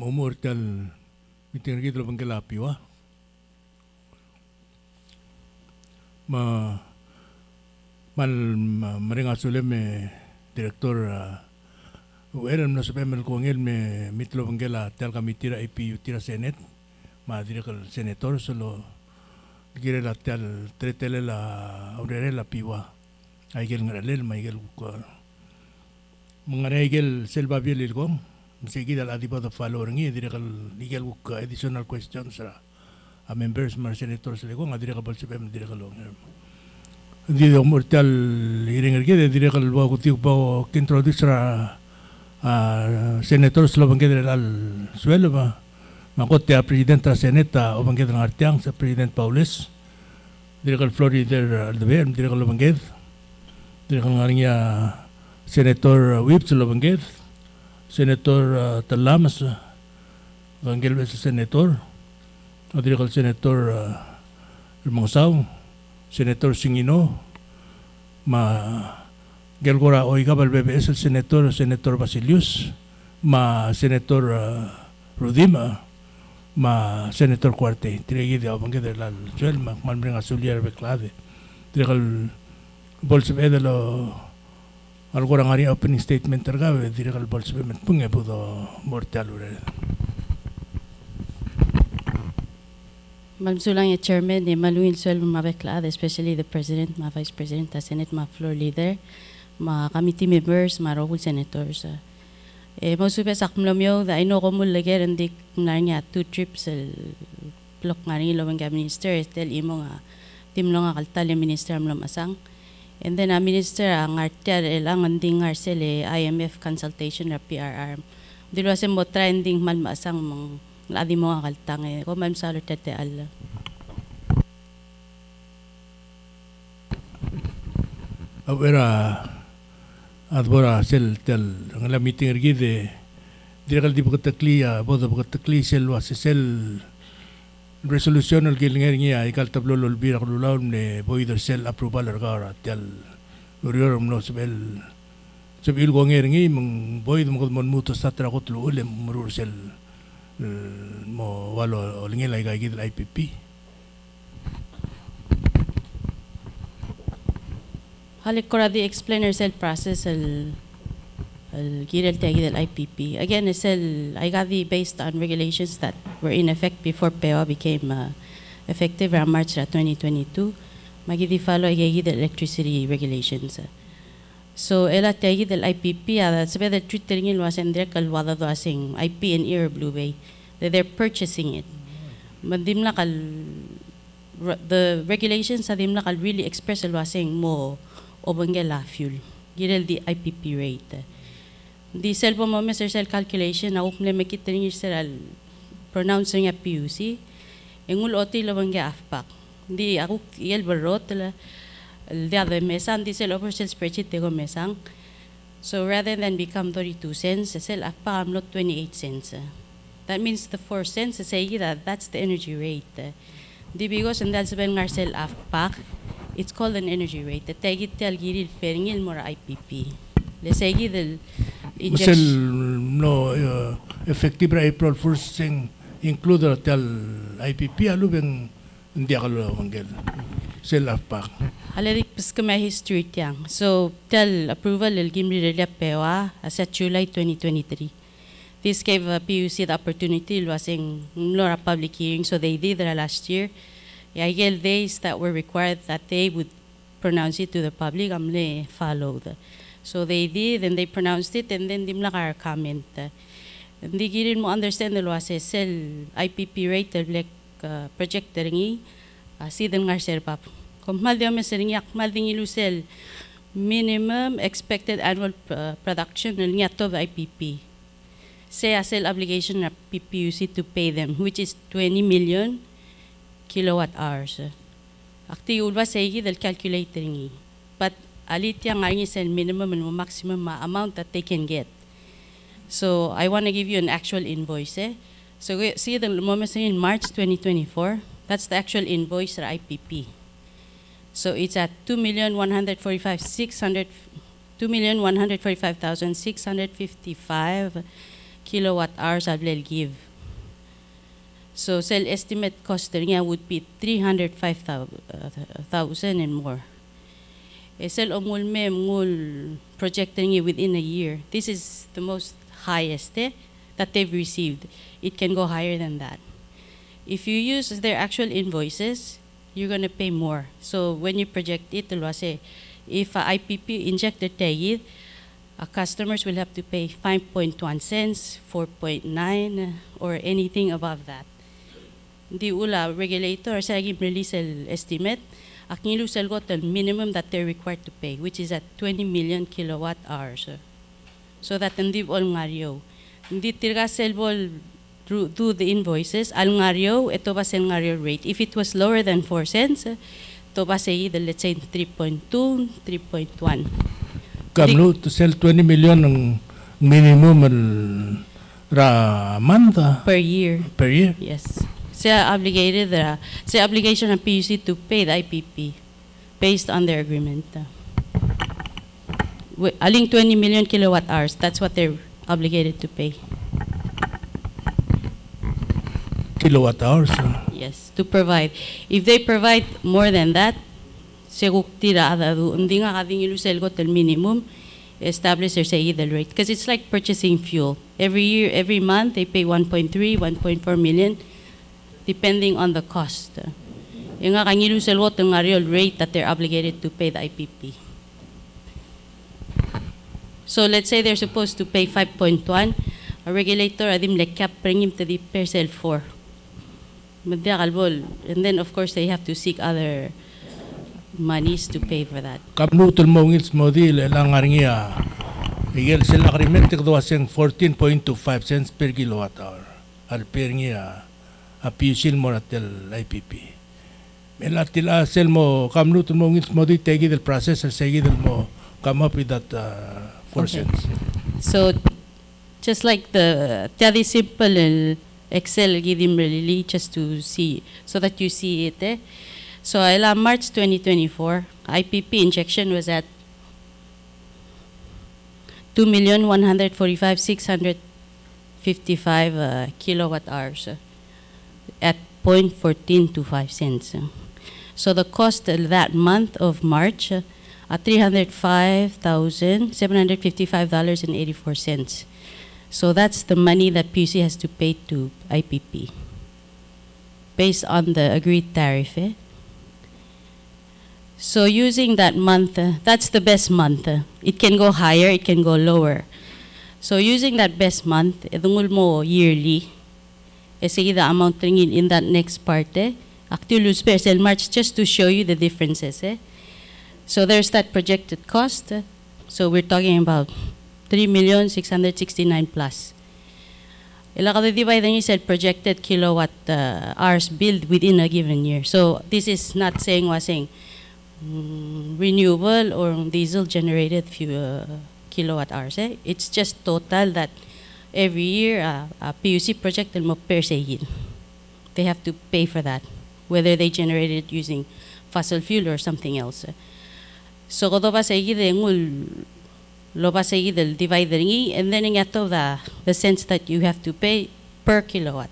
umur tal meeting kita lo bangkela PEWA maringa sule me direktor eran no sabem con él me mitlo bangkela tal kamitira EPUT tira senet ma direkal senator solo gira la tal tretele la aurere la PEWA aigel ngaralel ma aigel ko mangaregel selva biel gong seguida la dipa the following direkal legal book additional questions a members mar senators le gong direkal balsebem direkal long di mortal hearing erge direkal ba kutik ba introduce senators lo bangke al suelo ba makote a presidenta seneta o bangke ng artiang sa president Paulis direkal Florida al deber direkal lo bangke direkal ngaringya senator whip lo bangke Senator Talamas, Rangel Senator, Adrical Senator Hermosaw, Senator Singino, Gelgora OEK BBS, el Senator Basilius, Senator Rudima, Senator Cuarte, Tiregi de Abangue de la Suel, Malbring Azulier Beclade, Trigal Bolsebe de lo algo ngari opening statement tergawe direkal bolsebem punge budo mortal ure Malsulang chairman de maluin swel mabeklad especially the president ma vice president ta senate ma floor leader ma committee members ma rogul senators mo supe sakmlomyo da ino komul lager ndik nanya 2 trips block ngari lo nga minister tel imo nga timlo nga kaltale minister amlom asang. And then minister ang artiar elang anding arsele IMF consultation ra PRR. Dilo sa mo trending man masang mang ladi mo kaltang ko man sa tete al. Awera adbora sel tel ang la meeting ergi de direkal di bukatakli bodo bukatakli sel was sel resolution al gilingar niya ikal tablo lolbira kululaw ne boider sel approval ergara tel urior no sebel gonger ngi mong boid mo mon muto satra ko tlu ule murur sel mo walo lingi lai ga gid IPP halik ko di explainer sel process al girel tagi del IPP. Again, I got the based on regulations that were in effect before PEWA became effective around March 2022. Magidi follow igi del electricity regulations. So, ela tagi del IPP, sabi the truth teringin was and direct alwada do asing IP and Ear Blue Bay. They're purchasing it. Madim nakal the regulations adim nakal really express alwasing mo obangela fuel. Girel di IPP rate. Di selbo mo Mr. Cell calculation na ukle makita rin al pronounce nga PUC engul oti lawang nga afpak di ako yel barot la the mesang di sel over sel spreadsheet tego mesang so rather than become 32 cents sel afpak am not 28 cents that means the 4 cents say that's the energy rate di bigos and that's when ngar sel afpak it's called an energy rate the tagit tel giril peringil mora IPP let's say the Masel no effective April 1st sing include tel IPP alubeng hindi akalo manggel sel afpak haladik piskama history tiyang so tel approval il gimri relia PEWA as at July 2023 this gave PUC the opportunity wasing lora public hearing so they did that last year yaigel days that were required that they would pronounce it to the public amle followed. So they did, and they pronounced it, and then dimlakar comment. Hindi girin mo understand the was sel IPP rate like project ringi sidang ngar serpap. Kumal diyo meseringi akmal dingi lusel minimum expected annual production ng to the IPP. Say a sel obligation na PPUC to pay them, which is 20 million kilowatt hours. Akti ulwa segi del calculator ringi, but alit yang is a minimum and maximum amount that they can get. So I want to give you an actual invoice. So see the moment in March 2024, that's the actual invoice for IPP. So it's at 2,145,655 kilowatt hours ablel give. So cell estimate cost niya would be 305,000 and more. Cell omulme mul projecting it within a year. This is the most highest that they've received. It can go higher than that. If you use their actual invoices, you're going to pay more. So when you project it, if IPP injector tagid, customers will have to pay 5.1 cents, 4.9, or anything above that. The ula regulator sa release estimate, aknilu selgot the minimum that they're required to pay, which is at 20 million kilowatt hours. So that hindi all ngario. Hindi tirga selbol do the invoices, al ngario, ito ba sel ngario rate. If it was lower than 4 cents, ito ba say let's say 3.2, 3.1. Kamlo to sell 20 million ng minimum ra month per year. Per year. Yes. Siya obligated siya obligation ng PUC to pay the IPP based on their agreement. Aling 20 million kilowatt hours, that's what they're obligated to pay. Kilowatt hours? Yes, to provide. If they provide more than that, hindi nga kading ilusel ko till minimum, establish their say the rate. Because it's like purchasing fuel. Every year, every month, they pay 1.3, 1.4 million, depending on the cost. Yung nga kang ilusel ko till real rate that they're obligated to pay the IPP. So let's say they're supposed to pay 5.1, a regulator adim like cap bring him to the per cell 4. And then of course they have to seek other monies to pay for that. Kapnutul mo ngits mo di lang ngaringiya. Igel sila agreement tikdo aseng 14.25 cents per kilowatt hour. Al per ngiya a piusil mo natel IPP. Melatila sel mo kapnutul mo ngits mo di tegi del process segi del mo come up with that 4 cents. So just like the simple Excel give them really just to see so that you see it. So March 2024, IPP injection was at 2,145,655 kilowatt hours at 0.1425 cents. So the cost that month of March at $305,755.84. So that's the money that PUC has to pay to IPP based on the agreed tariff. So using that month, that's the best month. It can go higher, it can go lower. So using that best month, edungul mo yearly, sige the amount in that next part, actually special March just to show you the differences. So there's that projected cost. So we're talking about 3,669,000 plus. Ilakado divide yung said projected kilowatt hours billed within a given year. So this is not saying renewable or diesel generated kilowatt hours. It's just total that every year PUC projected mo per se. They have to pay for that, whether they generated it using fossil fuel or something else. So kodo ba sa ngul loba sa del divider and then ngato the cents that you have to pay per kilowatt.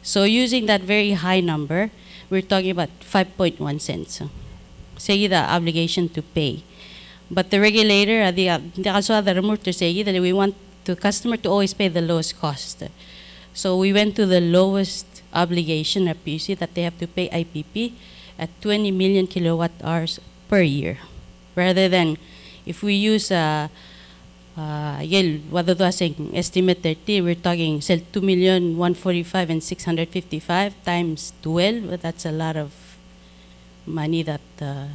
So using that very high number, we're talking about 5.1 cents. Say the obligation to pay. But the regulator, the also the remoter say that we want the customer to always pay the lowest cost. So we went to the lowest obligation at PUC that they have to pay IPP at 20 million kilowatt hours per year, rather than if we use estimate 30, we're talking 2,145,000 and 655 times 12. That's a lot of money that the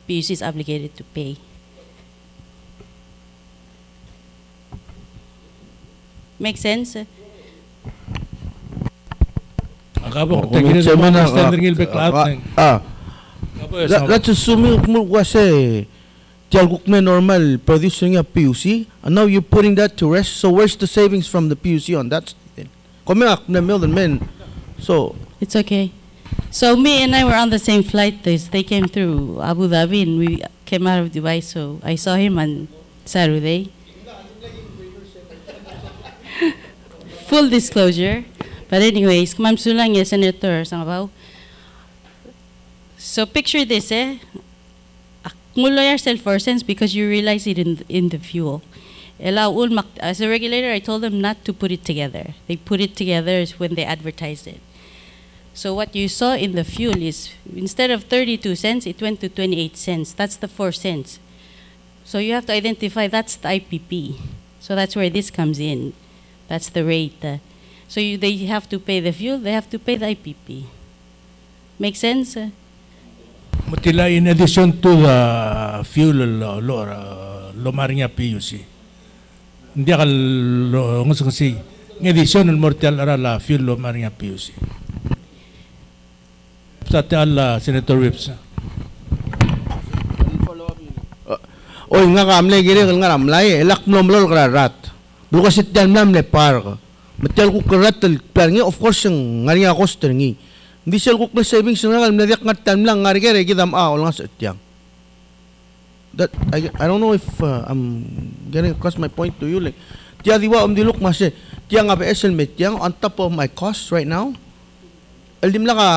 PUC is obligated to pay. Make sense? Let's assume was a normal producing a PUC, and now you're putting that to rest. So where's the savings from the PUC on that? So it's okay. So me and I were on the same flight. They came through Abu Dhabi and we came out of Dubai. So I saw him on Saturday. full disclosure. But anyways, Ma'am Sulang, Senator Sangabaw. So picture this, Akmulo yourself for sense because you realize it in the fuel. As a regulator, I told them not to put it together. They put it together when they advertised it. So what you saw in the fuel is, instead of 32 cents, it went to 28 cents. That's the 4 cents. So you have to identify that's the IPP. So that's where this comes in. That's the rate. So they have to pay the fuel, they have to pay the IPP. Make sense? Mutila, in addition to the fuel lomaringa PUC. Hindi ka ngusong si in addition al mortal ara la fuel lomaringa PUC. Sa ala Senator Whips. Oy nga kamlay giri nga ramlay elak nomlol krarat. Bukas it dan namle par. Matel ko karat plangi of course yung ngari nga cost ngi. Hindi sel ko savings nga ngal nadiak ngatam lang ngari gere gidam nga sa tyang. That I don't know if I'm getting across my point to you like tiya diwa diluk mas tiang ABS met tiang on top of my cost right now. Aldim la ka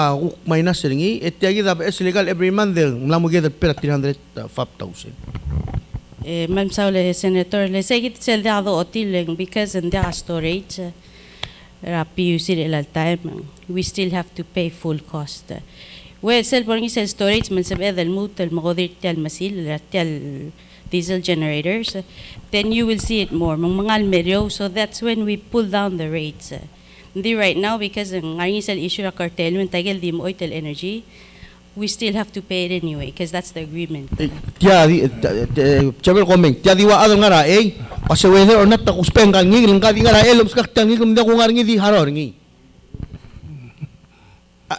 minus ngi et tiya gid ABS legal every month mlamo gid per 305,000. Ma'am Saule, Senator, let's say it's el dado otiling because in the storage, PUC el time, we still have to pay full cost. Well, sel por ngi sel storage man sabi del mutal magodir tial masil tial diesel generators, then you will see it more mga almerio. So that's when we pull down the rates. Hindi right now because ngi sel issue a cartel when tagel di mo oil energy. We still have to pay it anyway because that's the agreement. Chabel comment. Tiya diwa adong ngara kasi whether or not ta kuspen kan ngi lang kadi ngara lums kak tangi kum da ko ngar ngi di haror ngi.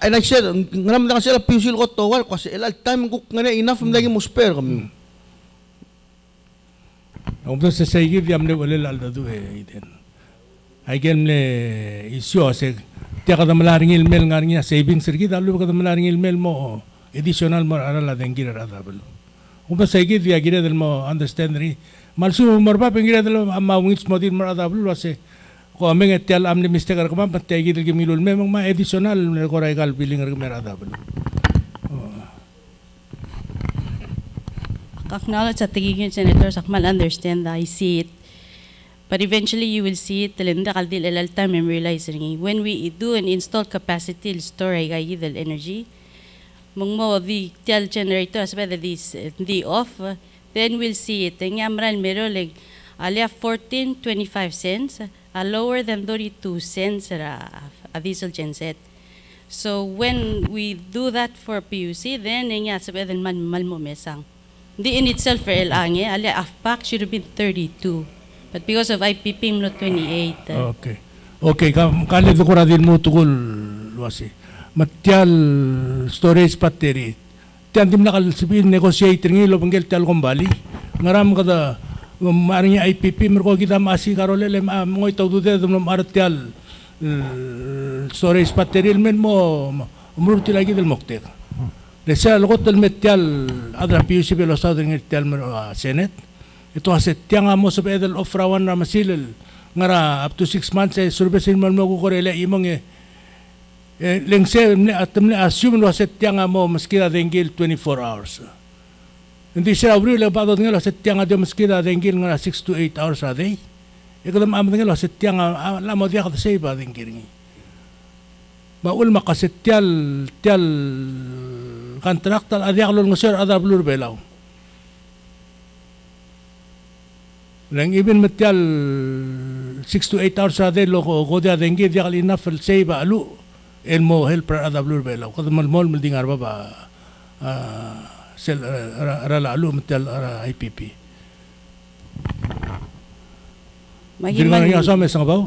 And I said ngaram da kasi la pisil ko towal kasi el time ko ngana enough mdagi musper kami. Umdo se segi di amne wale lal dadu iden. Ay gelme isyo se tiya kada malaring email ngar ngi savings sergi dalu kada malaring email mo additional mo ara la dengira rada belo. Umdo segi di agire del mo understand ri malsu morba pengira del amma wings modin mo rada belo se ko ameng etel amne mistake ar kama pategi del gemilul memang ma additional ko regal billing ar merada belo. Acknowledge at tigigin senators akmal understand I see it. But eventually you will see it talenda kaldil elalta memorializing when we do an install capacity store ay gayidal energy mungmo the tel generator as well this the off then we'll see it ngamral mero like alia 14.25 cents lower than 32 cents a diesel genset. So when we do that for PUC then nga sabi man malmo mesang the in itself for elange alia afpak should have been 32. But because of IPP, not 28. Okay. Okay, kali ko radin mo tukul wasi. Material storage battery. Tiyan dim nakal sabihin negotiator ng ilo panggil tial kumbali. Ngaram kada maring IPP merko kita masih karole lem ngoy tawdu de dum martial storage battery men mo umurti lagi del moktek. Desa lokot del metal adra PUC belo sa del tial Senate. Ito kasi tiyang mo sa pedal of rawan na masilil ngara up to 6 months service man mo ko korela imong lengse at assume no sa tiyang mo maskira dengil 24 hours. Hindi siya really ba ngelo sa tiyang ado maskira dengil ngara 6 to 8 hours a day. Ikadam am ngelo sa tiyang la mo dia ka sa iba dengil ngi. Baul makasetial tial kontraktal adiaklol ngosir adablur belaw. Lang even material 6 to 8 hours a day loko ko dia dengi dia kali enough say ba alu el mo help para ada blur belaw kada mal mol milding arba ba sel ara la alu material ara IPP Magiman niya sa mesang baw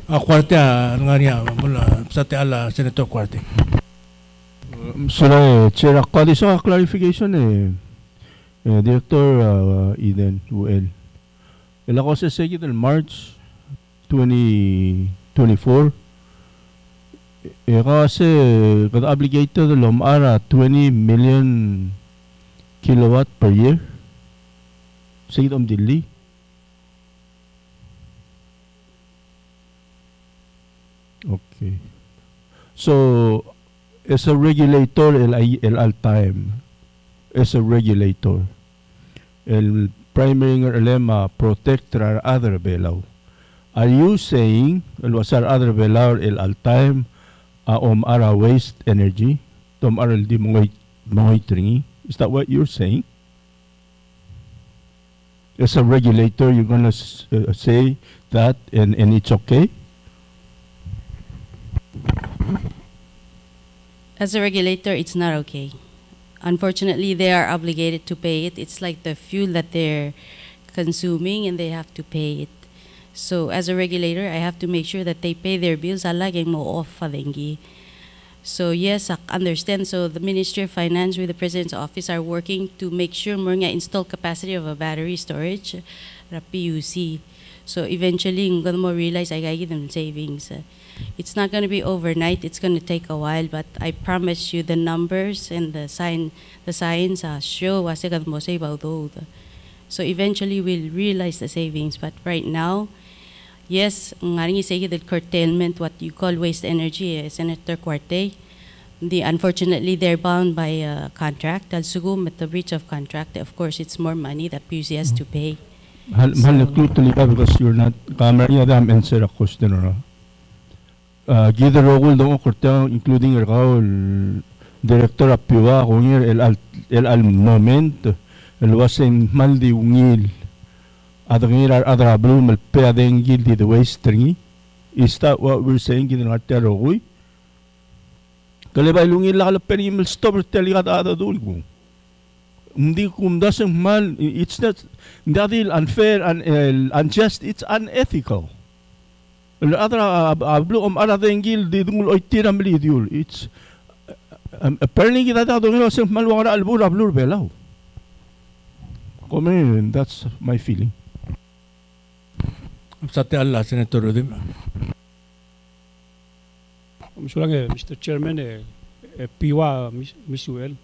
kwarte ngania mula sa te ala Senator Kwarte. Sir Chair Akali sa clarification Director Eden UL. Ila ko sa sige del March 2024. Kasi kada obligated lomara 20 million kilowatt per year. Sige Delhi. Okay. So, as a regulator, el al-time, as a regulator, el primary nga lema protect our other belaw. Are you saying, el wasar other belaw el al-time, ara waste energy, tom ara di monitoring? Is that what you're saying? As a regulator, you're going to say that and it's okay? As a regulator, it's not okay. Unfortunately, they are obligated to pay it. It's like the fuel that they're consuming and they have to pay it. So as a regulator, I have to make sure that they pay their bills. Alageng mo off fadengi. So yes, I understand. So the Ministry of Finance with the President's Office are working to make sure more nga install capacity of a battery storage, PUC. So eventually, I'm going to realize I give them savings. It's not going to be overnight. It's going to take a while, but I promise you the numbers and the science show so eventually we'll realize the savings. But right now, yes, ngaring say the curtailment, what you call waste energy, Senator Cuarte, unfortunately they're bound by a contract. Al-sugum at the breach of contract, of course, it's more money that PUC has to pay. Totally, because you're not answer a question. Gida rogul do korta including el director of PEWA kung el al moment el wasing maldi ungil adangir adra blum el peadengil di the waste stringi. Is that what we're saying gida ngarte rogui? Kalebay lungil la kalapeni mel stop teligat ada dulgu. Hindi kumdasang mal, it's not unfair and unjust, it's unethical. El adra ablo ara dengil di dungul oitira melidiul. It's apparently kita tahu dongil oseng mal wara albur ablur belau. Comment, that's my feeling. Sate Allah, Senator Rudim. Mr. Chairman, PEWA, Misuel,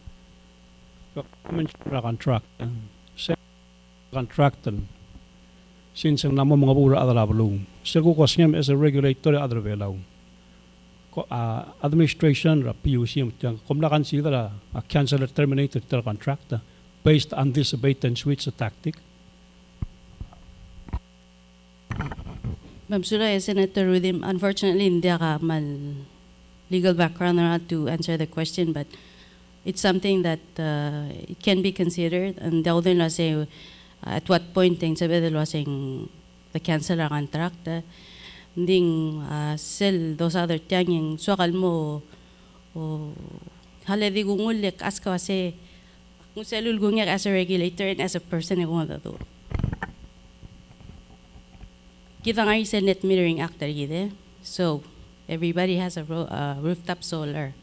contract, contract, since ang namo mga bura adala balong. Sego kosnyam as a regulator adala belaw. Administration ra PUC kumlakan sila cancel or terminate the contract based on this bait and switch tactic. Ma'am Sura, Senator Rudim, unfortunately hindi ka mal legal background or not to answer the question, but it's something that it can be considered. And the other na say at what point thing sabi dalo saying the cancel ang contract ding sell those other tiang yung suakal mo o haladi gungulek aska kasi kung selul gungyak as a regulator and as a person kung ano kita nga yung net metering act gide. So everybody has a rooftop solar.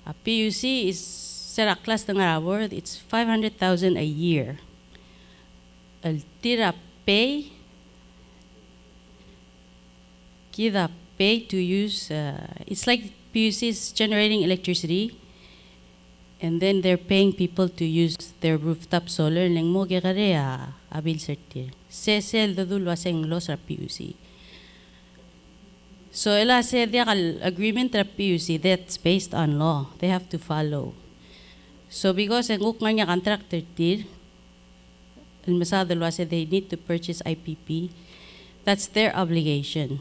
A PUC is sera class ng award. It's 500,000 a year. El tira pay. Kita pay to use. It's like PUC is generating electricity, and then they're paying people to use their rooftop solar. Leng mo kaya abil certir. Sesel dadul waseng los ra PUC. So ela said the agreement ra PUC that's based on law. They have to follow. So because ang uk nga contractor tir, el masada lo said they need to purchase IPP. That's their obligation.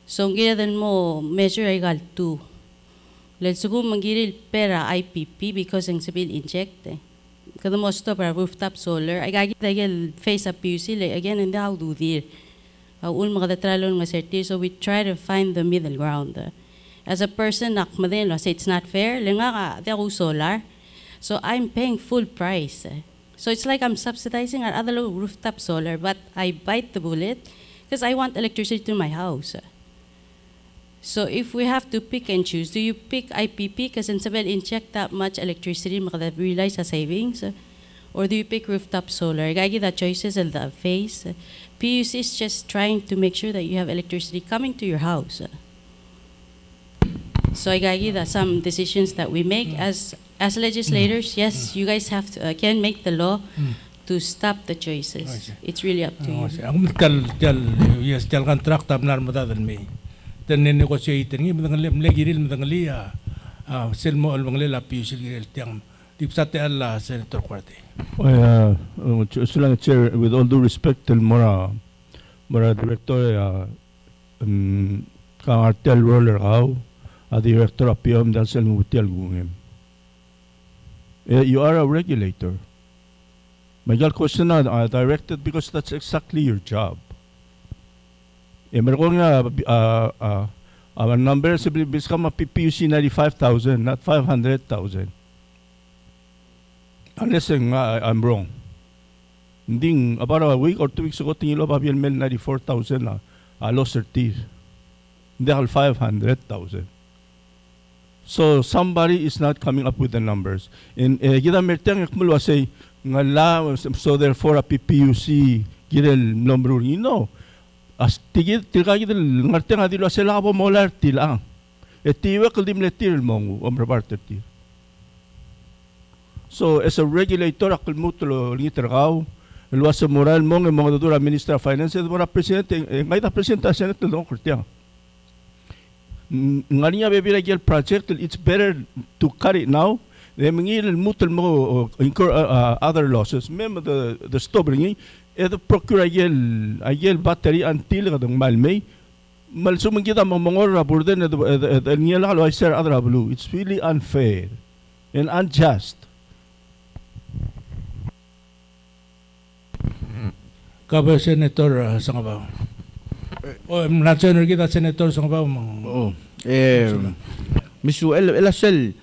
So ang ginadan mo measure ay gal 2. Lel sugo mangiril pera IPP because ang sabil inject. Kada mo stop para rooftop solar. Ay gagit ay face up PUC again and how do there. Ul makadatralon nga certi, so we try to find the middle ground. As a person, nakmadin, say it's not fair, lenga ka, di ako solar, so I'm paying full price. So it's like I'm subsidizing our other rooftop solar, but I bite the bullet because I want electricity to my house. So if we have to pick and choose, do you pick IPP because in Sabel inject that much electricity, makada realize sa savings? Or do you pick rooftop solar? Gagi the choices and the face. PUC is just trying to make sure that you have electricity coming to your house. So I gagi the some decisions that we make as legislators. Yes, you guys have to can make the law to stop the choices. It's really up to you. Yes, contract abnar mo dadan me. tenen negotiate ngi mdangali giril mdangali sel mo al mdangali la piusil giril tiang tipsate alla senator Quarte. Sulang chair, with all due respect till mora director kang artel roller how a director of PEWA dal sel mutial gungem. You are a regulator. My question na directed because that's exactly your job. Meron nga our number sa biskama PPUC 95,000, not 500,000. Unless I'm wrong. Hindi, about a week or 2 weeks ago, tingin lo pabiyan mel 94,000 na lost their teeth. Hindi akal 500,000. So somebody is not coming up with the numbers. And kita mertang yakmulwa say, so therefore a PPUC girel number, you know, as tigit tilkagid ngarteng adilo sila po molar tilang. Etiwa kaldim letir mongu omrabarter tir. So as a regulator akal mutulo ngitergaw luwas sa moral mong mga dudura Minister of Finance at mga presidente ngay ta presidente Senate lo kurtiang. Ngalinya bebira gel project it's better to carry it now. Mengil mutul mo incur other losses. Mem the stobringi the procure agel battery until kadang malmay malsumang kita mongor raburden the ngila lo iser other blue. It's really unfair and unjust. Kaba Senator Sangabaw. National kita Senator Sangabaw. Misu elasel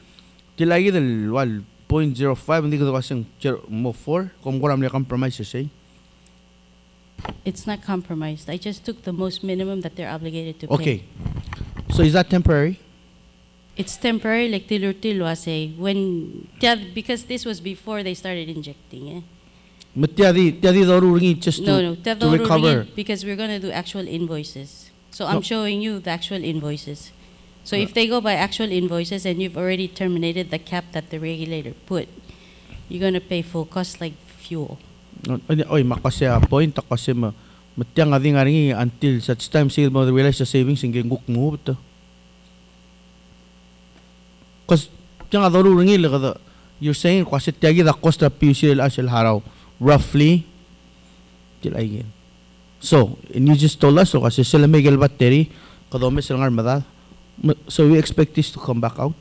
tilagi del wal 0.05 hindi ko kasing mo 4 kung kuram na compromise say. It's not compromised. I just took the most minimum that they're obligated to pay. Okay. So is that temporary? It's temporary, like Tilurtilwa say, because this was before they started injecting. Eh? But tiadi daruringi just to recover. Because we're going to do actual invoices. So I'm showing you the actual invoices. So if they go by actual invoices and you've already terminated the cap that the regulator put, you're going to pay full cost like fuel. Oy, makasya point kasi matiang ading aringi until such time sale mo realize the savings in guk mo to. Cause tiang daruringi la you're saying kasi tiagi the cost of PUC asel haraw roughly till again. So, and you just told us so kasi sila may battery kadome sila armada. So we expect this to come back out.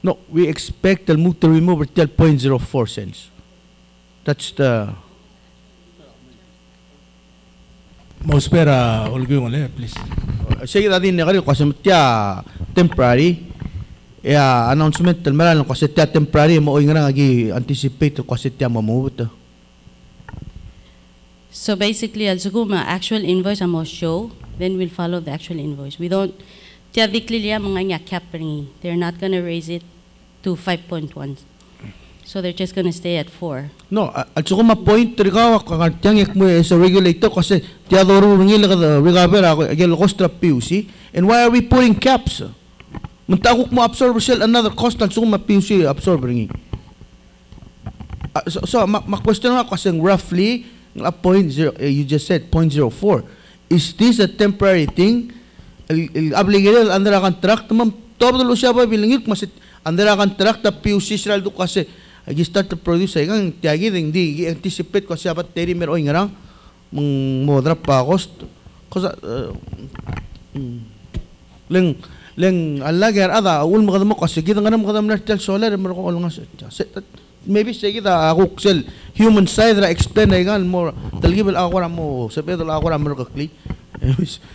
No, we expect the move to remove till 0.04 cents. That's the Most pera ulgyong ole please. sige dadin ne kali kasi tia temporary announcement tal malan kasi tia temporary mo nga gi anticipate kasi tia mo move. So basically, al-suguma actual invoice amo show, then we'll follow the actual invoice. We don't, tiadikliya mga cap ringi. They're not going to raise it to 5.1. So they're just going to stay at 4. No, al-suguma point trikaw kang tiang mo as a regulator kasi tiadoro ringi la recover ako agel cost of PUC. And why are we putting caps? Muntakok mo absorb shell another cost al-suguma PUC absorb ringi. So ma-question ako kasi roughly a 0.0, you just said 0.04. Is this a temporary thing? Obligated under a contract, ma'am. Todo lo siya ba bilangit mas under a contract the PUC sila do kasi agi start to produce ay kang tiagi hindi anticipate ko siya ba teri mer oy ngarang modra pa cost kasi leng alagar ada ul magadamo kasi kita nga magadam na tel solar mer ko nga maybe say kita ako sel human side ra explain ay gan more talgibel ako ra mo sabi dala ako ra mo kakli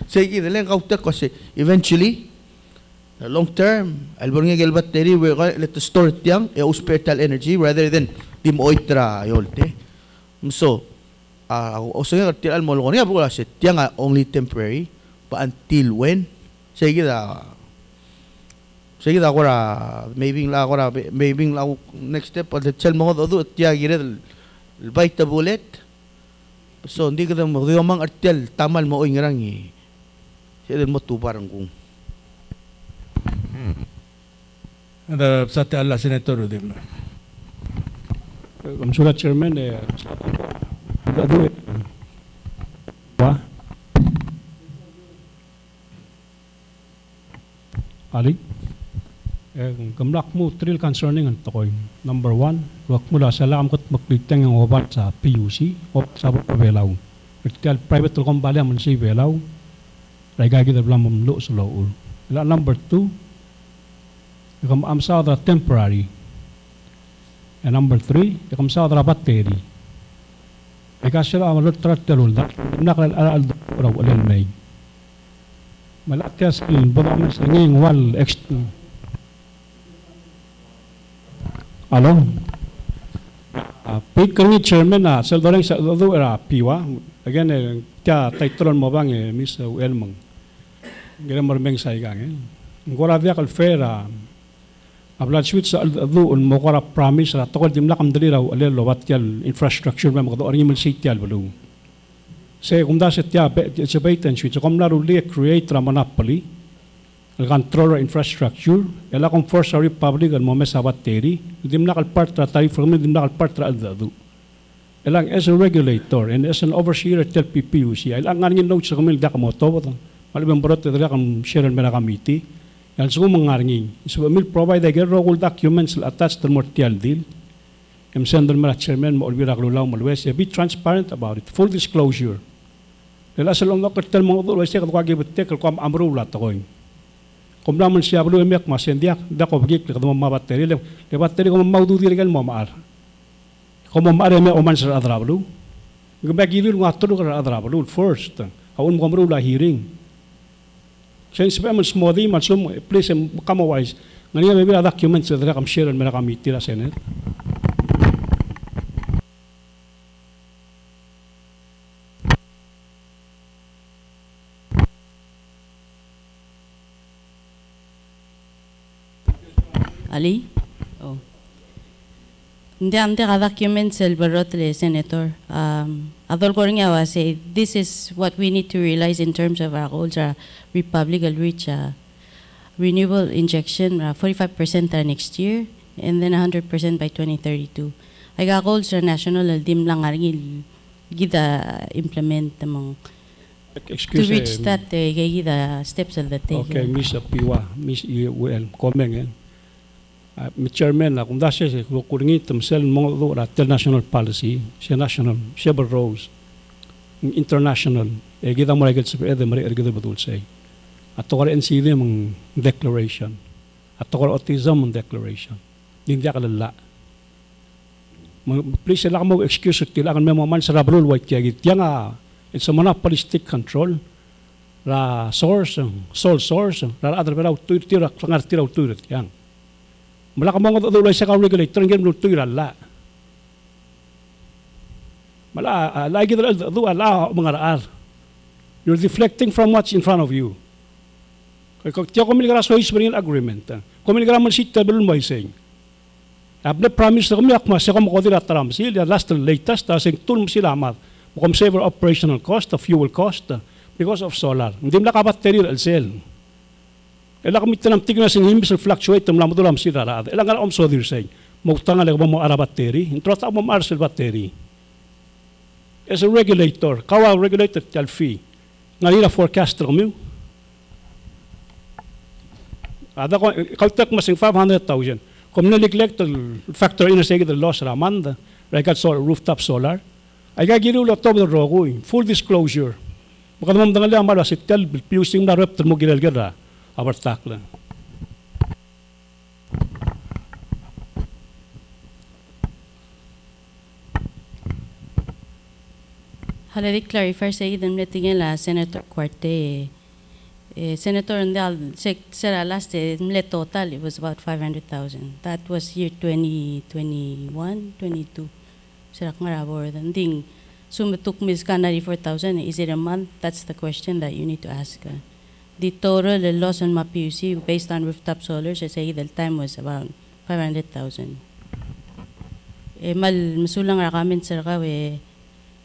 say kita lang kautak kasi eventually long term albor nga gel battery we let store tiang e hospital energy rather than dim oitra yolte so also nga tial mo lo nga bukas tiang only temporary but until when say kita sige da agora maybe next step or the chel mo do tiya gire el baita bullet so hindi ka mo dio mang artel tamal mo oy ngarang sige mo tu parang kung Ada sate alla senator dim. I'm sure Chairman Ali, gamlak mo trill concerning ang tokoy. Number one, wak mula sa lakam kot makliteng ang obat sa PUC o sa pabelaw. Itial private tulkong bali ang si belaw. Raigagi da blam mamlo sa laul. Number two, ikam amsa da temporary. And number three, ikam sa da battery. Ikasya ang malutrat telul da nakal al raw alel may. Malakas kin baba mas nging wal extra. Alo. Pit kami chairman na sel doreng sa do era PEWA. Again kya taitron mo bang Miss Elmang. Gira marmeng sa igang ngora dia kal fera. Abla switch sa do mo kora promise ra tokol dimla kam dali raw alel lowat yal infrastructure ma mo do ari mal sityal balu. Say kumda setya sa baitan switch kumla ruli create ra monopoly. Al controller infrastructure ela kung force sa republic al mo sa battery dimla kal part ra tayo from dimla kal part ra do. Elang as a regulator and as an overseer tel PPUC elang ngin notes sa kamil da kamo to botan. Malibang borot da kam share mera committee. Yan sugo mangarngi. So will provide the local documents attached to mortial deal. Send them to chairman mo ulbira klulaw malwes. Be transparent about it. Full disclosure. Dela sa long tel mo ulwes ka kwagi betek ko amro la toy. Kung naman siya bulu emek masendiak da ko bigik ka mo mabateri le bateri ko maudu dirgal mo maar. Ko mo maar me oman sa adrablu. Gabagi dir ngatro ka adrablu first. Awon mo amro la hearing. Since we have small team, please come wise. Ngani may mga documents na kam share na kami tira Senate. Ali? Oh. Hindi ante ka documents el barot le senator. Adol ko rin nga say this is what we need to realize in terms of our goals. Republic will reach renewable injection 45% next year and then 100% by 2032. I got goals national dim lang argil gida implement among to reach that gida steps of the take. Okay, Miss PEWA, Miss UL, comment Mr. Chairman, kung dahil siya kukuringin tamsel mga international policy, siya national, siya rose, international, gida mo rin sa pwede, mari gida batul say. At ito ka NCD mong declaration. At ito ka autism mong declaration. Hindi ka lala. Please, sila ka mo excuse at kailangan may mga man sa rabrul white kaya git. Yan nga, it's a monopolistic control. Ra source, sole source, ra other pero tira, sangar tira turit yan. Mula ka mga dulay sa regulator, ngem lu tuira la. Mala, lagi do ala mga raar. You're deflecting from what's in front of you. Kung tiyo kumiligara sa Israel agreement, kumiligara man si tabelun mo iseng. Abne promise na kami akma siya kung makodira taram sila, last and latest, tasing tulong sila amat. Mukhang save operational cost, fuel cost, because of solar. Hindi mo nakabateri al-sel. Ela kami tinamtig na sing himis fluctuate, tumla mo dulam sila raad. Ela nga omso dirseng, magtangal ako mo ara bateri, introta mo marsel bateri. As a regulator, kawa regulator tal fee, ngalira forecaster mo. Ada ko kaltak masing 500,000. Kung neglect factor in sa the loss ramanda, record solar rooftop solar. Ay gagiru lo top the rogo, full disclosure. Baka naman dangal ang mala sitel pusing na rep mo gilagara. Abartak lang. Halali clarify sa idam natingin la Senator Cuarte. Senator Ndal sera last total it was about 500,000. That was year 2021, 22. Sera ngarabor ding sumatuk mis ka 94,000. Is it a month? That's the question that you need to ask. The total loss on my PUC based on rooftop solar, I say the time was about 500,000. Masulang rakamin sir ka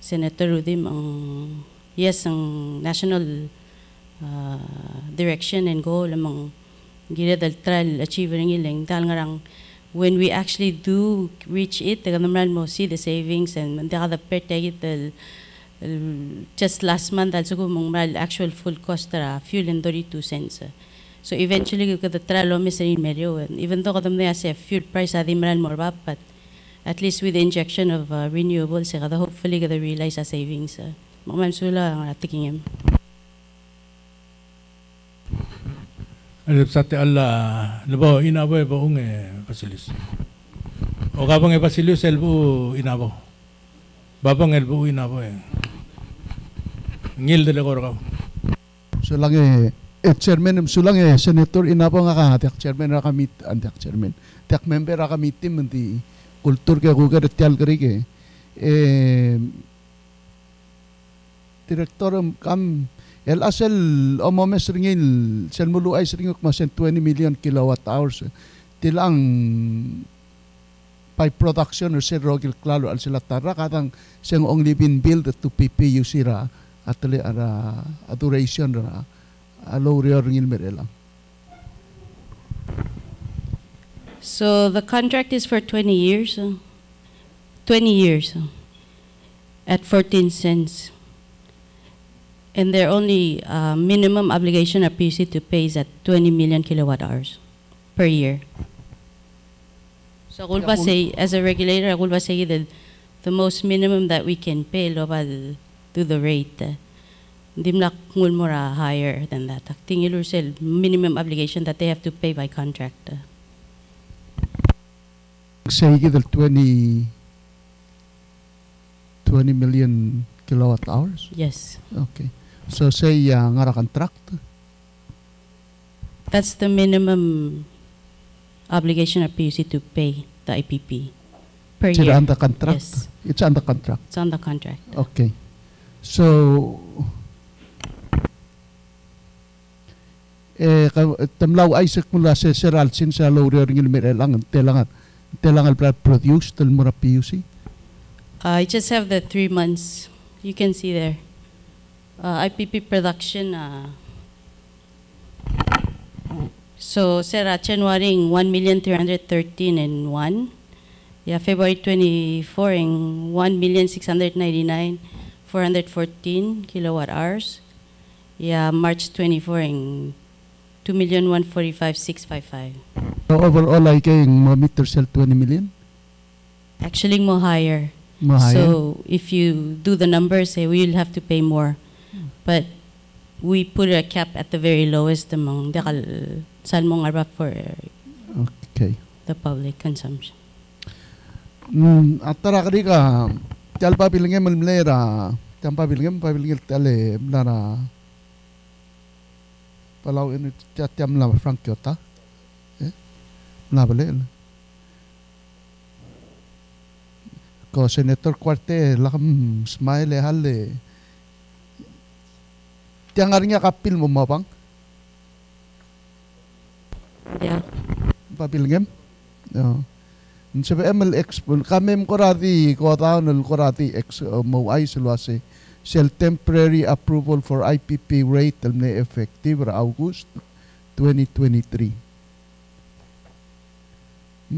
Senator Rudim ang yes ang national direction and goal among gila dal trial achieving ilang dahil ngarang when we actually do reach it, taga-naman mo see the savings and the pertegit just last month also mong actual full cost fuel and 32 cents. So eventually, the tralo miserin medio, and even though kadam na say fuel price adi maran more ba, but at least with the injection of renewables, hopefully kada realize a savings. Mamam sula ang atiking him. Alip sate alla labo inabo e baong Basilis. O kabang e Basilis elbo inabo. Babang elbo inabo e. Ngil de legor ka. Sulang chairman sulang senator inabo nga ka chairman ra kamit antak chairman. Tak member ra kamit tim di kultur ke gugar tial kari ke direktor kam el asel omomes ringil sel mulu ay ringok masen 20 million kilowatt hours tilang by production or sel rogil klaro al sila tara katang seng only been built to PPUC ra atli ara duration ra alo ringil merela. So the contract is for 20 years. 20 years at 14 cents. And their only minimum obligation of PUC to pay is at 20 million kilowatt hours per year. So I will say, as a regulator, I will say that the most minimum that we can pay lobal to the rate. Dimlak mura higher than that. Tingilur sel minimum obligation that they have to pay by contract. Say the 20 million kilowatt hours? Yes. Okay. So say ngara contract? That's the minimum obligation of PUC to pay the IPP per It's year. under contract? Yes. It's under contract? It's on the contract. Okay. So tamlaw ay mula sa seral sin sa lower ringil merelang telangan produce tel mura PUC? I just have the 3 months. You can see there. IPP production. So, Sera, January 1,313 and 1. Yeah, February 24 in 1,699,414 kilowatt hours. Yeah, March 24 in 2,145,655. So overall ay kayong meter cell 20 million? Actually, more higher. More higher? So if you do the numbers, we will have to pay more. But we put a cap at the very lowest among the salmon arba for okay. the public consumption. Atara kadi ka jalpa bilangnya melera jampa bilangnya tale mlara palau ini tiam la frank yota la bale ko senator kwarte lakam smile halle tiangarnya kapil mo mabang Yeah. pabilngem no Sabi MLX kami korati ko taon korati ex mo ay sulwase sel temporary approval for IPP rate na effective ra August 2023.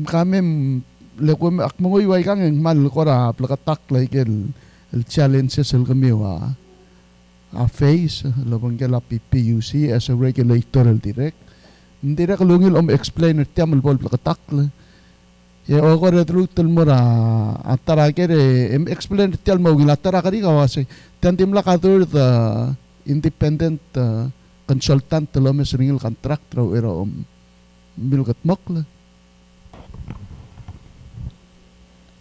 Kami lekom akmongoy way kang mal kora plakatak like el challenges el kami wa a face lobang gala PPUC as a regulator direct. Hindi ra kalungil explainer tiamal bol plakatak ya ogo retrutel mora atara kere explain tial mo gila atara kari kawase tantim la katur the independent consultant lo mes ringil contract ro ero bilgat mokla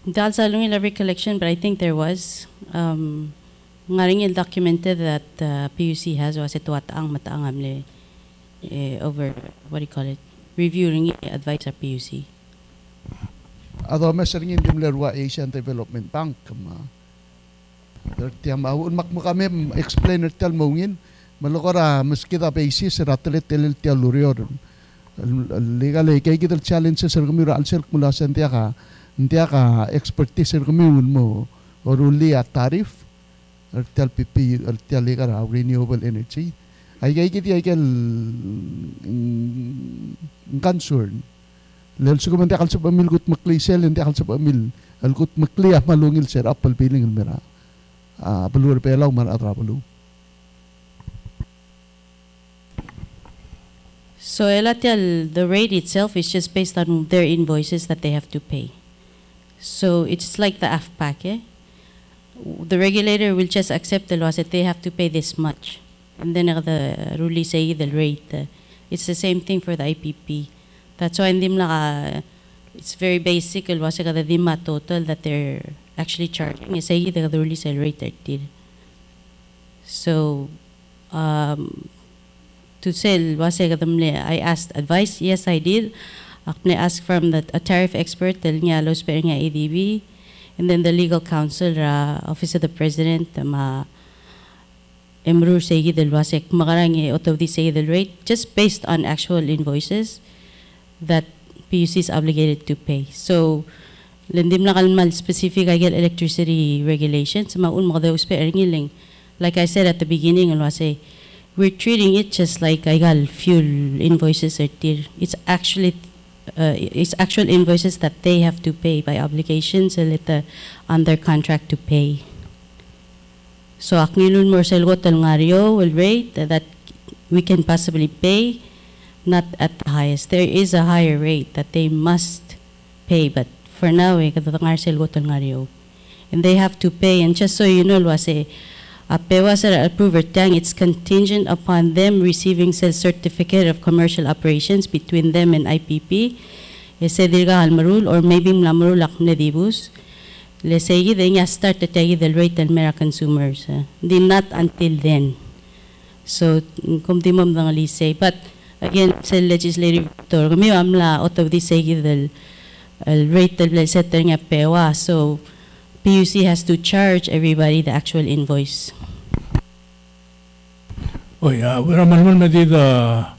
Dal sa lungil every collection, but I think there was ngaringil documented that PUC has was ito ang mataang amle over what do you call it reviewing advice sa PUC. Ado mes ringil dimlerwa Asian Development Bank ma tiam awun mak mo kami explainer tel mo ngin malokora meski ta basis ratlet tel tel lurior legal kay gital challenges sa kami ra alser mula sa ntia ka expertise sa kami mo oruli at tarif tel PP tel legal renewable energy ay kay kiti ay kel concern lel su kumante kal sa pamil gut maklisel hindi kal sa pamil al gut makliya malungil sir apal piling mera pelur pelaw man atra pelu. So elatel, the rate itself is just based on their invoices that they have to pay. So it's like the AFPAC. Eh? The regulator will just accept the laws that they have to pay this much. And then the rule say the rate. It's the same thing for the IPP. That's why it's very basic. The DIMA total that they're actually charging is say the rule say rate. So to sell, I asked advice. Yes, I did. I asked from a tariff expert, ADB, and then the legal counsel, Office of the President, Emrur Segi del Wasek, Magarangi, Otodi Segi del rate, just based on actual invoices that PUC is obligated to pay. So, lendim na kalmal specific electricity regulations, like I said at the beginning, we're treating it just like fuel invoices. It's actually it's actual invoices that they have to pay by obligations on their contract to pay. So aknilun morselgo talngario will rate that we can possibly pay, not at the highest. There is a higher rate that they must pay, but for now, and they have to pay. And just so you know, PEWA sa approver tang, it's contingent upon them receiving a certificate of commercial operations between them and IPP. Or maybe mlamarul aknedibus. Let's say they start to take the rate of American consumers. Not until then. So, kumtimum ng lise. But again, sa legislative tour, kami amla out of this say the rate of setter nga PEWA. So, PUC has to charge everybody the actual invoice. Oh yeah, we're man medida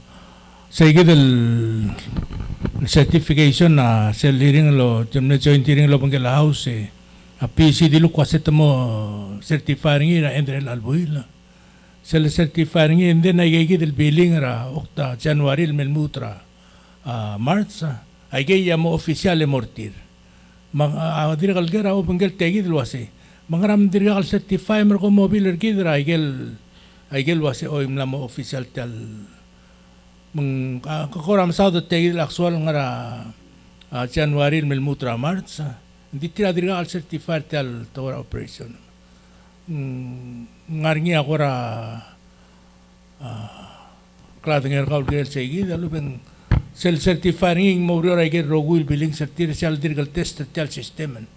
say the certification na sa hearing lo, jemne joint hearing lo pangkala house a PUC di lo kwaset mo certifying naendre albuila. Sa certifying and then ay gigil billing ra okta January melmutra March ay gaya mo official mortir. Mga dirikal gara o panggal tegi dilwase mga ram dirikal certify mer ko mobile gidra igel wase o imla mo official tal mong kakoram sa do tegi actual ngara January melmutra March hindi tira dirikal certify tal tower operation ngarngi akora kladnger kaul gel segi dalu ben self-certifying mo rin ay rogul billing certificate dirgal test tel system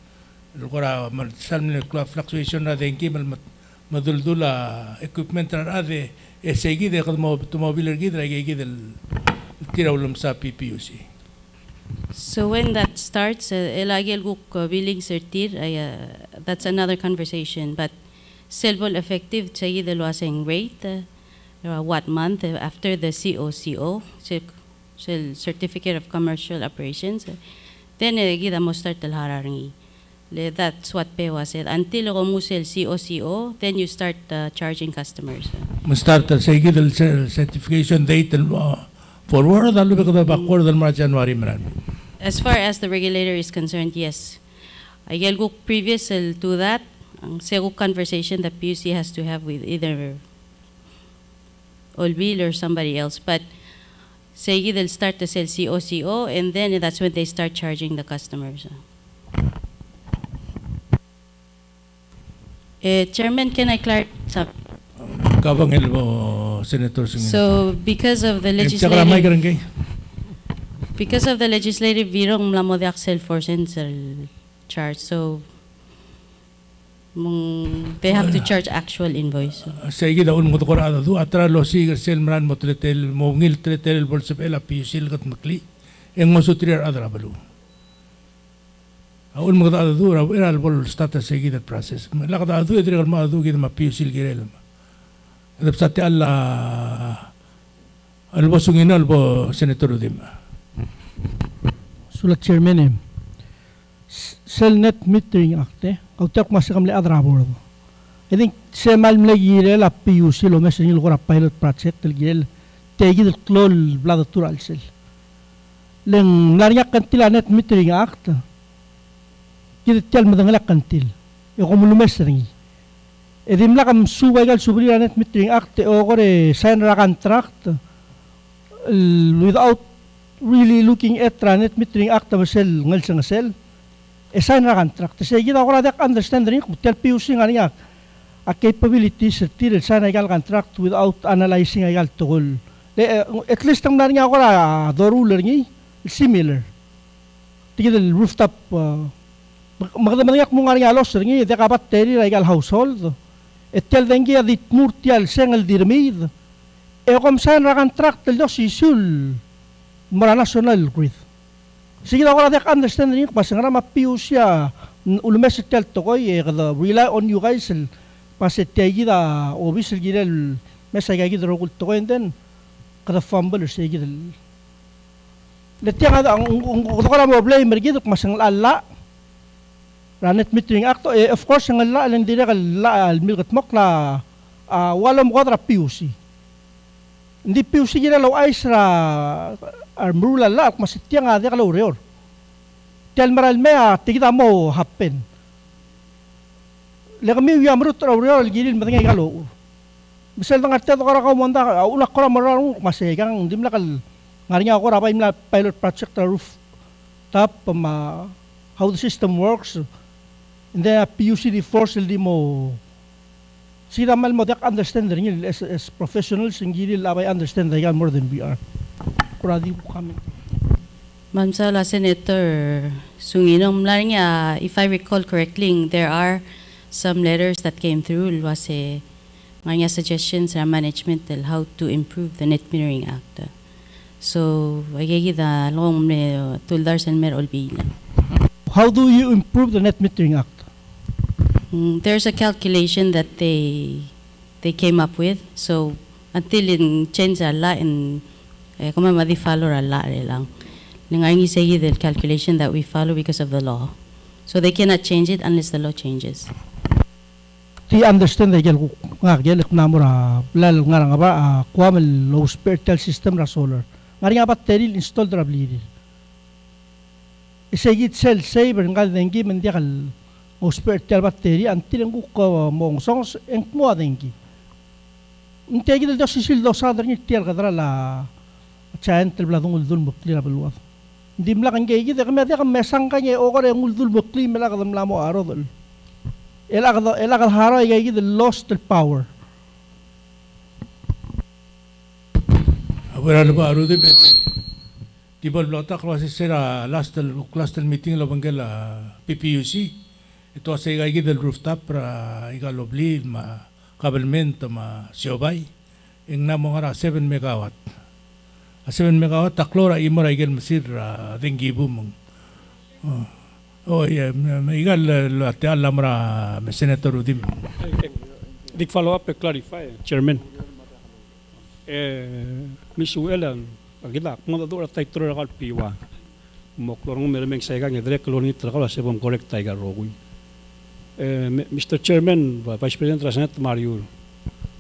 lukora salmine fluctuation na denki maduldula equipment na ade esegi de mo automobile gidra gidel tirawlum sa PPUC. So when that starts, elagel guk billing certir, that's another conversation. But selbol effective say the wasing rate, what month after the COCO. Certificate of Commercial Operations, then gida mo start talharangi. That's what PEWA said. Until musel COCO, then you start charging customers. Mo start say gida certification date forward dalu be backward dal January marami. As far as the regulator is concerned, yes. I go previous to that, ang sego conversation that PUC has to have with either Olbil or somebody else, but say they'll start to sell COCO, and then that's when they start charging the customers. Chairman, can I clarify something? So because of the legislative virong mlamo de axel force and charge, so they have to charge actual invoice. Sige daun mo to korada do atra lo sigar sel mran mo tretel mo ngil tretel bolsa pela PUC gat makli en mo sutrir adra balu. Aul mo da do era al bol status sige that process. La kada do edre ma do gid ma PUC girel. Adap sate alla al bosungin al bo senator dim. Sulat chairman Cell net metering acte kautak masakam le adrabor. I think semal mlegire la PUC lo mesin il gora pilot project el gel tegi del klol bladatura sel. Leng nariak kantil net metering act. Kid tel madangala kantil. E como lo mesering. E dim la kam suba gal subri net metering act o gore sign ra contract. without really looking at net metering act of sel ngal sang sel assign ra contract say gida ko radak understand rin ko tel PUC nga niya a capabilities til sign igal contract without analyzing igal tugol at least ang nariya ko ra the ruler ni similar tigil rooftop magdamaniyak mo nga niya los ni de ka battery ra igal household et tel dengi adit murtial sengal dirmid kom sign ra contract tel dos isul mara national grid sige ako radak understand rin pas nga ma PUC ulumes tel to ko rely on you guys pasetegi da obviously gidel mesay gidel rogul to and then kada fumble say gidel letya nga ang ko mo blame gidel masang alla ranet metering act of course ang alla lang dire kal milgat mokla walam kodra PUC hindi PUC gidel law ice ra armrula la masitya nga de kalaw reor tel maral me tigita mo happen lagami yam rut raw gilil matangay galo misal tang arte to kara ka manda ulak kora marang masegang dimla kal ngarinya ko ra imla pilot project roof top how the system works and then PUC the force di mo sila mal mo dak understand rin as professionals ng gilil abay understand they more than we are kuradi po kami Ma'am Sala Senator Sunginom lang if I recall correctly there are some letters that came through was mga suggestions sa management on how to improve the net metering act. So, agigida long tuldars and mer olbila. How do you improve the net metering act? There's a calculation that they came up with. So, until in change a lot and kung madi follow a lot lang. Nangangi say the calculation that we follow because of the law. So they cannot change it unless the law changes. Ti understand da gel nga gel namura lal nga ba kwamel low spiritual system ra solar. Ngari nga battery install dra bliri. Isegit cell saver nga dengi men dia kal low spiritual battery antil ng ko mong songs en mo dengi. Integi da sisil do sadar ni tiel kadra la chain tel bladung uldul mukli ra belwa. Hindi mla kan gigi da kami da mesang kanya o kore uldul mukli mela kadam lamo arodol. Elakal haro ay gigi the lost the power. Wala na ba arudi bet? Tibol blota klase sera last meeting lo bangela PPUC. Ito sa gigi the rooftop para igalobli ma kabelmento ma siobay. Ing namo nga 7 megawatt. 7 megawatt taklora imora igel masir dengi boom. Oh yeah, igal la te alla mara senator udim. Dik follow up clarify chairman. Miss Uelan agila mo do ta tro kal PEWA. Mo klorong meremeng sa gang direct koloni tra sa bom correct tiger rogoy. Mr. Chairman, Vice President Rasanet Mario.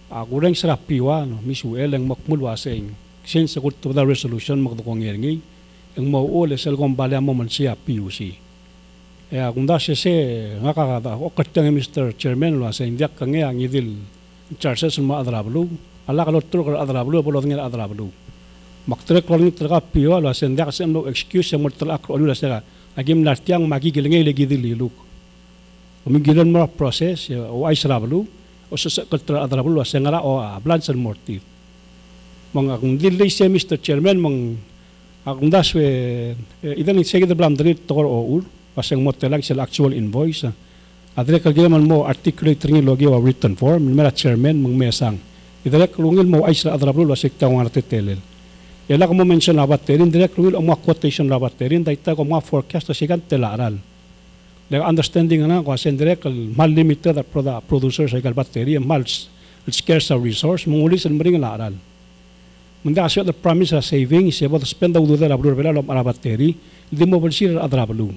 Agurang sa PEWA no Miss Uelan makmul waseng. Since sa kulto da resolution magdukong ngi ang mauole sa kong balya mo man siya PUC. Kung da siya nga kakada o katang Mr. Chairman lo sa indiak kang ang idil charges mo adrablu ala kalot tro adrablu bolot ngel adrablu maktre kolong tra PEWA lo sa indiak sa no excuse mo tra ak olu sa agim nartiang magigilngay legidil liluk umigilan mo process o ay sarablu o sa katra adrablu sa ngara o blans and mortive mga kung dilay siya Mr. Chairman akong daswe idan sige the blam drit to or ul pasang mo telag sila actual invoice adre kagyaman mo articulate ring logi wa written form mera chairman mong mesang idalek lungil mo ay sa adrablo wa sekta ng artitelel ela ko mo mention na battery direct lungil ang mga quotation na battery data ko mga forecast sa sigan telaral the understanding na ko sa direct mal limited producers ay battery mal scarce resource mong uli sa maring laral Munda asyo the promise of savings, about to spend the ududar abdur bela lom ara battery, di mo balsir adrablu.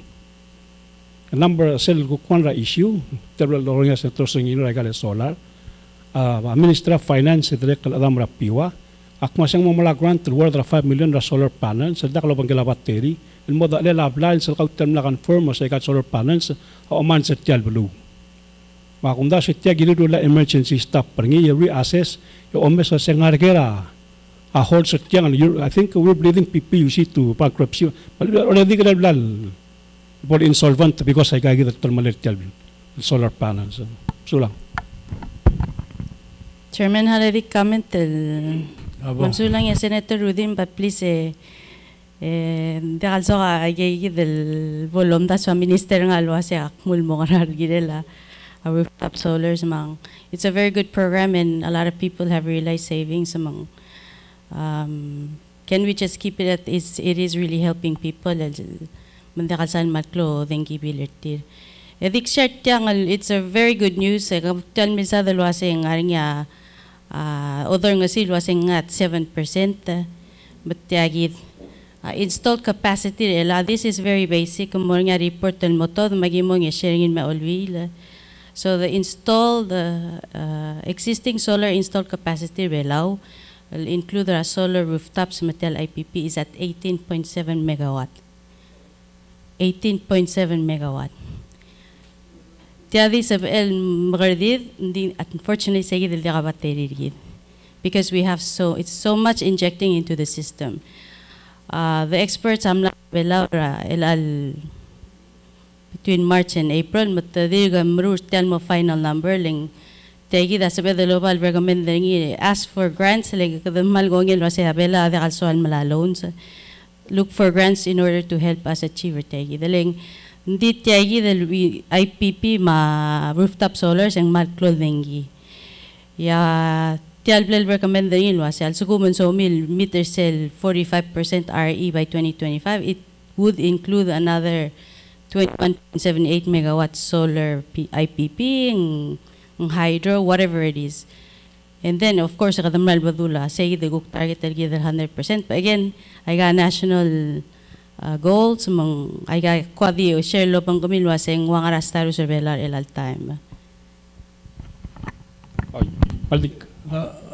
Number sel kuanra issue, terlo loronga sa trosingino regale solar. Minister of Finance direct adam ra PEWA. Akmasang mamala grant worth of 5 million ra solar panels, sa daklo bangela battery, el moda le lablan sa kautem na confirm sa ikat solar panels, o man sa tial blue. Makunda sa tiya gilido la emergency stop, perngi reassess, yung omes sa sengargera, a whole set yang I think we're bleeding PPUC to bankruptcy. But we are already gonna for insolvent because I got the thermal solar panels. So lang. Chairman, already commented. Mamsulang ya Senator Rudin, but please de also ay del volum da sa minister nga alwa sa akmul mo ngarar girela rooftop solars among. It's a very good program and a lot of people have realized savings among. Can we just keep it at it is really helping people mandakasan matlo thank bilertir. Edik shart it's a very good news. Tell me sa dalwa sa ngaring other nga silwa sing at 7%, but yagid installed capacity this is very basic mo nga report mo to magimo nga sharing in maulwil. So the existing solar installed capacity will include our solar rooftops metal IPP is at 18.7 megawatt. 18.7 megawatt. Tiadi sab el magardid unfortunately say the battery because we have it's so much injecting into the system. The experts amla between March and April but the mo final number ling tegi da sabe the global recommend ask for grants like the malgongel was habela de also al loans look for grants in order to help us achieve tegi the ling Hindi tiyagi del IPP ma rooftop solars ang malklo dengi. Ya tialblel recommend the inwa sel sugumun so meter cell 45% RE by 2025. It would include another 21.78 megawatt solar IPP, hydro, whatever it is. And then of course kadamral badula say the guk target target 100%. But again, I got national goals mong ay kwadi o share lo pang kumilwa sing wangara staru survelar el time. Paldik.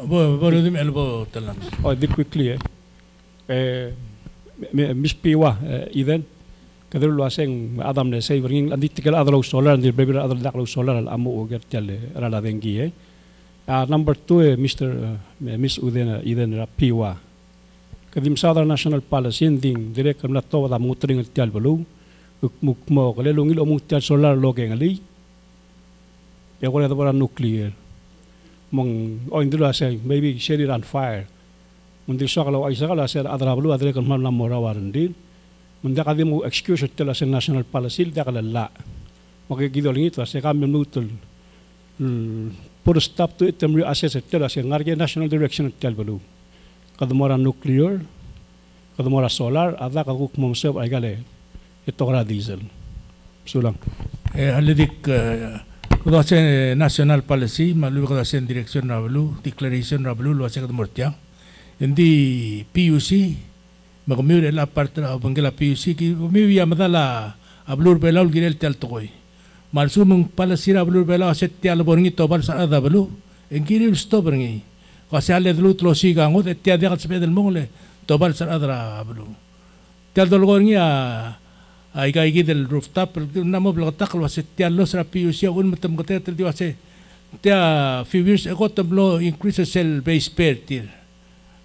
Boludim elbo talam. Oh, quickly Miss PEWA even kadro lo sing Adam ne say bringing anditikal adlo solar and the baby adlo daklo solar al amu oger tel rala dengi number 2 Mr. Miss Uden Eden PEWA. Kadim Southern National Policy ending direct kam nato da mutring el tial balu mukmo kale lungil omung tial solar loge ngali ya ko da nuclear mong oin dilo say maybe share it on fire mundi sakalo ay sakala ser adra balu adre kam na mora warandin munda kadim mo excuse tel as national policy da kala la magigidol ngito sa kam nutul put a stop to it them reassess tel as ngarge national direction tel balu kadmora nuclear, kadmora solar, ada kaguk momsep ay gale ito kara diesel. Sulang. Halidik kuda sen national policy malu kuda sen direction rablu declaration rablu lo sen kadmortia. Hindi PUC magmure la parte bangela PUC ki mi ya madala ablur belal girel tel toy. Malsumung policy rablu belal set tel borngi tobal sa ada belu engiril stop borngi. Kasi ale dulu tlo siga ngot etia dia kat sepedel mongle tobal sar adra ablu tel dolgor ngi ai kai del rooftop namo blotak lo setia lo sra PUC un matam gote tel diwase tia few years ago tablo increase cell base pair tir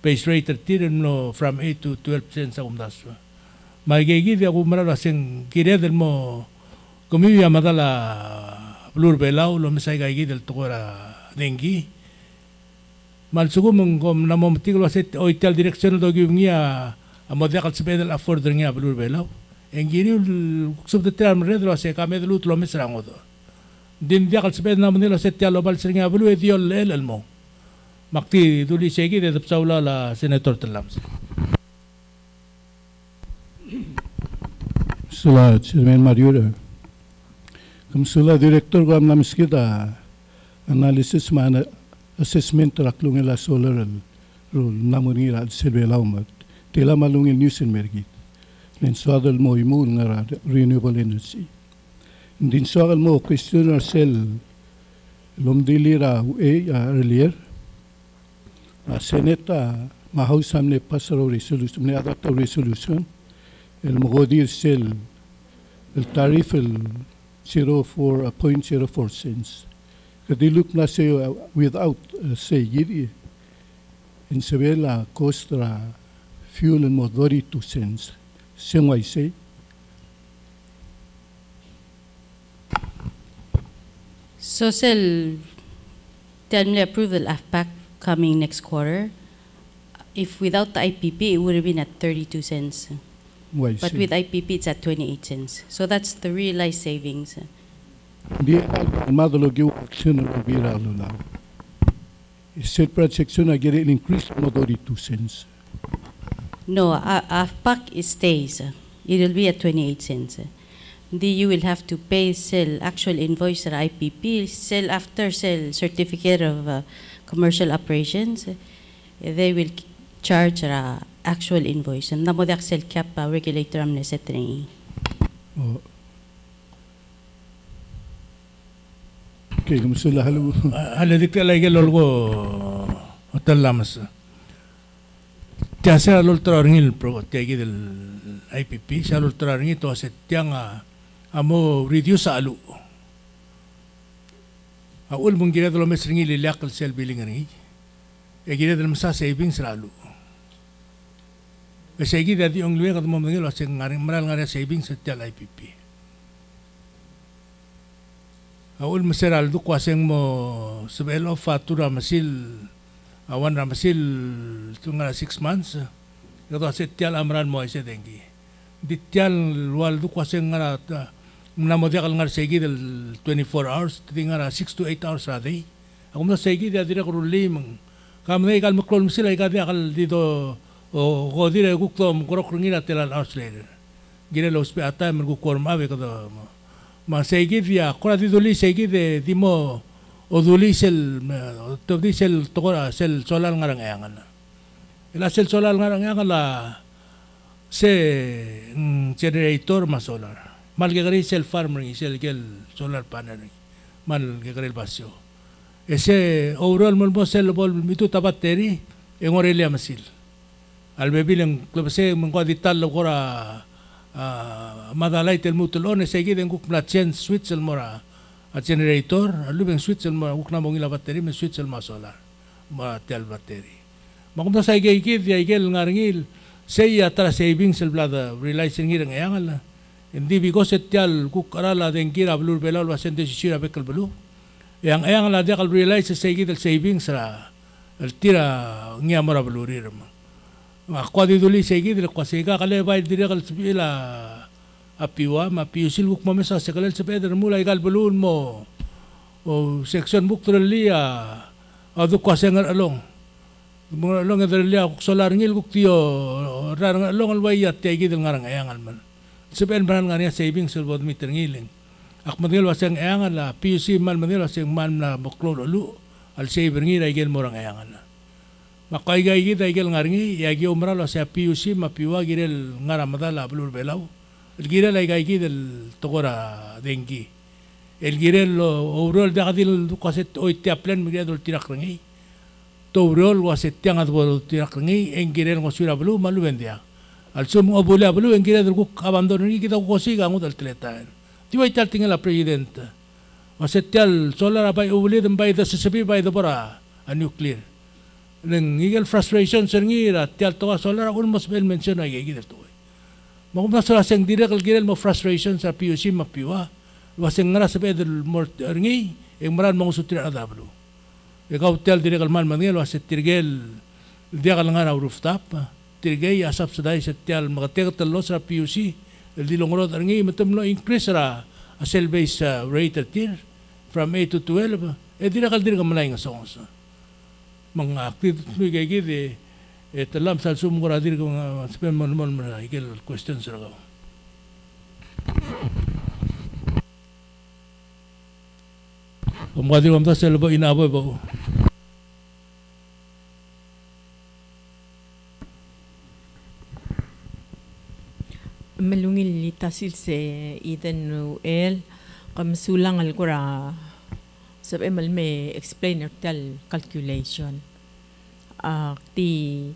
base rate tir no from 8 to 12% sa umdas mai gegi dia ko mara sing kire del mo komi ya madala blur belau lo mesai kai del tokora dengi malsugo mong namomatik lo set o ital direction do gyungia amodya kal sepedal afford ngia blur belau engiri sub de tram red lo se kamed lut lo mesrango do din dia kal seped namne lo set ya lo bal sringa blu ediol el elmo makti duli segi de sapsaula la senator telams sula chairman mariura kam sula director ko amna miskida analysis mana assessment raklung la solar rule namuni rad serve laumat tela malung news in mergit nen soadal mo imul ngara renewable energy din soadal mo question ourselves lomdilira earlier seneta ma house samne pasaro resolution ne adapt resolution el mogodir sel el tarif el 0.04 cents. They look na say without say in Sevilla Costa fuel and more 32 cents. Same way say. So sell timely approval AFPAC coming next quarter. If without the IPP, it would have been at 32 cents. Why But say? with IPP, it's at 28 cents. So that's the realized savings. Di madalo giu action no bira lo now. Set projection agere increase more 32 cents. No, AFPAC stays. It will be at 28 cents. You will have to pay sell actual invoice or IPP, sell after sell certificate of commercial operations. They will charge actual invoice. And namo dak sell cap regulator am nesetring. Oh. Okay, kamusta halu? Haladik talaga lolgo hotel lamas. Tiasa loltra ringil pro tiagi del IPP, sa loltra ringil to set tiang amo reduce alu. Aul mong gira dalo mes ringil ilakal sel billing ringi. E gira dalo masa savings ralu. Kasi gira di ong luwe kat mo mengil asing ngaring maral ngaring savings sa tial IPP. Aul maseral du kwaseng mo sebelo fatura masil awan ramasil tunga 6 months. Kato set tial amran mo ise dengi. Di tial wal du kwaseng ngara namodya kal ngar segi del 24 hours ti ngara 6 to 8 hours a day. Ako na segi dia dire ko limang. Kam nei kal maklol misila ikadi akal dito o dire gukto mkorok ringira telan hours later. Gire lo spe ata mer gukor mabe kato ma segi dia kora diduli segi de dimo o duli sel to di sel tokora sel solar ngarang ayangan. Ila sel solar ngarang ayangan la se generator ma solar. Mal que gris el farmer y el solar panel mal que el paseo ese overall mal el bol mitu tabateri en orelia masil al bebil en club se mengo dital lo gora madalait el mutulon ese giden guk plachen switch el mora a generator al luben switch el mora guk na mongi la batteri men switch el ma solar ma tel batteri makum sa ige dia igel ngarngil sei atra savings el blada realizing ngirang yangal hindi because tial kukarala dengkira blur belal wasen desisira bekal belu yang la dia kal realize segi del savings ra el tira ngia mora belurir ma kwadi duli segi del kwasega kale bay dire kal sibila apiwa ma piusil buk mamesa sekalel sepeder mulai kal belun mo o section buk trelia adu kwasengar along mo along trelia solar ngil kuk tio rarang along alwaya tegi del ngarang ayangal man sepen baran ngania savings sebod meter ngiling ak madil wasang ayangan la PUC man madil wasang man na boklo lu al saver ngi igel morang ayangan la makai gai gi igel ngarngi yagi umra lo sa PUC ma PEWA girel ngara madala blur belau el girel ay gai gi del tokora dengi el girel overall dakadil kaset oy tiaplen mi gedol tirak ngi to overall waset tiang adbol tirak ngi en girel ngosura blu malu bendia al sum obula bulu en kira del kuk abandono ni kita kosiga ngut al teletan tiwa ital tinggal la presidenta wasetial solar abay ubuli dem bay da sesebi bay da bora a nuclear neng igel frustration serngira tial toa solar akun mas bel mention ay igel toy makum na sola seng dire kal girel mo frustration sa PUC ma PEWA waseng ngara sabe del mort ngi en maran mo sutra adablu ikaw tial dire kal man mangel wasetirgel dia kal ngara rooftop tirgay asap sa dahil sa tial makategat talo sa PUC el dilongorod arngi matamlo increase ra a cell base rate tier from 8 to 12 di nakal dir ka malay nga songs mga active mi gay gid talam sa sumugura dir ko nga spend mon igel questions ra ko Kumadi mamta sa labo inaboy ba ko Malungil litasil se Eden Noel kamsulang algora sab emal me explainer tal calculation ti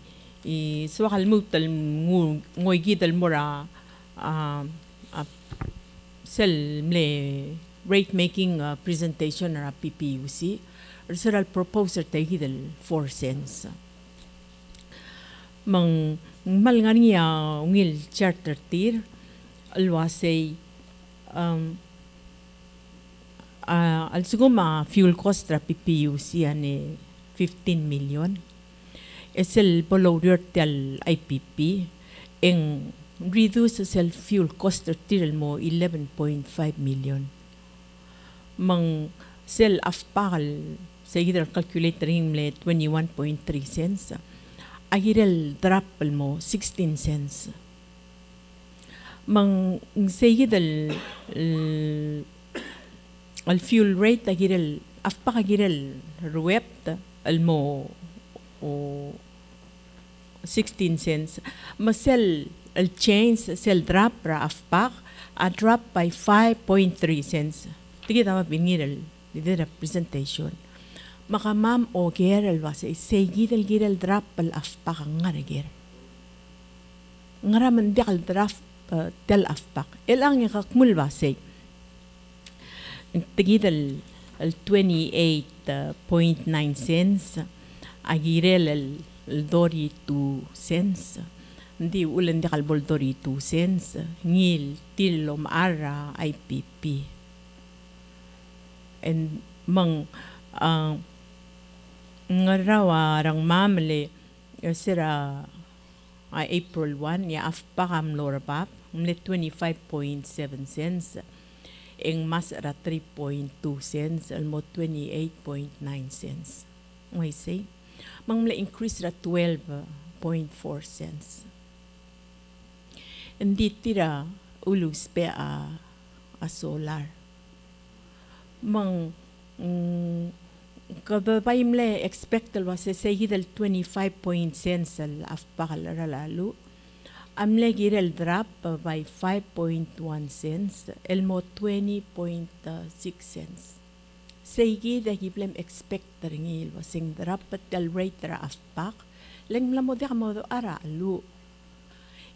swakal mutal ngoy gidal mora sel mle rate making presentation ra PPUC or seral proposer tay gidal 4 cents mang malngan niya ngil charter tir alwasay alsuguma fuel cost ra PPUC ane 15 million. Esel bolowder tel IPP en reduce sel fuel cost tir mo 11.5 million. Mang sel afpal seguidor calculating le 21.3 cents. Agirel drop mo 16 cents. Mang seguidor al fuel rate agirel afpak agirel ruwet almo o 16 cents. Masel al change sel drop ra afpak a drop by 5.3 cents. Tigita mabinirel dito representation. Maka ma'am o gerel was say gidel gidel drop al afpak nga ger. Ngara man dikal drop tel afpak. Elang yakakmul wasay. Tigidel al 28.9 cents. Agirel al dori 2 cents. Hindi ulan dikal bol dori 2 cents. Ngil tilom ara IPP. And mang ngarawa rang mamle sira April 1 ya afpakam lorapap mle 25.7 cents eng mas ra 3.2 cents almo 28.9 cents. I say mang mle increase ra 12.4 cents. Hindi tira ulus pe a solar. Mang kada paimle expectal was seguidel 25 cents al afpakal ralalu amle girel drop by 5.1 cents elmo 20.6 cents seguida giblem expectar ngil wasing drop tel rate ra afpak leng mla mo de mo ara alu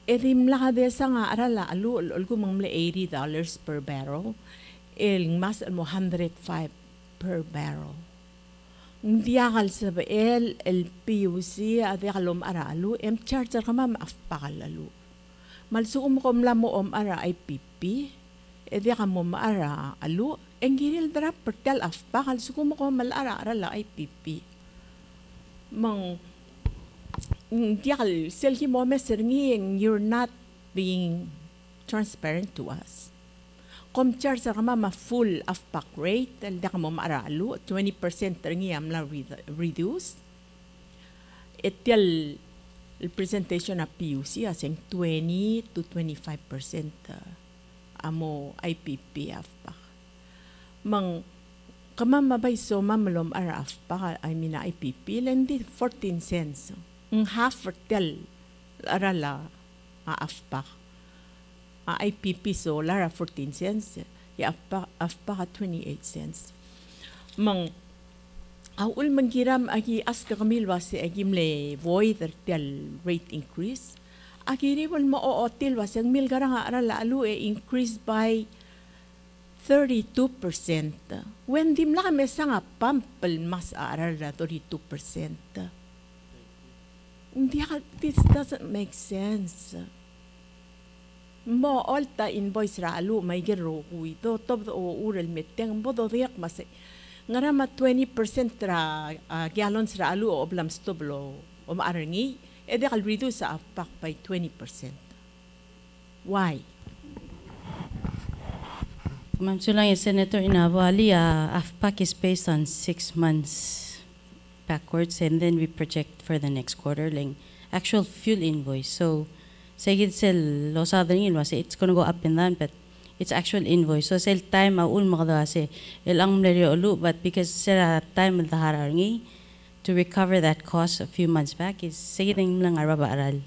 edim la de sanga arala alu ulgu mangle $80 per barrel el mas almo 105 per barrel. Ndiakal sa el PUC adikalom aralu em charger kama maafpakal alu. Malsukum ko mla mo ara IPP ediakamo maara alu engiril drop pertel afpakal sukum ko malara arala IPP. Mang ndiakal selki mo meserngi you're not being transparent to us. Kom charge kama ma full afpak rate dalda kamo maaralu 20% ringi amla reduce etel el presentation of PUC asing 20 to 25% amo IPP afpak mang kama mabay so mamalom ara afpak I mean IPP lendi 14 cents half tel arala afpak IPP solar 14 cents, ya afpa 28 cents. Mang aul manggiram agi aska kamil wasi agimle void tel rate increase. Agi ribol mo ootil wasi ang mil garang arala alu increase by 32%. When dim la kami nga pampel mas arala 32%. This doesn't make sense. Mo alta invoice ra alu may gero kuito top o ural meteng bodo diak mas ngarama 20% ra gallons ra alu o oblam stoblo o maarangi edi kal reduce sa afpak by 20%. Why? Ma'am Sulang, Senator Inabali, afpak is based on 6 months backwards and then we project for the next quarter like actual fuel invoice. So say sel los adring was it's going to go up and down, but it's actual invoice. So sel time aul makadase elang mleri olu, but because sel time the harangi to recover that cost a few months back is saying lang araba aral.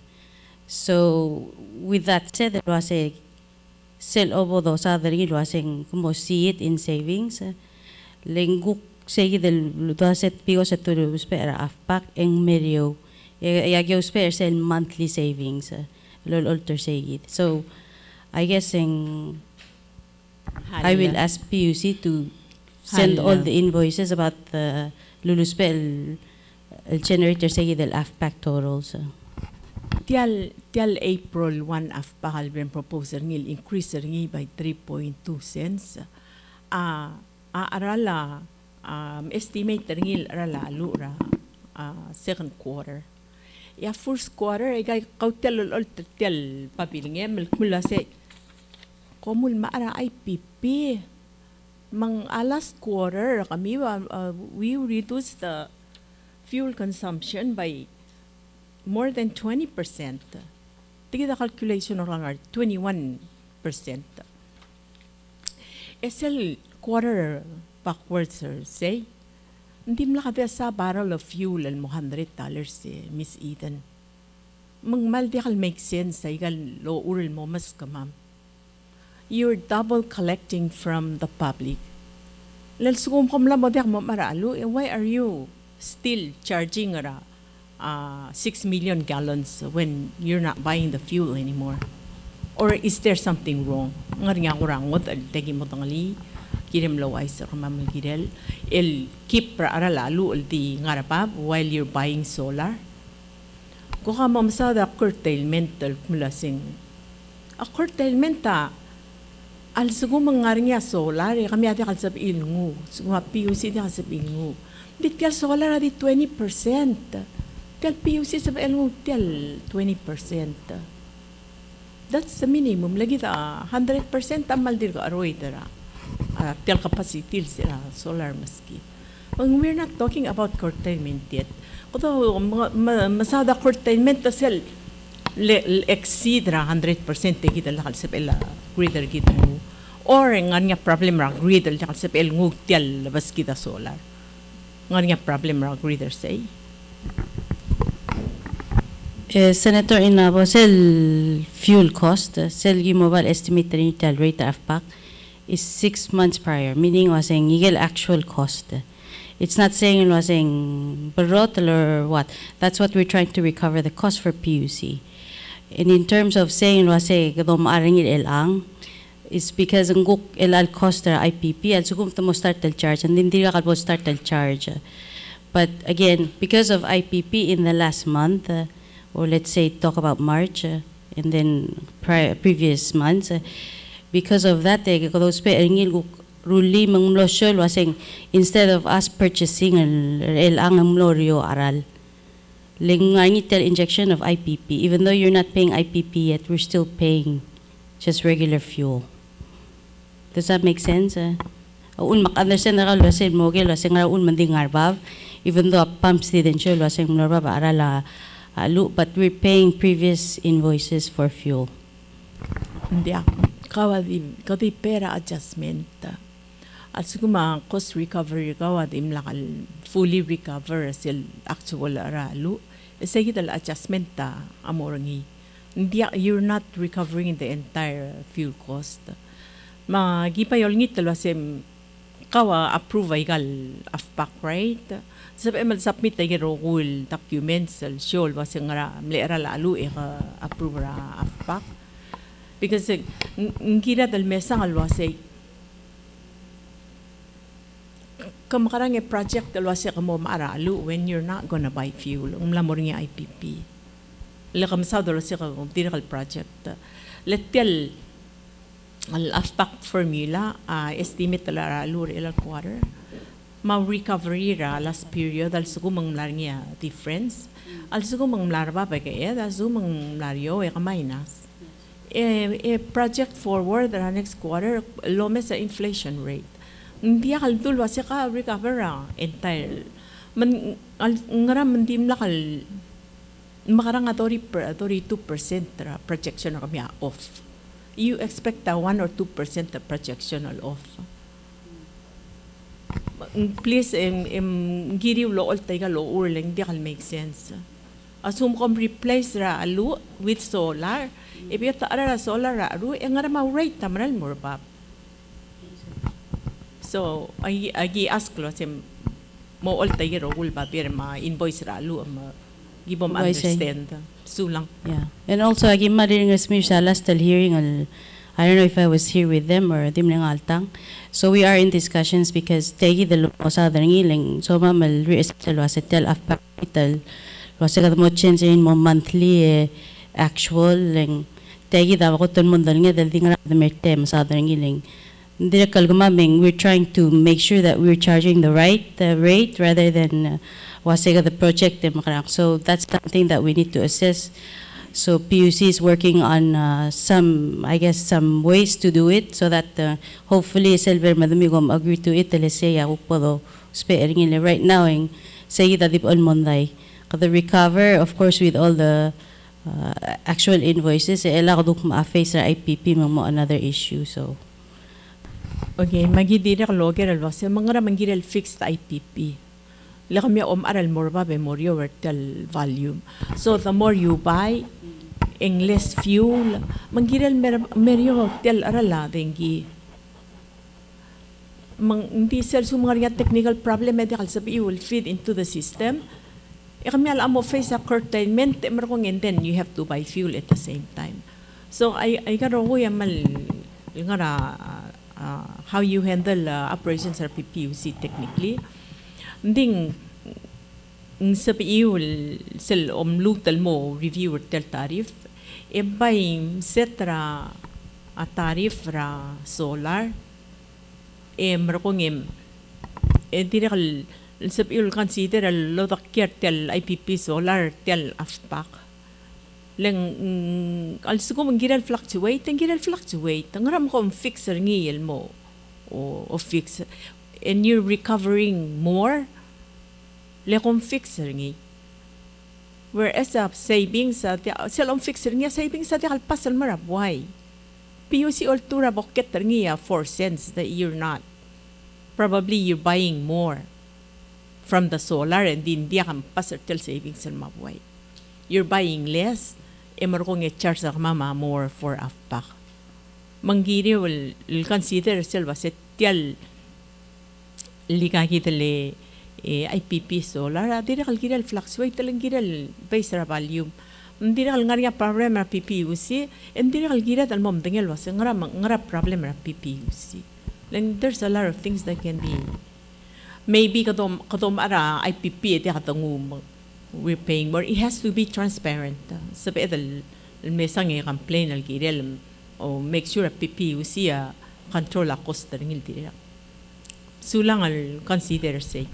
So with that said, there was a sel obo dos adring was como see it in savings. Lenguk say del doset pigo sa tulu spera afpak eng merio yagyo spare sel monthly savings. Lol alter sayid. So I guess I will ask PUC to send all the invoices about the Luluspel generator sayid el AFPAC totals. tial April 1 af pakal ben proposer ngil increase ringi by 3.2 cents. Arala estimate ringil arala lura second quarter. Ya first quarter ay kautel ol tel papilinge mula se komul maara IPP mang last quarter kami we reduced the fuel consumption by more than 20%. Tigida calculation orang 21%. SL quarter backwards say hindi mlakabe sa barrel of fuel al $100 Miss Eden. Mang maldikal make sense ay gal lo uril mo mas kamam. You're double collecting from the public. Lal sugum kom la mo dak mo maralo, why are you still charging 6 million gallons when you're not buying the fuel anymore? Or is there something wrong? Ngar nga kurangot al tegi mo tangali kirim lo ay sa kamam girel el keep para lalo al di ngarapab while you're buying solar. Ko ka mamsada curtailment al mulasing. A curtailment al sugumang nga solar kami ati kalsab ilngu suguma PUC di kalsab ilngu dit kal solar di 20% kal PUC sab ilngu tel 20%. That's the minimum lagi ta 100% tamal dir ka aroy tara tel capacity sila solar maski. When we're not talking about curtailment yet kuto masada curtailment sel exceed 100% kita la kalsab ila greater kita mo or nga problem ra greater la kalsab el ngug tial labas kita solar nga problem ra greater say Senator Inabo sel fuel cost sel mobile estimate retail rate of pack is 6 months prior, meaning was saying equal actual cost. It's not saying it was saying barottle or what. That's what we're trying to recover the cost for PUC. And in terms of saying was say kadom aring ilang is because ang guk ilal cost IPP at sugum tamo start the charge and then dira kalbo start the charge. But again, because of IPP in the last month, or let's say talk about March, and then previous months, because of that, ruli mangmlosyol wasing instead of us purchasing ilang amlorio aral, lingangitel injection of IPP. Even though you're not paying IPP yet, we're still paying just regular fuel. Does that make sense? Un mak-understand na kalo wasing mogel wasing raun manding arbav, even though pumps didn't show wasing mlorba arala alu, but we're paying previous invoices for fuel. Yeah, kawadi pera adjustment. At suguma cost recovery kawadi imlakal fully recover sil actual aralu. Segital adjustment amorangi. You're not recovering the entire fuel cost. Magipayol ngital wasem kawa approve ay gal afpak, right? Sabi emal submit ay rule documents al show waseng ra mlera lalu approve ra afpak because ngira dal mesa al wasay kamakarang project dal wasay kamo maaralu when you're not gonna buy fuel umlamor nga IPP lakam sa dal wasay ka direct project lettel al afpak formula estimate la lure el quarter ma-recovery ra last period al sugumang mlarnya difference al sugumang mlarba pa kaya da sugumang mlaryo minus project forward ra next quarter lome sa inflation rate hindi kal dul wasi ka recover ra entire man ngara mandim la kal makarang 32% ra projection ra kami off. You expect a 1 or 2% projection off. Please, giri lo all tayo lo urling di kal make sense. Assume kom replace ra alu with solar. If you ta solar ra alu, nga ma rate tamaral more pa. So agi ask lo sim mo all tayo ro ul ba ma invoice ra alu gibom understand. Sulang. Yeah. And also, agi mariring asmir sa last hearing, I don't know if I was here with them or dim lang altang. So we are in discussions because tegi the losa drangiling. So mamal reestel wasetel afpakital wasekat mo change in mo monthly actual ling tegi da ko ton mon dalnge dal dingra the mertem sa dringi ling dire kalgumaming we're trying to make sure that we're charging the right rate rather than wasega the project so that's something that we need to assess. So PUC is working on some ways to do it so that hopefully silver madumigom agree to it say puedo spearing right now in say that dip on Monday the recover of course with all the actual invoices ela ko duk ma-face ra IPP mo another issue so okay magidira logger alwase mangara mangirel fixed IPP kami aral morba be morio vertel volume so the more you buy in less fuel mangirel merio tel arala dengi diesel sumaria technical problem medical sabi will feed into the system kami alam mo face a curtailment and then you have to buy fuel at the same time so I got how you handle operations of PPUC technically ding sa PEWA sel lutal mo review tel tarif bay setra a tarif ra solar markong direkal sa PEWA consider lo dakyer tel IPP solar tel afpak leng also kung giral fluctuate ngaram ko fixer ngiyel mo o fix and you're recovering more lekong fixer ngi whereas savings selong fixer ngi savings sa dikal pasal marab why PUC ultura boket ngi 4 cents that you're not probably you're buying more from the solar and din dia kam pasal tel savings al mabway you're buying less emarkong charge mama more for afpak mangiri will consider selva setial ligagi tele IPP solar dire kal giral fluctuate lang giral base volume dire kal ngaria problem na PPUC and dire kal girat al mom dengel was ngara problem na PPUC then there's a lot of things that can be maybe kadom ara IPP ete katangu we're paying more it has to be transparent sabi el mesang complain al giral o make sure PPUC control a cost ringil dire sulang al consider say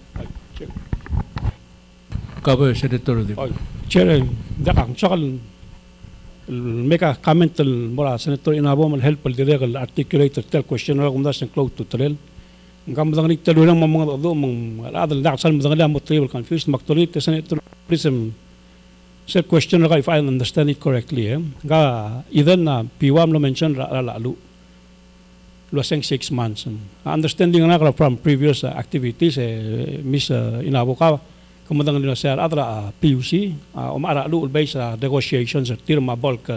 Cover Senator Chair dakang chakal make a comment mora Senator Inabo mal help al dire al articulate tel question ra kumda sen close to trail ngam dang nik telu lang mga do mong adal dak sal mga lam tribal confused maktolit Senator prism set question ra if I understand it correctly ga even PEWA lo mention ra lalu losing 6 months. Understanding na from previous activities, Miss Inabo ka, kumandang nila sa adra PUC, umara lu based sa negotiations at tirma bulk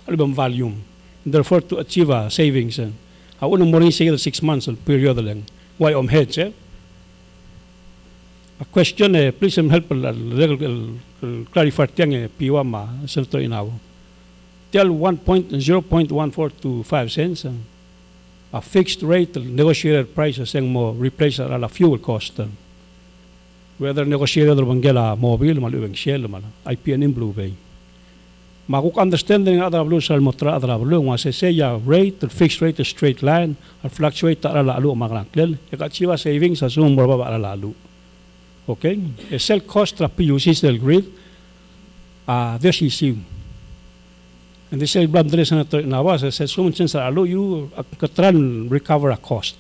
album volume. Therefore, to achieve savings, unang mo rin sige 6 months period lang. Why heads? A question, please help clarify tiyang PEWA ma Senator Inabo. Tell 0.1425 cents. A fixed rate negotiated prices ang mo replace ala fuel cost whether negotiated or banggela mobile malubeng shell mal IPN in blue bay makuk understanding other blue sal motra other blue wa se ya rate the fixed rate is straight line or fluctuate ala alu magrangkel ekachiwa savings sa sum baba ala alu okay a sell cost tra PUC sell grid this issue. And they say, Senator Nawas, I said, so much since allow you can recover a cost.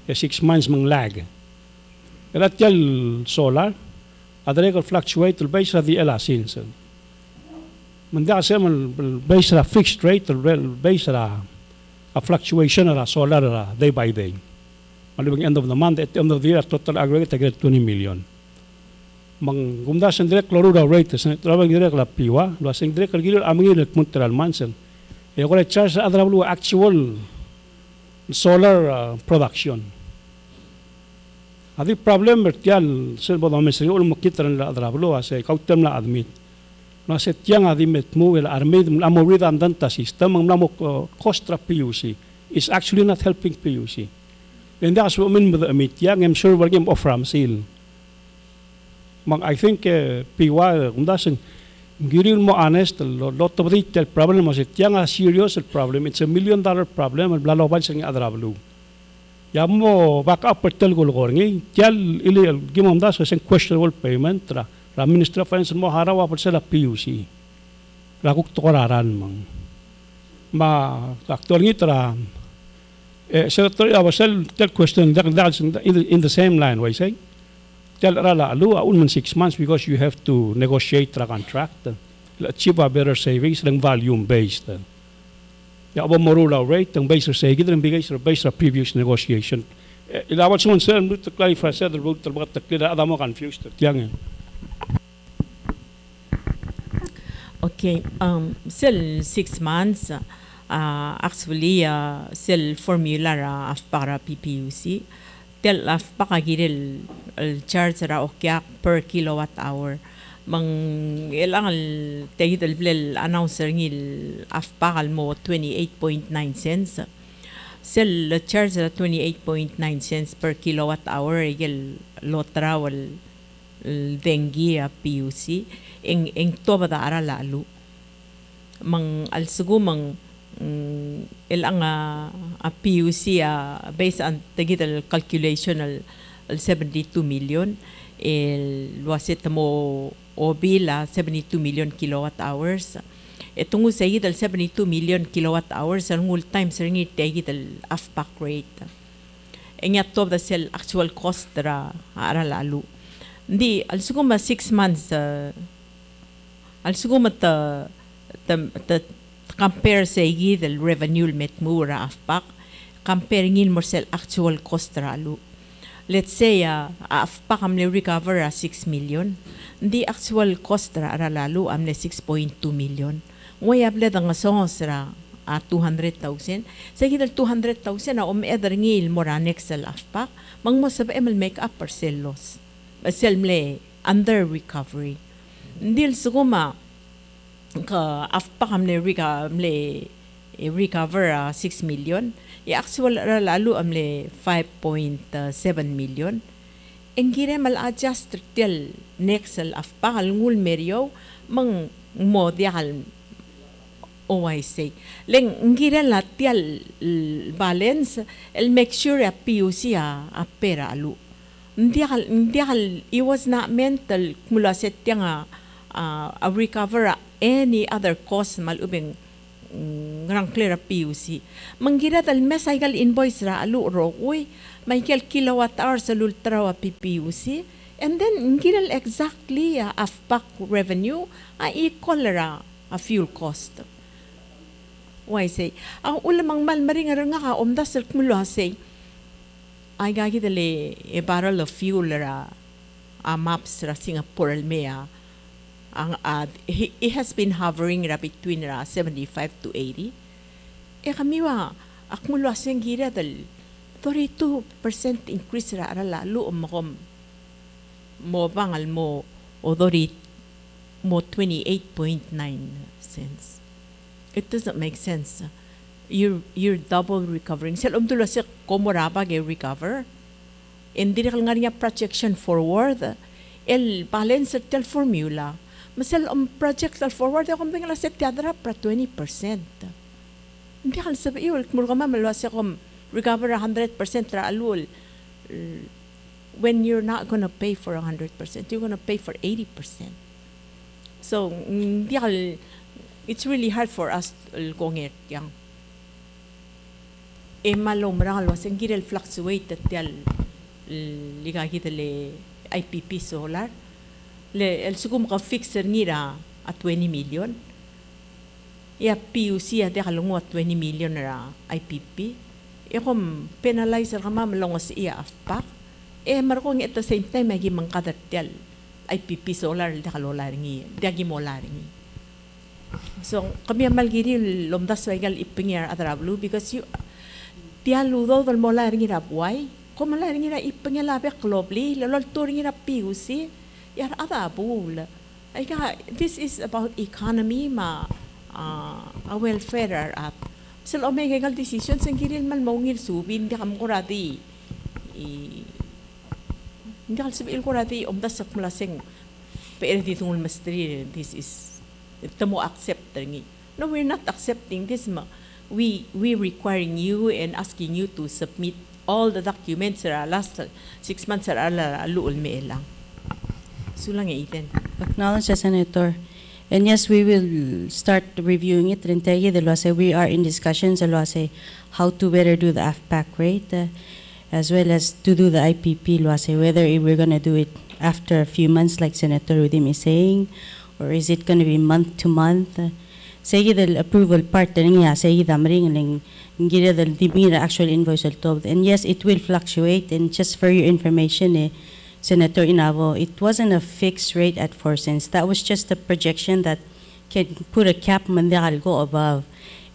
6 months mang lag. That tell solar, other regular fluctuate based on the LSINs. Manda say based on a fixed rate, based on a fluctuation of solar day by day. At the end of the month, at the end of the year, total aggregate, I get 20 million. Mang gumdasan direct chlorura rate sa trabang direct la PEWA lo sing direct gilil aming nagmunteral mansen e ko charge sa adrawlo actual solar production adi problem mertial sel bodo mesri ul mukitran la adrawlo ase kautem la admit no se tiang adi met mo el armed amo redundant system ang amo cost tra PUC is actually not helping PUC and that's what mean with the amit yang I'm sure we're game of ram seal I think PEWA kung dasan Giril mo honest, lot of the problem was it yang a serious problem. It's $1 million problem. Blalo ba sa adrablu. Yamo back up pertel gol gorngi. Tial ili gimom das was questionable payment ra. Ra Minister of Finance mo harawa pa sa PUC. Ra kuk tokoraran mang. Ma aktual ngi tra. Secretary I was tell question in the same line. Why say? Tell rala alu unman 6 months because you have to negotiate the contract, achieve a better savings ng volume based. Ya abo morula rate ang based sa gid ang bigay sa based sa previous negotiation. Ilawat sa sir to clarify sa the route talbot takila adamo confused tiang. Okay, still 6 months. Actually, still formula of para PPUC. Tel af pakagiril charge ra okyak per kilowatt hour. Mang ilang tagit el announcer ngil af pakal mo 28.9 cents. Sel charge ra 28.9 cents per kilowatt hour igel lotra wal dengi a PUC eng to bada ara lalu. Mang alsugo mang ilang a PUC based on the calculation al 72 million wasit mo obila 72 million kilowatt hours itong usay dal 72 million kilowatt hours ang whole time sa ringi tagi dal afpak rate enya to the sell actual cost ra ara lalu hindi alsuguma 6 months alsuguma ta compare sa the revenue met mura afpak compare ngin mo sel actual cost ralu let's say afpak amle recover 6 million the actual cost ra lalu amle 6.2 million ngoy able dang songs ra 200,000 sa gidal 200,000 na eder ngil mora next sel afpak mang mo sabe emal make up per sel loss sel mle under recovery ndil suguma ka afpak amle recover 6 million actual lalu amle 5.7 million engire mal adjust tel next afpak ngul merio mang mo dial OIC leng ngire la tel balance el make sure a PUC a pera alu ndial it was not mental mula set yang a recover any other cost malubing ngrang clear PUC mangira tal mesaigal invoice ra alu ro uy may kilowatt hours sa ultra wa PUC and then ngiral exactly afpak revenue equal ra a fuel cost why say ang ulamang malmaring nga ka omdas kumulo say ay gagi dali a barrel of fuel ra maps ra Singapore almea it has been hovering between 75 to 80. Kami akmulo asing gira dal 32% increase ra lalu mo bangal mo odorit mo 28.9 cents. It doesn't make sense. You're double recovering. Sel umdulo sa komoraba ge recover. Hindi nga niya projection forward. El balance tel formula. Masal project forward ako mga set tiadra para 20%. Hindi ka sabi iyo kung mga malwas ako recover 100% ra alul when you're not gonna pay for 100%, you're gonna pay for 80%. So it's really hard for us kung yang malom ra alwas ang girel fluctuate tel ligagi tele IPP solar. El sugum ka fixer nira at 20 million. Ya PUC de kalungo at 20 million ra IPP. Kom penalizer kama malongos iya afpak. Markong at the same time magi mangkadartel IPP solar de kalolar ngi. Dagi molar ngi. So kami malgiri lomdas wagal ipingir adrablu because you tialudo dal molar ngi rabway. Kom molar ngi ra ipingir labe globally lolol tur ngi ra PUC. Yar ada bul. This is about economy a welfare at sel omega gal decisions ang kiril man mongil subin di kam kurati hindi kal sabil kurati omdas sak mulaseng pero ditungul mastri this is tamo accept ngi. No, we're not accepting this. We requiring you and asking you to submit all the documents sa last 6 months sa luul me lang. Sulang Ethan. Acknowledge the Senator. And yes, we will start reviewing it. We are in discussions how to better do the AFPAC rate, as well as to do the IPP, whether we're going to do it after a few months, like Senator Udim is saying, or is it going to be month to month? Say the approval part, say the actual invoice. And yes, it will fluctuate. And just for your information, Senator Inavo, it wasn't a fixed rate at 4 cents. That was just a projection that can put a cap man there, I'll go above.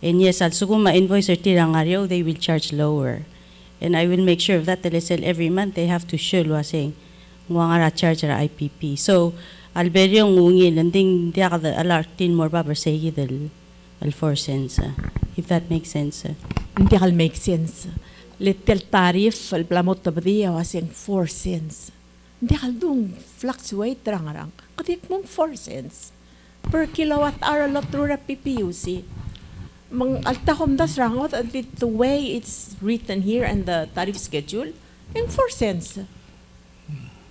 And yes, al suguma invoice or tirangario, they will charge lower. And I will make sure of that every month they have to show saying ngara charge ra IPP. So alberio ngungi landing dia ka alartin more babar say al 4 cents. If that makes sense. Hindi kal make sense. Little tariff al plamot tabdiya wasing 4 cents. Hindi kal dung fluctuate rangarang. Kadik mong 4 cents per kilowatt hour lot through a PPUC. Mang altakom das rangot the way it's written here and the tariff schedule yung 4 cents.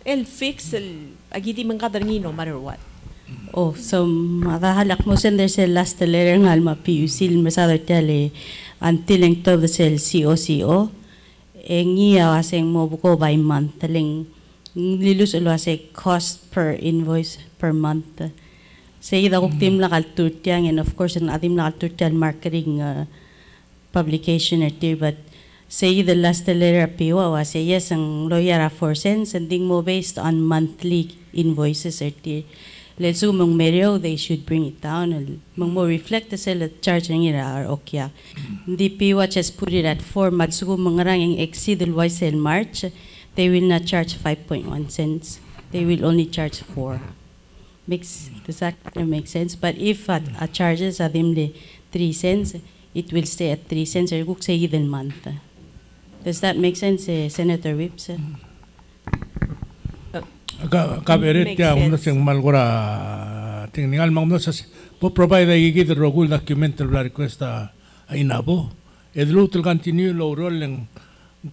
El fix agiti man kadarngi no matter what. Oh, so makahalak mo sender sa last letter ng alma PUC masada tele until ang to the cell COCO engiya waseng mo buko by month taling lilus ulo say cost per invoice per month. Say the team la kalturtiang, and of course an atim la kalturtiang marketing publication or tier, but say the last letter PEWA was say yes ang lawyer 4 cents and ding mo based on monthly invoices or tier. Let's assume mong merio they should bring it down. Mong mo reflect the sell charge ng ira or okya. Hindi PEWA just put it at 4 magsugo mga ranging exceed the sell March. They will not charge 5.1 cents. They will only charge 4. Does that make sense? But if a charges are dimly 3 cents, it will stay at 3 cents or cook say even month. Does that make sense, Senator Whips? Kaberit ya umno sing malgora tingningal mangno sa po provide igid rogul document la request a inabo. Edlo tul continue lo rol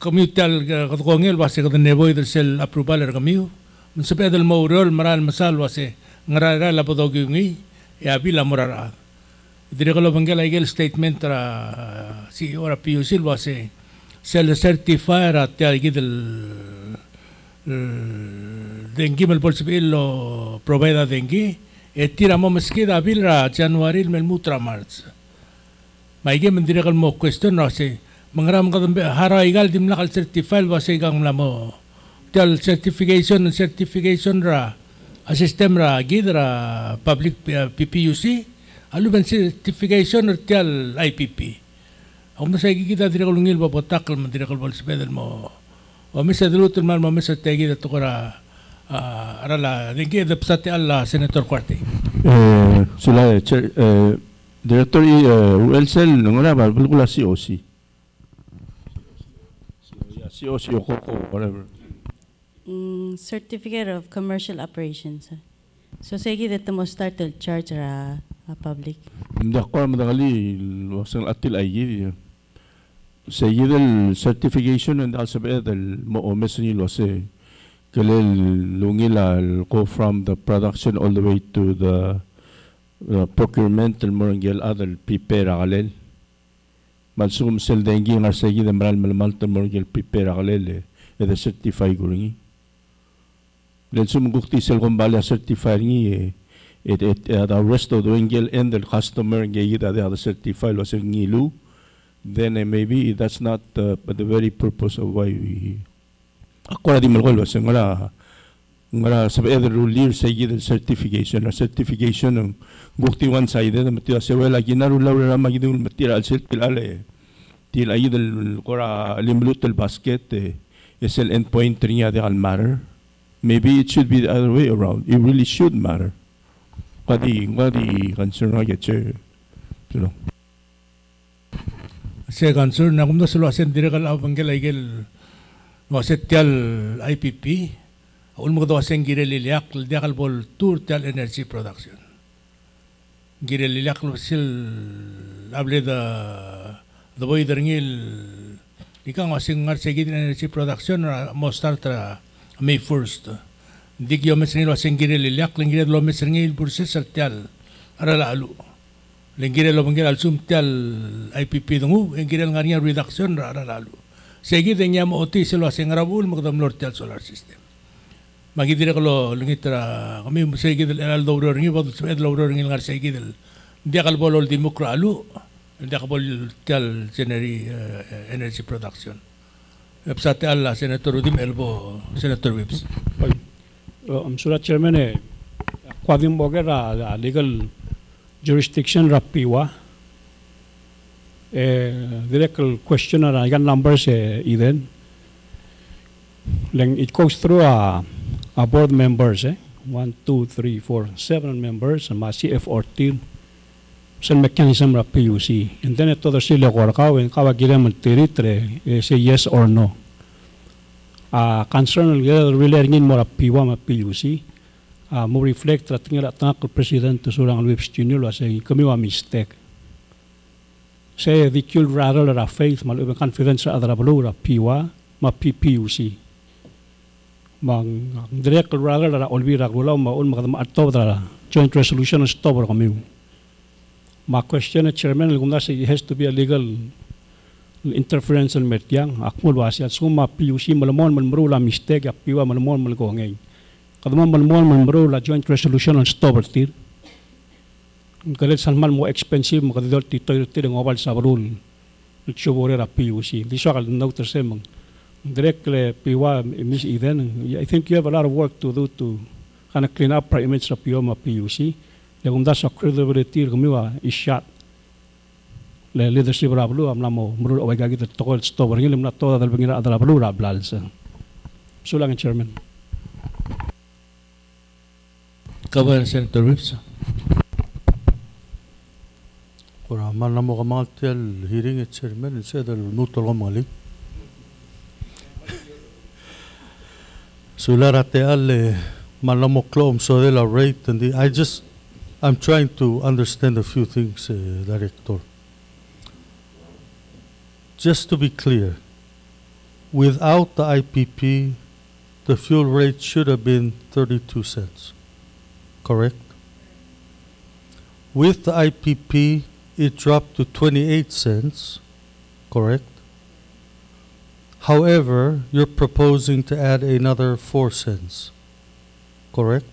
commutal kongel wase ka nevoid sel approval kamiu munsaped el maurol maral masal wase ngara la podogi ya bila morara dire ko bangel igel statement ra si ora PUC wase sel certifier at ya gidel dengi mel possibilo provida dengi e tira mo meskida bilra january mel mutra march maige mendire kal mo question wase mangram ka hara igal dimla kal certified wase gang lamo tel certification ra a system ra gidra public PPUC alu ben certification tel IPP om sa gigita dire kal ngil babotakal mandire kal bol spedel mo o mesa dulutul mal mo mesa tegi da tukora arala dengi da psati alla senator Quarti sila director ULCL ngora ba bulgula COC COC or whatever. Certificate of Commercial Operations. So sige that mo start to charge a public. Hindi ako madagali wasang atil ay sige del certification and also del mo mesni lo se kalel lungila go from the production all the way to the procurement del morangel other prepare kalel malsum sel dengi ngar sige de maral malmal del morangel prepare kalel e the certify guringi del sum gukti sel kombala certify ngi the rest of the ingel and the customer ngi the other certify lo se ngilu then maybe that's not the very purpose of why we ako di malgol was ngara sabi the ruler say the certification ng bukti one side na matira se wala ginaru laura magidul matira al sel pilale til ayid el kora limlut el basket es el endpoint niya de al matter. Maybe it should be the other way around. It really should matter. Ngadi concern nga che se concern na kumda solo asen direkal abangel igel wasetial IPP ul mo do asen girel iliak diakal bol tour tal energy production girel ilak lo sil able the boy derngil ikang wasing ngar segid energy production mo start May 1st. Dik yo mesrengil wasing girel ilak lingirel lo mesrengil process tial ara lalu. Lingirel lo mengil alsum tial IPP dungu lingirel ngarnya reduction ara lalu. Segid nya mo oti sil wasing rabul magdam lor tial solar system. Magidire kalau lingitra kami segid el dobro ringi bod el dobro ringi ngar segid dia kal bolol di mukra alu dia kal bol tial energy production. Website alla senator udim elbo senator webs. Surat chairman kwadim bogera legal jurisdiction rapiwa direct question ara gan numbers iden it goes through a board members 1, 2, 3, 4, 7 members and CF14 sa mechanism of PUC and then ito sila korakaw and kawagilan mo tiritre say yes or no concern really ringin mo PEWA ma PUC mo reflect at nga ko president surang Luis Junior say kami wa mistake say the killed rather ra faith mal confidence sa adra balura PEWA ma PUC mang direct rather ra olbi ra gulaw maun makadama ato ra joint resolution stop kami ma question chairman gumda say it has to be a legal interference and metyang akmul wasi at suma PUC malamon manmrula mistake ya PEWA malamon malgongay kadama malamon manmrula joint resolution on stop tir kalit salman mo expensive makadidol titoy tir ngobal sa barul chobore ra PUC this wakal noter semang directly PEWA Miss Eden, I think you have a lot of work to do to kind of clean up our image of PEWA PUC. Legum da sa credibility gumiwa is shot. Le leadership rablu amna mo murul away gagi tokol stop ringil na toda dal bingira adala blu rablal sa. Sulang chairman. Kaban Senator Whips. Ora man mo kamal hearing chairman said the nutol mali. Sularate alle malamoklom so de la rate and I'm trying to understand a few things, Director. Just to be clear, without the IPP, the fuel rate should have been 32 cents, correct? With the IPP, it dropped to 28 cents, correct? However, you're proposing to add another 4 cents, correct?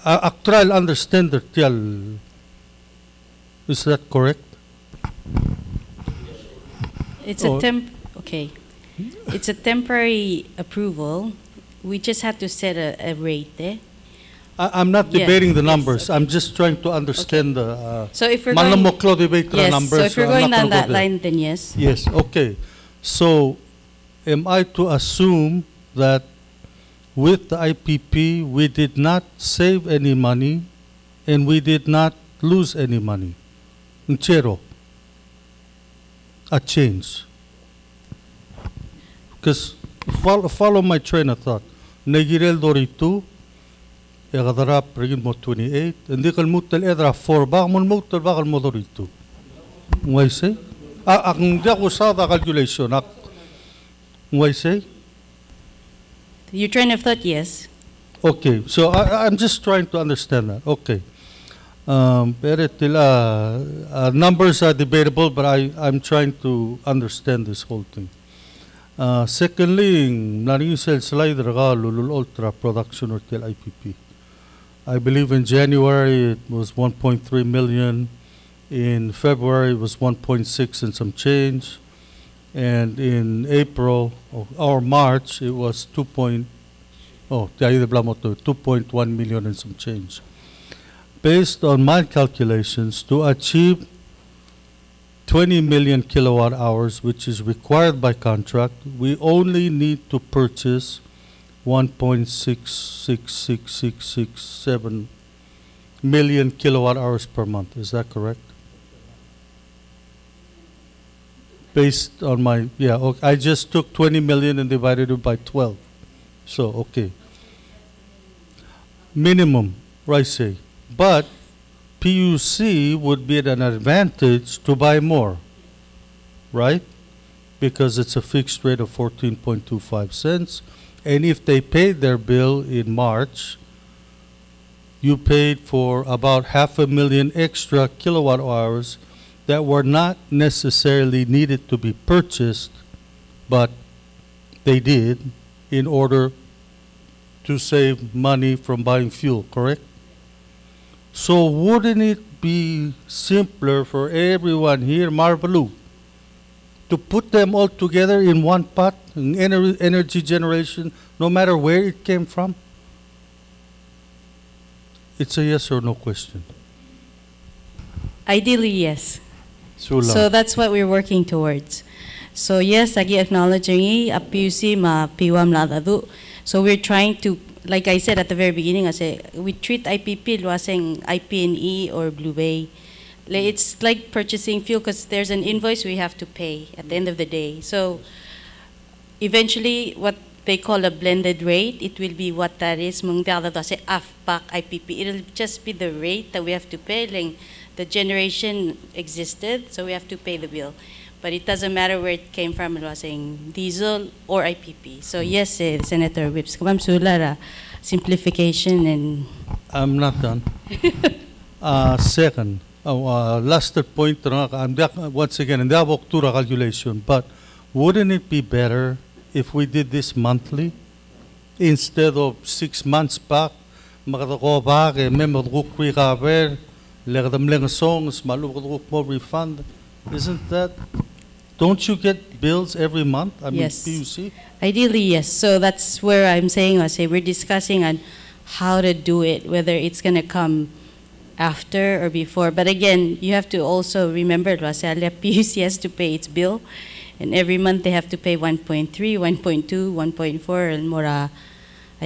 Actually, understand the tial. Is that correct? It's okay. It's a temporary approval. We just have to set a rate there. I'm not debating the numbers. I'm just trying to understand the. So if we're going, numbers. So if you're going down that line, then yes. Yes. Okay. So, am I to assume that with the IPP we did not save any money, and we did not lose any money? Nchero. A change. Because follow my train of thought. Negirel doritu. Egadara pregin mo 28, hindi kal mutal edra 4 ba mon mutal ba kal modorito. Why say? Ang di ako sa calculation. Why say? Your train of thought, yes. Okay, so I'm just trying to understand that. Okay. Pero numbers are debatable, but I'm trying to understand this whole thing. Secondly, naring sales slide lulul ultra production or tel IPP. I believe in January it was 1.3 million. In February it was 1.6 and some change. And in April or March it was 2.1 million and some change. Based on my calculations, to achieve 20 million kilowatt hours, which is required by contract, we only need to purchase 1.666667 million kilowatt hours per month. Is that correct? Based on my, okay, I just took 20 million and divided it by 12. So, okay. Minimum, right say. But PUC would be at an advantage to buy more, right? Because it's a fixed rate of 14.25 cents. And if they paid their bill in March, you paid for about 500,000 extra kilowatt hours that were not necessarily needed to be purchased, but they did in order to save money from buying fuel, correct? So wouldn't it be simpler for everyone here, Marvalu, to put them all together in one pot, in energy generation, no matter where it came from? It's a yes or no question. Ideally, yes. Sula. So that's what we're working towards. So yes, agi acknowledging a PUC ma PEWA mladadu. So we're trying to, like I said at the very beginning, I say we treat IPP luaseng IP&E or Blue Bay. It's like purchasing fuel because there's an invoice we have to pay at the end of the day. So eventually, what they call a blended rate, it will be what that is. Mung say AFPAC IPP. It'll just be the rate that we have to pay. Like the generation existed, so we have to pay the bill. But it doesn't matter where it came from. It was saying diesel or IPP. So yes, Senator Whips. Kamam sulara simplification and. I'm not done. Second, last point. Once again, in the calculation, but wouldn't it be better if we did this monthly instead of 6 months back? Makatako back, songs, more refund. Isn't that? Don't you get bills every month? I mean, Yes. PUC? Ideally, yes. So that's where I'm saying, I say we're discussing on how to do it, whether it's going to come after or before. But again, you have to also remember, PUC has to pay its bill, and every month they have to pay 1.3, 1.2, 1.4, and more. I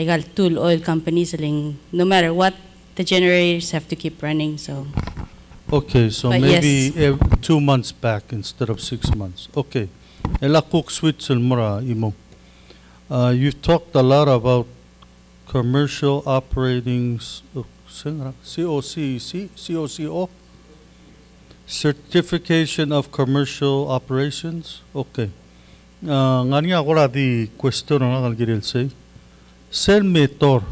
got tool oil companies selling. No matter what, the generators have to keep running. So. Okay, so But maybe yes. 2 months back instead of 6 months. Okay. Ela cook switch mura imo. You've talked a lot about commercial operating COCO certification of commercial operations. Okay. Ngani ako ra di question na kalgiril say. Sel metor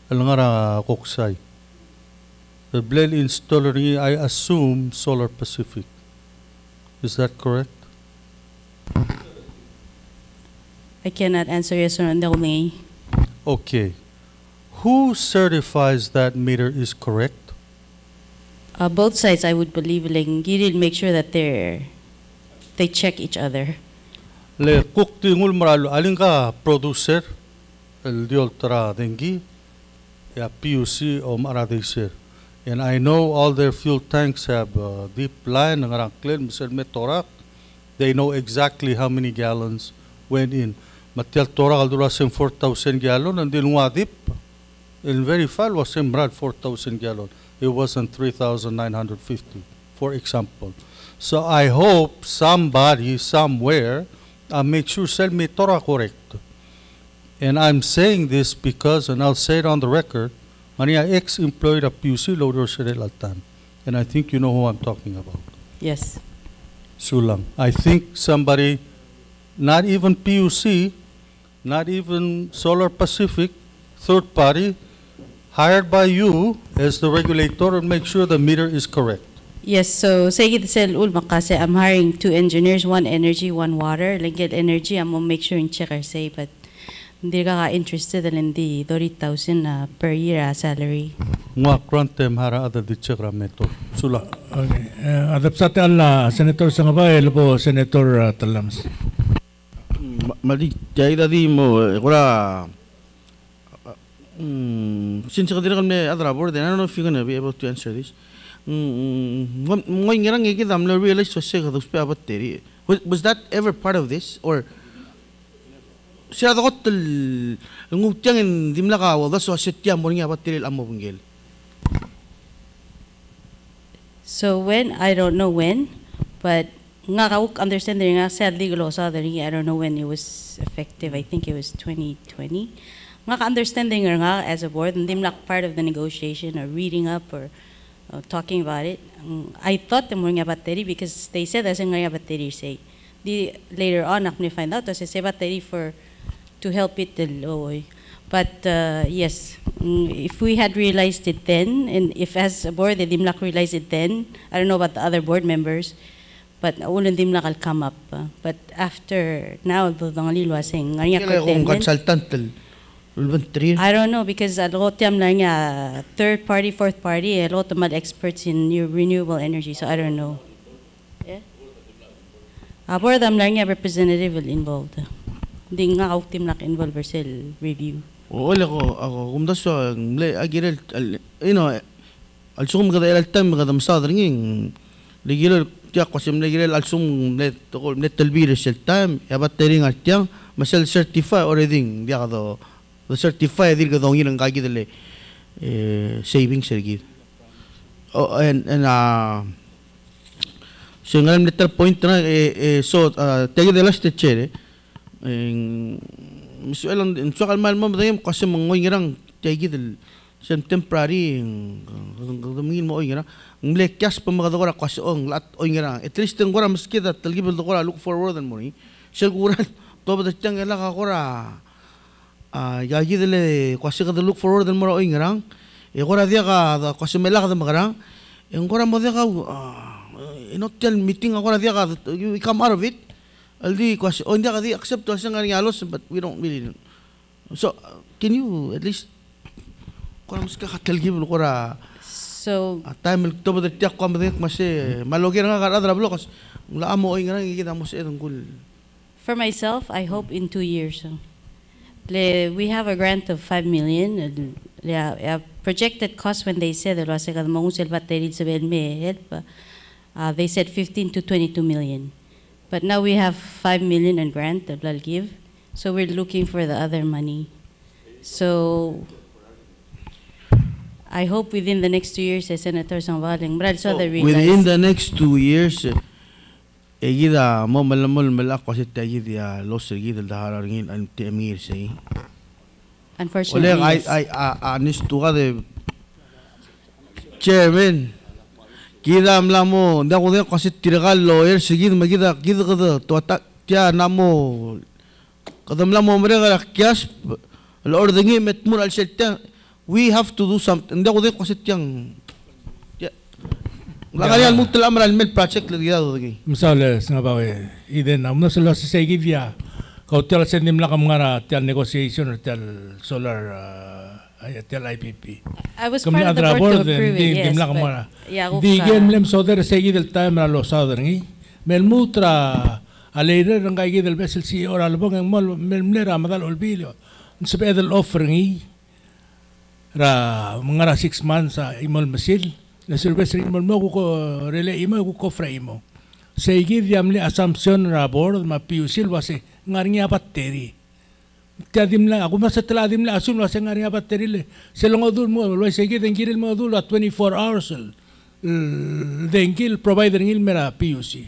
alangara koksay. The blade installer, I assume, Solar Pacific. Is that correct? I cannot answer yes or no. Okay. Who certifies that meter is correct? Both sides, I would believe, like, you make sure that they check each other. Le kukti ngul maralo alinga producer el diol tra dengi ya PUC o maradisir. And I know all their fuel tanks have a deep line ngarang clear misal metorak. They know exactly how many gallons went in. Matial torak al durasem 4,000 gallon and din wadip. In verify was sembrad 4,000 gallon. It wasn't 3,950, for example. So I hope somebody somewhere make sure sell me Torah correct. And I'm saying this because, and I'll say it on the record, Maria ex-employed a PUC loader Sherel Altan. And I think you know who I'm talking about. Yes. Sulang. I think somebody, not even PUC, not even Solar Pacific, third party, hired by you as the regulator and make sure the meter is correct. Yes, so say sel ulma kasi I'm hiring 2 engineers, 1 energy, 1 water. Like get energy, I'm gonna make sure in check say, but hindi ka interested in the 30,000 per year salary. Nga krantem hara ada di check rameto. Sula. Okay. Adapsate alla Senator Sangabay, po Senator Talams. Mali jay dadi mo kura since kadira kami adra board, I don't know if you're gonna be able to answer this. Ngayon ngerang ngiki damla realize was siya kados pa abat teri. Was that ever part of this or siya dakot ngutang in dimla ka wala so setya mo nga abat teri amo bungel. So when, I don't know when, but nga kawuk understand nga sadly glosa I don't know when it was effective. I think it was 2020. Nga ka understanding nga as a board, hindi mlak part of the negotiation or reading up or talking about it. I thought the mga battery because they said as nga battery say. Later on, I find out as a battery to help it low. But yes, if we had realized it then, and if as a board they didn't realize it then, I don't know about the other board members, but ulan dim nakal come up. But after now, the ngalilwa saying consultant. I don't know because a lot of them third party, fourth party, a lot of them experts in renewable energy. So I don't know. Yeah. Board them representative involved. Hindi nga ako team involved sa review. Wala ako kumdaso agirel alsum kada time kada masadar nging ligil tiyak ko sim ligil alsum net talbir sel time ya battering atya masel certify already dia kado the certify dir kado ngin ang kagi dele savings sergi and so ngalam net point na so tagi de last chere misualan insukal mal mo dayem kasi mangoy ngerang tagi del sem temporary ngin mo oy ngerang ngle cash pa mga dogora kasi ong lat oy ngerang at least ng gora maskida talgi bel dogora look forward and money sel gura to ba tang ela ka gora yagi dele kasi ka look forward and mo oy ngerang e gora dia ka kasi mela ka magarang en gora mo dia ka inotel meeting agora dia ka you come out of it aldi kasi hindi ka di accept to sa ngalos but we don't really so can you at least kung mas ka katalgi mo kora so time to ba tiyak ko madik mas malogi nga ka adra blocos la amo oy nga ngikita mo sa edong for myself I hope in 2 years we have a grant of 5 million projected cost when they said that was ka mangusel battery sa me help they said 15 to 22 million. But now we have 5 million in grant that we'll give, so we're looking for the other money. So I hope within the next 2 years, Senator Sangwaling, within the next 2 years, egida mo malamol malak kasi egida los egida daharangin ang temir say. Unfortunately, I honest to the chairman. Kita amlamo, nda ko kasi tiragal lawyer sige magida kita kada to atak tiya namo kada amlamo mereka kias lord dengi metmur al setya we have to do something nda ko kasi tiyang lagarian mutal amral mel project lagi dado dengi misal nga ba iden amna sala sa sige dia kau tel sendim la kamngara tel negotiation tel solar tel IPP. I was part of the board to approve it, yes, di gen lem soder segi del time ra lo soder ngi mel mutra aleider ng kay del vessel si oral bong ang mol mel mlera madal olbilio sa pedal offer ngi ra mga 6 months sa imol masil na service imol mo ko relay mo ko frame mo segi diamli assumption ra board ma PUC wase ngarnya batteri Tiadim lang ako mas teladim lang asun wase ngari battery le selong odul mo lo segi dengil mo odul 24 hours dengil provider ngil mera PUC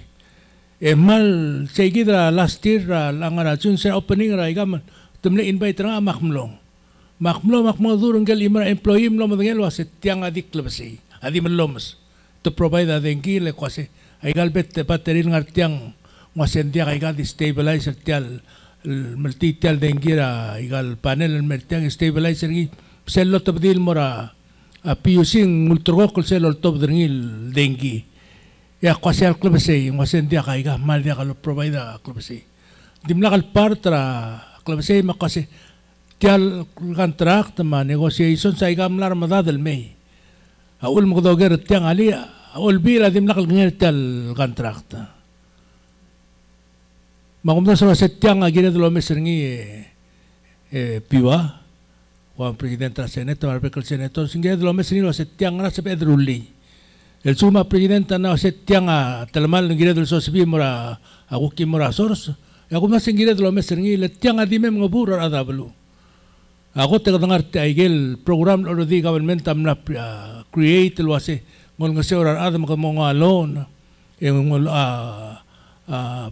mal segi dra last year langara chun sa opening ra igam tumle invite ra makmlong dur ngel imra employee mlo ngel wase tiang adik lebasi adi meloms to provide dengil kwase aigal bet battery ngar tiang wase dia aigal stabilizer tial multi-tial dengira igal panel al mertiang stabilizer ngi sello tabdil mora PUC multrogol sello top dringil dengi ya kwasi al club say wasen dia kaiga mal dia kalo provide club say dimla kal partra club say makasi tial contract ma negotiation sa igam lar madadal may aul mugdoger tiang ali aul bila dimla kal ngel tial contract Makumda sa setyang agina dalo meserngi PEWA, wa presidente senato, arbekal senator singgah dalo meserngi lo setyang na sa pedruli. El suma presidente na setyang talamal ngina dalo sosibi mura aku kimura soros. Aku mas singgah dalo meserngi letyang adime ngabur adablu. Aku dengar tiagel program already government amna create lo ase ngol ngaseorar adam ka mga loan yung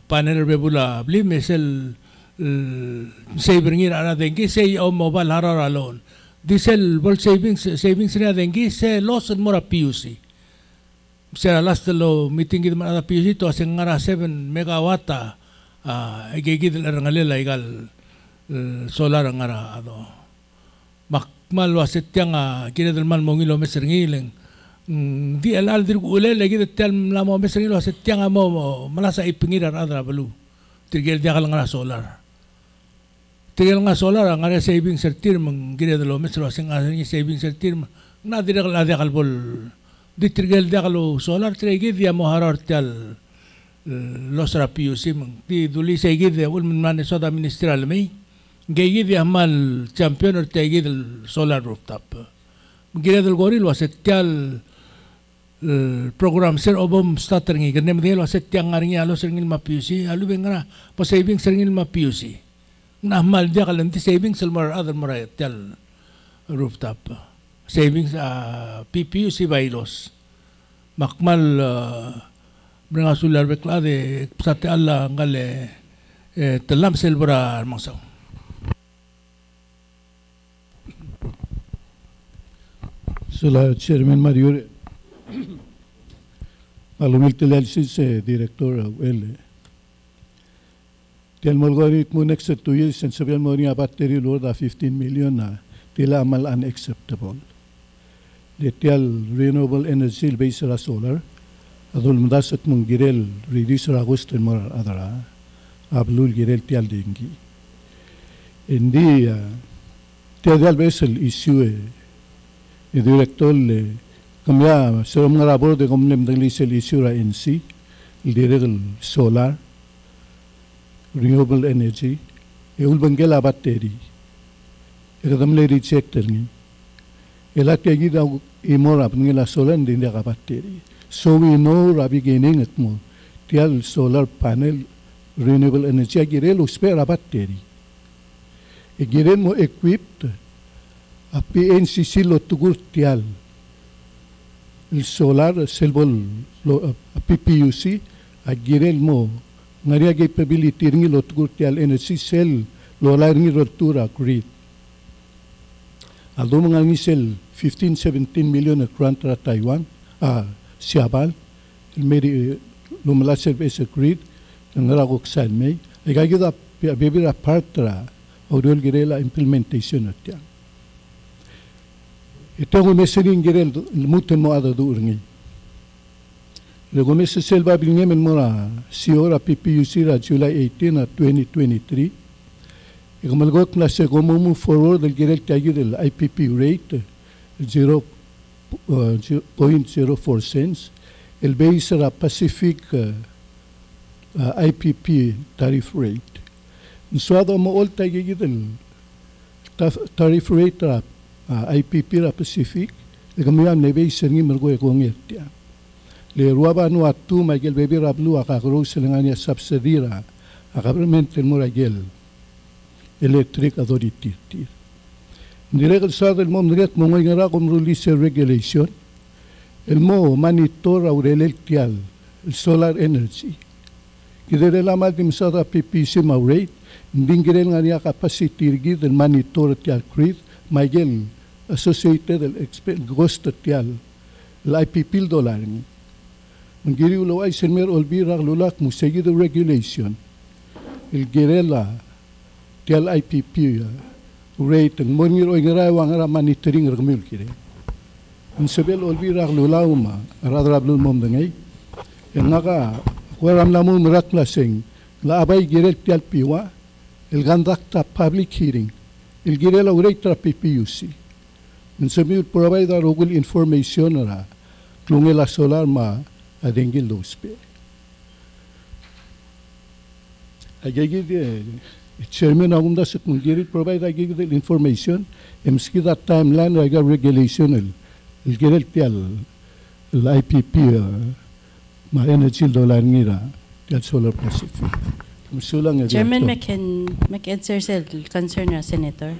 panel rebula bli mesel saving ara dengi say o mobile harar alone diesel bol savings na dengi se loss mora PUC Sera last lo meeting gid man PUC to asing ngara 7 megawatt igigid rangalela igal solar ngara ado makmal wasetyang kinedal man mongilo meserngiling di alal dir ule lagi tel lamo mesengilo wasetyang mo malasa ipingiran adra balu tigel dia kal ngara solar tigel nga solar ngara saving sertir mang kinedal mesro asing saving sertir na dire kal ada kalbol di tigel dia kalo solar tigel dia mo harar tel los PUC mang di duli segid dia ul man soda ministerial may gayid dia mal champion or tegid solar rooftop ginedal goril wasetyal program sir obom starter ngi ganem dia wasetyang ngaring alo sir ngil ma PUC alu bengra po saving sir ngil ma PUC na mal dia kalanti saving silmar other marayal rooftop savings PPUC bylaws makmal mga solar bekla de sate alla ngale telam silbra mangsaw Sula Chairman Mario Alumil Telesis Director L. Tial Molgori mo next 2 years and sabihan mo rin battery load 15 million na tila amal unacceptable. De tial renewable energy based ra solar adul mudasat mong girel reduce ra gusto mo adara ablul girel tial dingi. Hindi tial basel issue el director le cambia serum ngara de komlem dangli sel issue ra NC el director solar renewable energy eul bangela battery ekadam le reject ni ela tegi da imor apnela solar din da battery so we know ra beginning at mo tial solar panel renewable energy girel uspe ra battery e girel mo equipped a PNCC lo tugur tial el solar selbol lo a PPUC a girel mo ngaria capability ngi lo tugur tial energy cell lo la ngi rotura grid aldo mga ngi cell 15-17 million grant ra Taiwan siabal el meri lo mala service grid ngara ko sal may ay gagida bibira partra odol girela implementation at yan. Ito ang umesiling girel, mutin mo ada doon. Lago umesi selva bilingin mo na siora PPUC ra July 18 at 2023. Ikaw malgot na siya kung move forward ang girel tayo del IPP rate 0.04 cents. El base ra Pacific IPP tariff rate. Nsuado mo all tayo del tariff rate ra IPP ra Pacific le kamiyan ne be sengi mergo ko ngetia le ruaba no atu magel bebe rablu aka gro selengania subsidy ra government mo ragel electric authority direct sa del mom direct mo ngara kom release regulation el mo monitor aurel tial el solar energy kidere la mal dim sa PPC ma rate ndingirel ngania capacity gid el monitor tial grid magel associated el ghost tial el IPP dollar ni mangiri ulo ay senmer olbira lulak mo seguido regulation el girela tial IPP rate ng monir o ngara wangara monitoring ragmil kire insabel olbira lulaw ma radrablu mom dangay en naga kwaram lamu merak lasing la abay girel tial PEWA el gandakta public hearing el girela rate PPUC Mensabi provide rogul information ra klungela solar ma adengil dospe. Agagi chairman agunda sa kungiri provide agagi information emski that timeline aga regulation el girel tial el IPP ma energy dollar ngira tial solar Pacific. Chairman McAnswer sel concern na senator.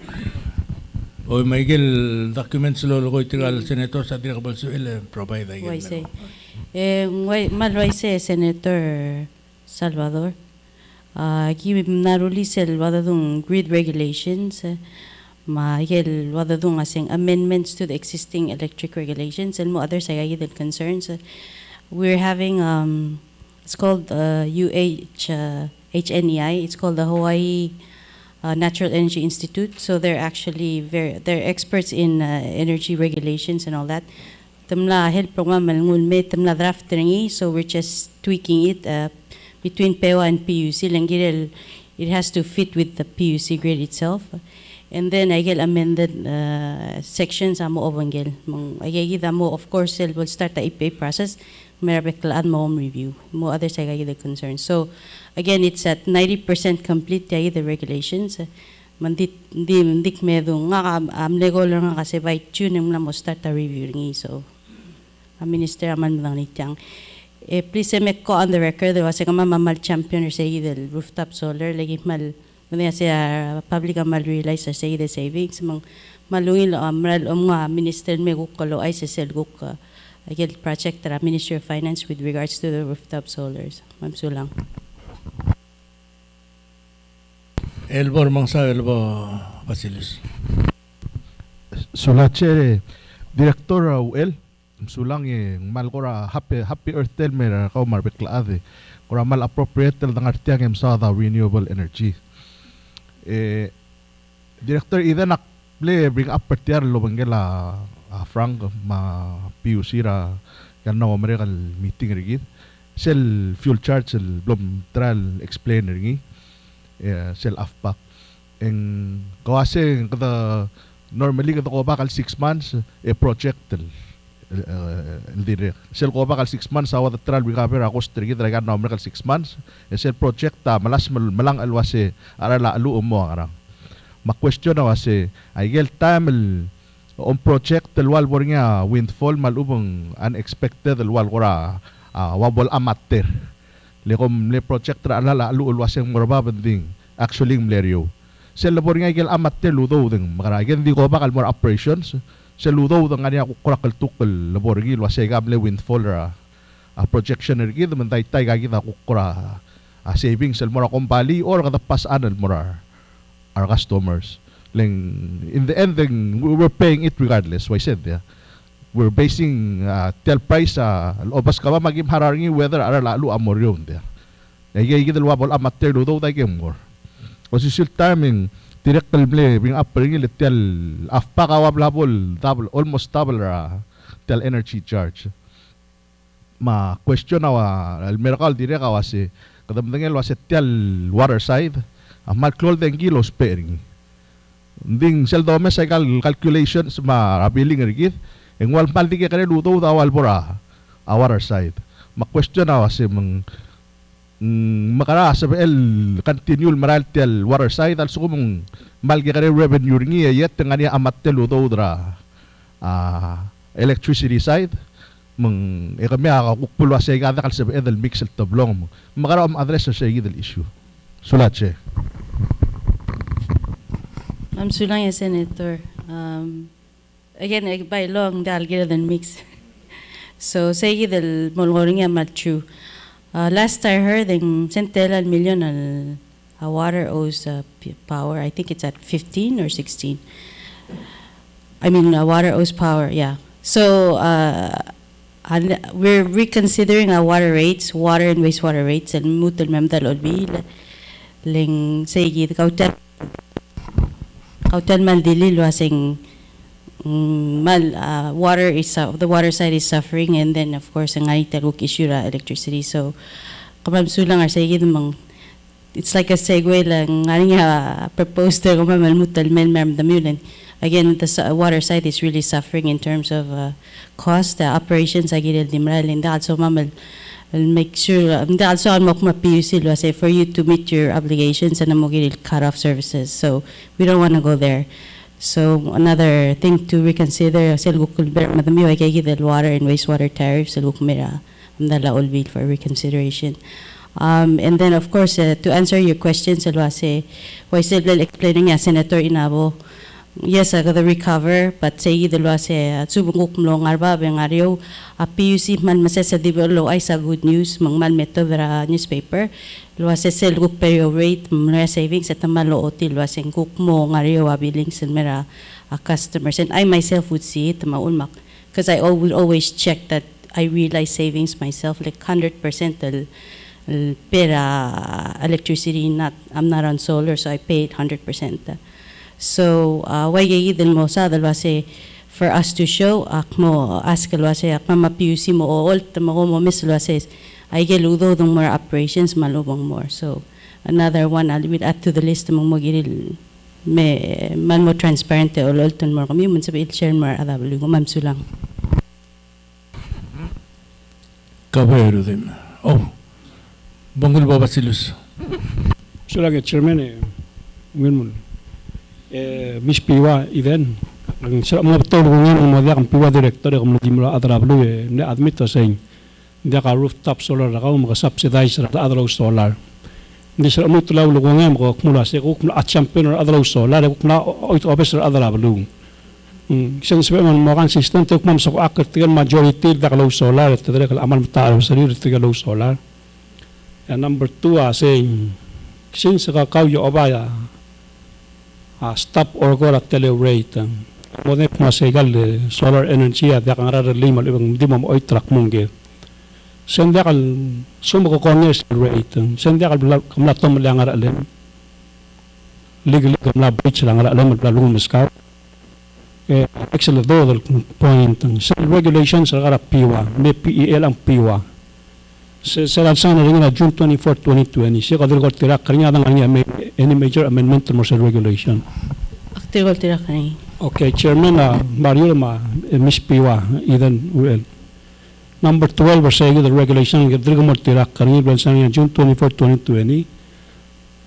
O Miguel documents lo ko itigal senator sa direct el provide Why say malway say Senator Salvador ki naruli sel wadadung grid regulations Miguel wadadung asing amendments to the existing electric regulations and mo other say the concerns we're having, it's called HNEI, it's called the Hawaii Natural Energy Institute. So they're actually they're experts in energy regulations and all that. Tamla help program malngulme tamla draft ringi, so we're just tweaking it between PEWA and PUC. Langirel, it has to fit with the PUC grade itself. And then I get amended sections amo ovangel. I get amo, of course, we'll start the EPA process. Merabeklaan mo review. Mo others I get the concerns. So again, it's at 90% complete the regulations. Mandit dik medo nga amlego lang nga kasi by June mo start the review ngi. So minister aman lang nitang. Please make ko on the record there was a mal champion or say the rooftop solar lagi mal muna siya public mal realize say the savings mang malungil nga minister me gukolo ay sa selguk agil project tra Ministry of Finance with regards to the rooftop solars. Ma'am Sulang. Elbor mangsa elbo Basilis. Sulache Director UL sulang malkora happy earth tel mer ka marbeklaade kora mal appropriate tel ng artiang sa renewable energy. Director ida nakple bring up partiar lo bangela Frank ma PUC ra kanna American meeting rigid sel fuel charge sel blom trial explainer ngi sel afpak en kawase kada normally kada ko bakal 6 months project dire sel ko bakal 6 months awa the trial recover ako strigid ra kanna American 6 months sel project malas malang alwase arala alu mo arang ma question na wase ay gel time on project wal bornya windfall malubong unexpected wal kora wabol amateur le project ra alala alu ulwaseng morba banding actually mlerio sel labor nga gel amateur ludo ding makaragen di ko bakal more operations sel ludo ding anya kurakal tukal labor gi ulwaseng gamle windfall ra projection ergi man tay gagi da kukura savings sel mora kompali or kada pas anal mora our customers. In the end, we were paying it regardless. Why said, yeah, we're basing tel price obas ka ba magim hararingi whether ara lalu amor yun dia. Ay gidel wabol amateur do tay more. Kasi sil timing direct kalble bring up ringi tel afpa ka wablabol double almost double tel energy charge. Ma question awa al miracle dire ka wasi kadamdangel wasi tel water side amal klol den kilos pairing. Ding sel dome sa calculations marabiling rigid en wal paldi ke kare luto awal bora our side ma question na wasi makara sa el continue maral tel water side al sumong mal ke kare revenue ngi yet ngani amat tel luto dra electricity side mong kami akukpulwa sa gada kal sa el mix el tablong makara address sa gidel issue sulache. I'm Sulang, Senator. Again, by law, I'll get than mix. So, say the Molgoringa Matchu. Last I heard, the centennial million water owes power. I think it's at 15 or 16. I mean, water owes power, yeah. So, we're reconsidering our water rates, water and wastewater rates, and mutal memdal olbi. Ling say the kautan mal dilil wasing water is the water side is suffering, and then of course ang itaruk issue ra electricity. So kamam sulang ar say mang it's like a segue lang nga proposed to kamam mutal men mam damulen. Again, the water side is really suffering in terms of cost. The operations agilid dimral and also mamal make sure also on mokma PUC say for you to meet your obligations and mogil cut off services. So we don't want to go there. So another thing to reconsider selgukul ber madami ay kay the water and wastewater tariffs selgukmira amdala olbil for reconsideration. And then of course to answer your questions say why said explaining Senator Inabo. Yes, I got the recover, but say the law say subunguk mlong arba bengario PUC man masesa dibolo ay sa good news mangmal meto vera newspaper lo say sel guk perio rate mra savings at malo otil lo sing kuk mo ngario abiling silmera customers, and I myself would see it maulmak because I will always check that I realized savings myself, like 100% pera electricity. I'm not on solar, so I paid 100%. So why yidin mo sa dalwase for us to show akmo ask dalwase akma PUC mo all mo miss dalwase I get ludo dong more operations malubong more. So another one I will add to the list mong magiril me man mo transparent o lolton more kami mun sabi share more adablu ko mam sulang. Kabero din. Oh. Bongol Babasilus. Sulang chairman mun Miss PEWA iden ang sa mga tulungan mo dia ang PEWA director ang di mo adrablu ne admito saying dia ka rooftop solar ka mo subsidize ra adro solar hindi sa mo tulaw lugungan mo kumula sa kumula at champion ra adro solar kumula oito officer adrablu isang sabi man mo kan system tek mo sa akit tigan majority da low solar at dire ka amal mataalo sa rir tiga low solar and number 2 saying since ka kayo obaya stop or go at tele-rate. Muna po masegal solar energy at yakang raralimal ibang di mo oy truck mong Senda kal sumako corners rate. Senda kal kamlatom lang aralin. Legally kamla-breach lang aralin maglalong miskaw. Excellent do point. Regulations are PEWA. May PEL ang PEWA. Sa lansan rin na June 24, 2020, siya kadulgol tirak kanya ng any major amendment to commercial regulation. Aktigol tirak kanya. Okay, Chairman Mario Miss PEWA, Eden UL. Number 12, or say the regulation kadulgol tirak kanya lansan rin June 24, 2020.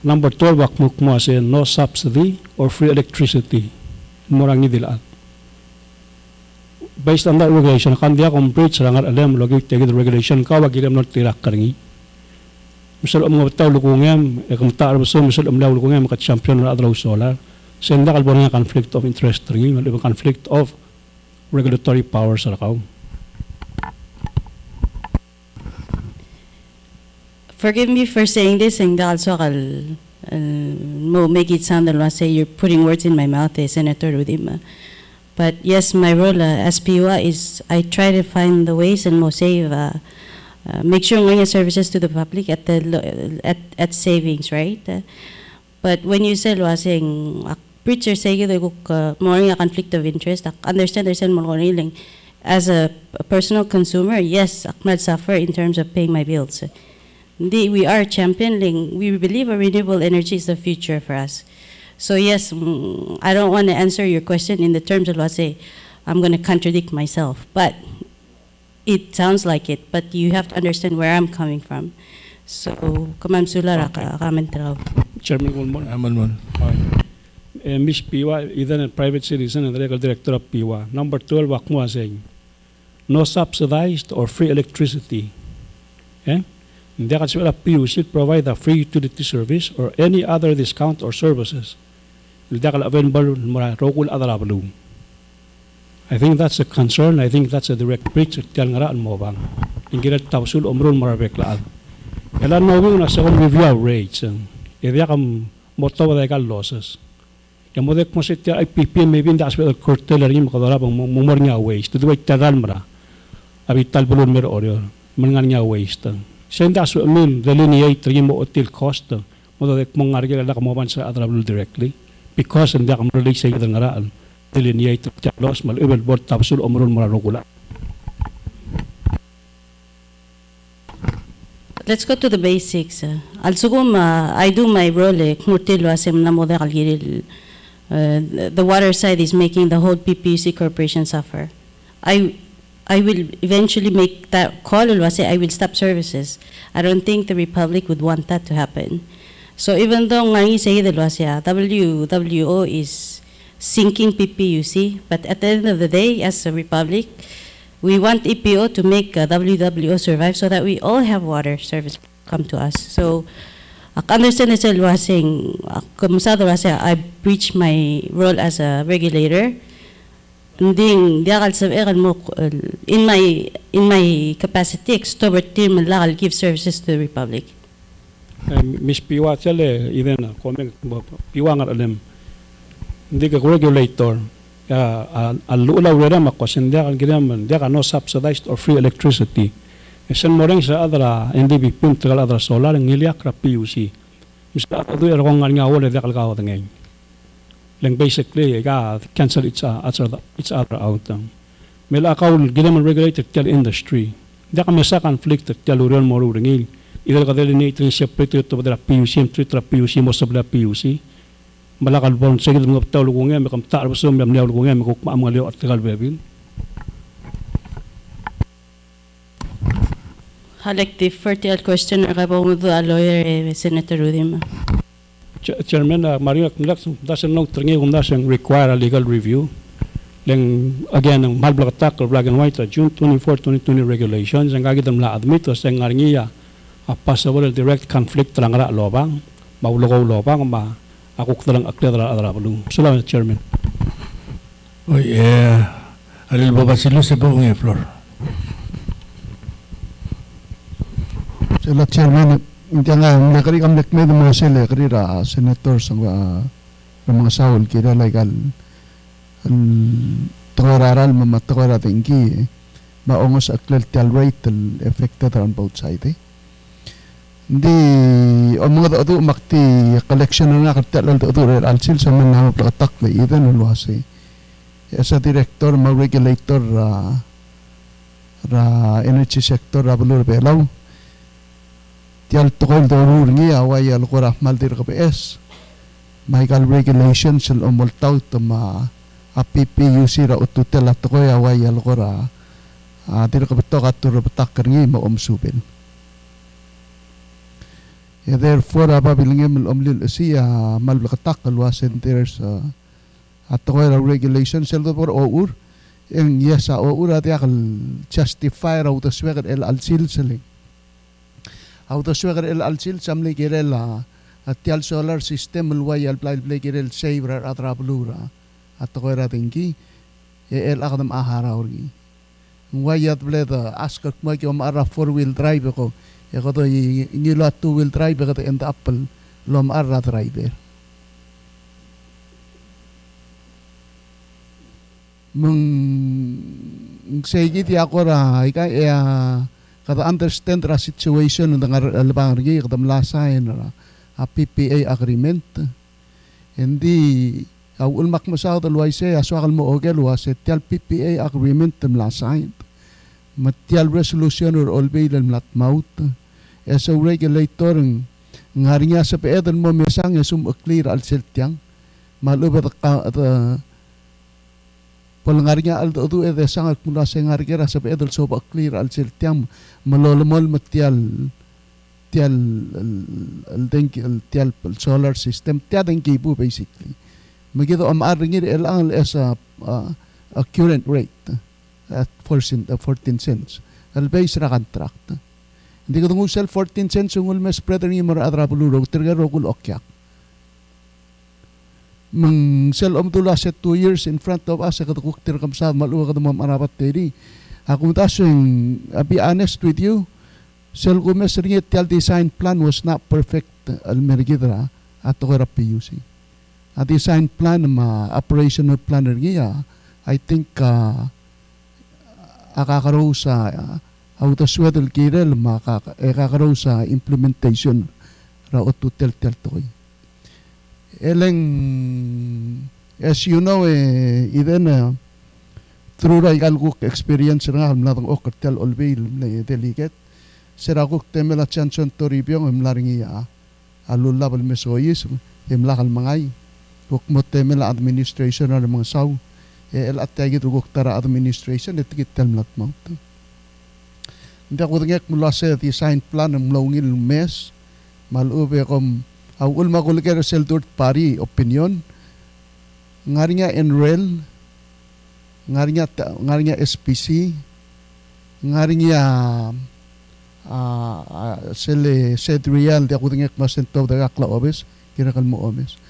Number 12, akmuk mo say no subsidy or free electricity. Murang nidilaan. Based on that regulation, kan dia complete serangan alam lagi tegi the regulation kau bagi dia menurut tirak keringi. Misal om tahu lukungem, tak ada besar misal om lau lukungem kat champion adro solar. Senda kalbornya conflict of interest keringi, malah conflict of regulatory powers kau. Forgive me for saying this, and also make it sound like say you're putting words in my mouth, Senator Rudima. But yes, my role as PEWA is I try to find the ways and more save, make sure ngayong services to the public at at savings, right? But when you say saying preacher say more a conflict of interest, understand there's more as a personal consumer, yes, I suffer in terms of paying my bills. We are championing. We believe a renewable energy is the future for us. So yes, I don't want to answer your question in the terms of let's say I'm going to contradict myself, but it sounds like it. But you have to understand where I'm coming from. So, Kamam Sulara, comment Chairman Gulmon. Miss PEWA, either a private citizen and the legal director of PEWA. Number 12, Wakmua saying, no subsidized or free electricity. Okay? The PEWA should provide a free utility service or any other discount or services. I think that's a concern. I think that's a direct breach of Tiangaraan Mobang. Ingirat Tausul Omrun Marabekla. Elan no na sa review rates. Idiakam moto de gal losses. Yamodek mo sit IPP maybe that's where the curtail rim kadarabang mumornya waste. To do it tagalmra. Abital bulun mer oryo. Manganya waste. Senda so mean delineate rim hotel cost. Modo de mongargel la kamoban sa adrabul directly. Because hindi ako release sa itong ngaraan, delineate at loss, mal-ibel board tapsul omron mararukula. Let's go to the basics. I do my role, the water side is making the whole PPUC corporation suffer. I will eventually make that call, I will stop services. I don't think the Republic would want that to happen. So even though WWO is sinking PPUC, but at the end of the day, as a republic, we want EPO to make WWO survive so that we all have water service come to us. So I understand I breach my role as a regulator. In my capacity, extrovert team, I'll give services to the republic. Miss PEWA chale even comment PEWA ngar alam hindi ka regulator Al-ula wera makwasin dia kan ginaman dia kan no subsidized or free electricity. Esen moreng sa adra NDB pun tegal adra solar ngiliak ra PUC. Isa adu erong nga wala dia kalkaw tengeng. Lang basically ga cancel each other out. Mela akaw ginaman regulated tel industry. Dia kan mesa conflict tel uran moru ngil. Ida ka dele ni trin separate to badra PUC tra PUC mo sabla PUC. Malakal bon segel mga tawlo ko nga makam taar so may amniaw ko nga makuk ma mga liyo article bebin. Halek the fertile question about the lawyer Senator Rudima. Chairman Mario doesn't know tringi doesn't require a legal review. Then again ang malblag attack or black and white June 24, 2020 regulations ang gagidam la admit sa ngaringiya a possible direct conflict lang ra lobang maulogaw lobang ma ako talang akla dara balung. Salamat Chairman. Oy, alil babasilo sa buong floor. Sila Chairman, hindi nga, nakari kami nakmay ng mga sila, karira, senators, ang mga sawal, kira legal, tukararal, mamatukara tinggi, maongos aklal tial rate, affected on both sides. Hindi, ang mga doon umakti, collection na nakatalal doon, alsil sa mga plakatak na idan, ulwasi. Sa director, mga regulator, energy sector, balur belaw, tial tukol doon ngi away al qura maldir KPS Michael regulations al umultaw to ma PPUC ra ututel at ko away al qura dir ka beto ka tur betak ngi ma umsubin therefore ababiling mal umlil siya mal katak alwas centers at ko ra regulations sel do por our en yes our at yakal justify ra utaswek el alsil seling Autoswegar el alsil samli girel tial solar system ulway al play girel saver at rablura at ko era tingki el akadam ahara orgi way at bled askak mo ki amara 4-wheel drive ko ko to ingilo 2-wheel drive ko end apple lom arra driver mung segi ti akora ika kada understand ra situation ng alabang rigi kada malasayan ra a PPA agreement hindi ulmak masaw dalway se aswakal mo ogel was tial PPA agreement malasayan matial resolution or olbay lan latmaut as a regulator ngarinya sa peedan mo mesang sum clear al seltyang malubat Polangarinya al do sangat mula sengargira sa pedal so clear al seltiam malolomol matial tial solar system tiadeng kibu basically magito amaringir el ang as a current rate at 14 cents al base ra contract hindi ko tungul sel 14 cents ungul mes spreader ni mara adra buluro tergaro kul okyak mang sel omdula set 2 years in front of us katukuk tir kamsad maluwa kadumam arapat teri ako taso yung be honest with you sel gumes ringet tial design plan was not perfect almergidra at ko PUC a design plan ma operational plan ringiya I think akakaro sa autoswedel kirel makakaro sa implementation ra otutel tel toy Eleng, as you know, even through Raigalguk experience nga hamlatang okartel olbil na delegate, Seraguk temela chanson toribyong himlaringiya, alulabal mesoyis, himlakal mangay, hukmo temela administration na mga saw, el atagit ruguk tara administration, itikit telmlat mount. Hindi ako tingek mula sa design plan ng mlaungil mes, malube kom Awul makulikero sel third party opinion ngarinya NREL ngarinya SPC ngarinya sel real di ako tingek masento da akla obes kirakal mo obes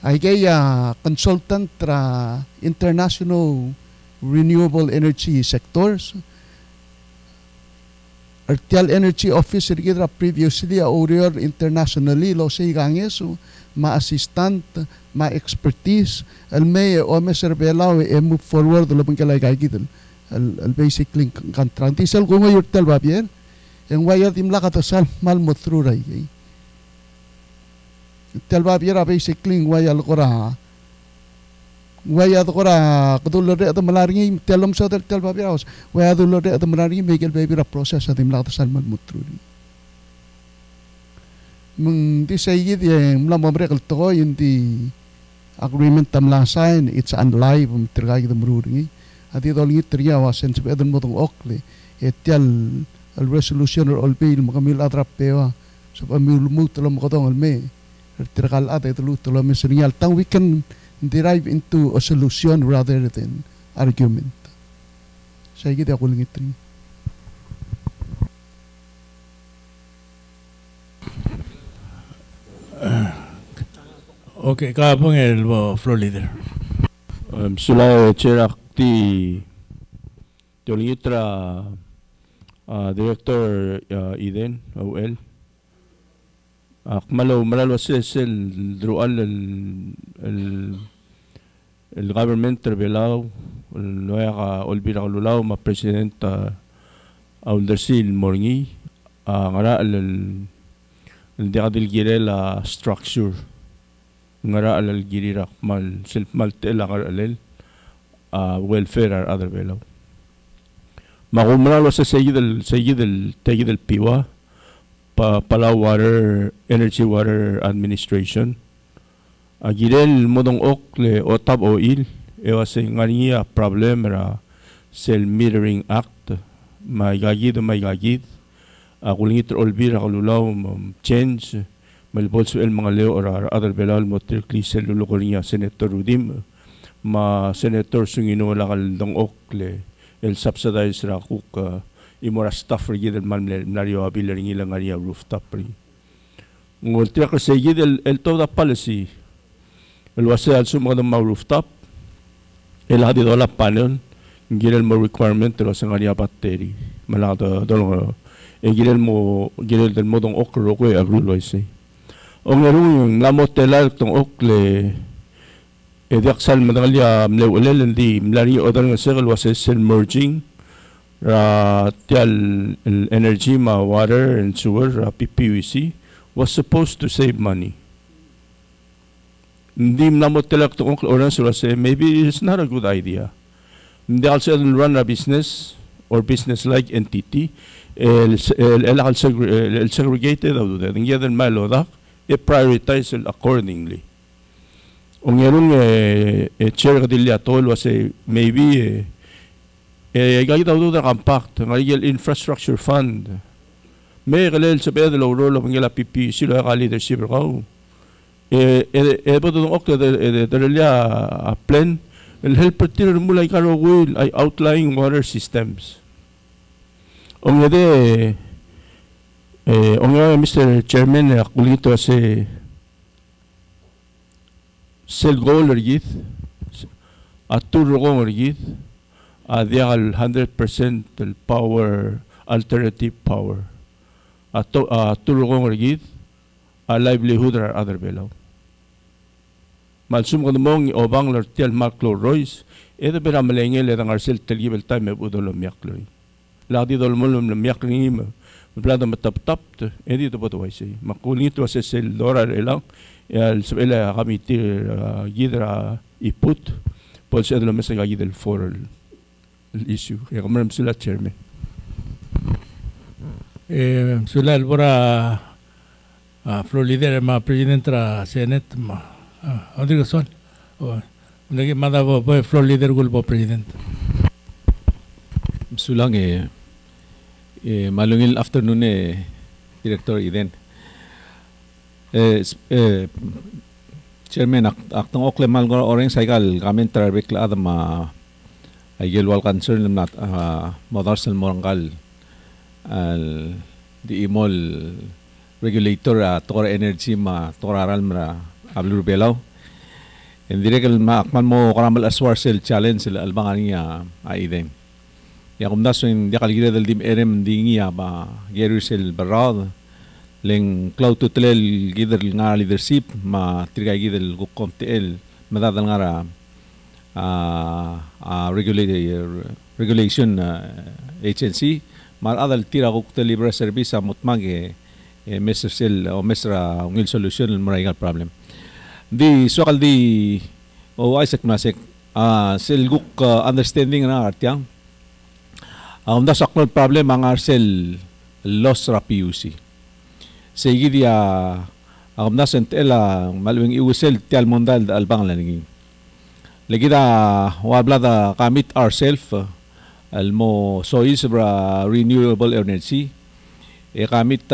ay kaya consultant tra international renewable energy sectors Artial Energy Office irgidra previously orior internationally lo say gangeso ma-assistant, ma-expertise, al-may o meserbelaw move forward lo bang kalay kaigidal al-basically contract. Tisal ko ngayon tel babier, yung wayad imla katasal mal mo through ray. Tel babier basically wayal ko ra, wayad ko ra kadulor de at malaringi telom sa tel babier house, wayad ulor de at malaringi megel baby ra process at imla katasal mal mo through. Mung di sa yid yung mula mamrekal to yung di agreement tamla sign it's unlive tergay the mururingi at ito lang itriya wasen sa edan mo tong okle etial al resolution or all bill makamil atrap PEWA sa pamil mo talo mo katong alme terkal ate talo talo mesenial tang we can derive into a solution rather than argument sa yid ako lang itriya. Okay, kapong el floor leader. Sula cherak ti Tolitra Director Eden OL. Malalo sel drual el government terbelaw loya ka olbira lulaw ma president Aldersil Morngi ngara el diadil girela structure ngara al girira mal self mal tela alel welfare or other belaw magumralo sa sayid el PEWA Palaw Water Energy Water Administration girel modong okle o tab oil ewa sa ngania problem ra sel metering act may gagid kulingit olbira kalulaw change malibol su el mga leo or other belal mo tirkli selulo ko niya Senator Rudim ma Senator sungino lakal dong okle el subsidize ra kuk imora staff rigid el man nario abil ring ilang area rooftop ri ngol tira ka segid el toda policy el wasa al summa ng rooftop el hadi dola panel ngirel mo requirement lo sa area battery malado dolo ngirel del modong okro ko agrulo ise o ngerung namotela tong okle ediaksal madalya mlewelel ndi mlari odar nga circle was sel merging ra tial energy ma water and sewer PPWC was supposed to save money. Hindi namotela tong okle oran so say maybe it's not a good idea. Hindi also run a business or business like entity el segregated of the ngiya den maloda prioritize accordingly. Ang yarong chair kadilya tol was maybe gagawin daw doon compact ng infrastructure fund. May kalel sa pwede daw role ng mga PP sila ka leadership ko. Ebo doon okta dalya plan el helper tier mulay karo will ay outlying water systems. Ang yade Mr. Chairman, kulito si sel goal ergit, aturo kong ergit, diakal 100% del power, alternative power. Aturo kong ergit, livelihood or other belaw. Malsum ko namong obang lartial Mark Royce, ito pera malengel ang arsel telgibel time udolo miakloy. Ladi dolmol miak ringim. Plano matap-tap, hindi ito po ito ay makulit ito sa dolar ilang sabela kami gidra EPUT po siya doon sa gidel for issue kaya kamaram sila chairman sila albora floor leader ma president ra senate ma ano ka son naging madabo po floor leader gulpo president sulang malungil afternoon Director Eden. Chairman aktong okle malgor orang saikal kami traffic la adam ayelwal concern nat modarsal morangkal al di imol regulator tor energy ma toraral mra ablur belaw. Indirekal ma akman mo karamal aswar sel challenge sel albangani Eden. ya kumdas yung di kalgila del dim erem dingi ba gerusel barad leng cloud to tlel gider nga leadership ma trigay gider gukomtel madadal nga regulation agency mar adal tira ko libre service mutmag Mr. Sel o Mr. Ungil solution maraygal problem di sokal di o Isaac Masek sel guk understanding na artyang da saknol problem ang arsel loss ra PUC sige dia da sentela malwing iusel tial mondal albang laningin lagi da wabla da commit ourself almo sois bra renewable energy kamit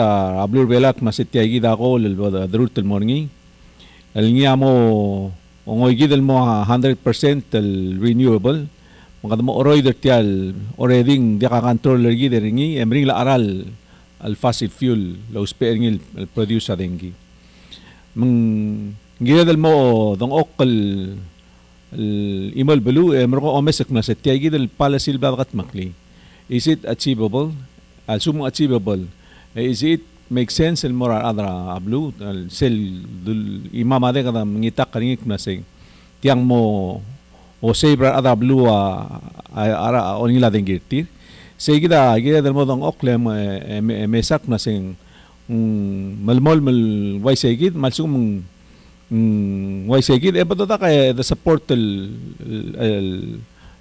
ablur belak masitiagi da ko darut el morning alngia mo ongoy gidel mo 100% renewable mga mo oroy dertial already di ka controller gider ngi emring la aral al fossil fuel lo spare ngil el produce adengi meng gidel mo dong okal imal belu merko omesek na setiagi del policy bagat makli is it achievable assume achievable is it make sense el moral adra ablu sel imamade kada ngitak kaningik na sing tiang mo o sebra ada ablu ara onila dengirtir segida gida del modong oklem mesak na sing malmol mal wai segid malsum why segid ebato ta kay the support el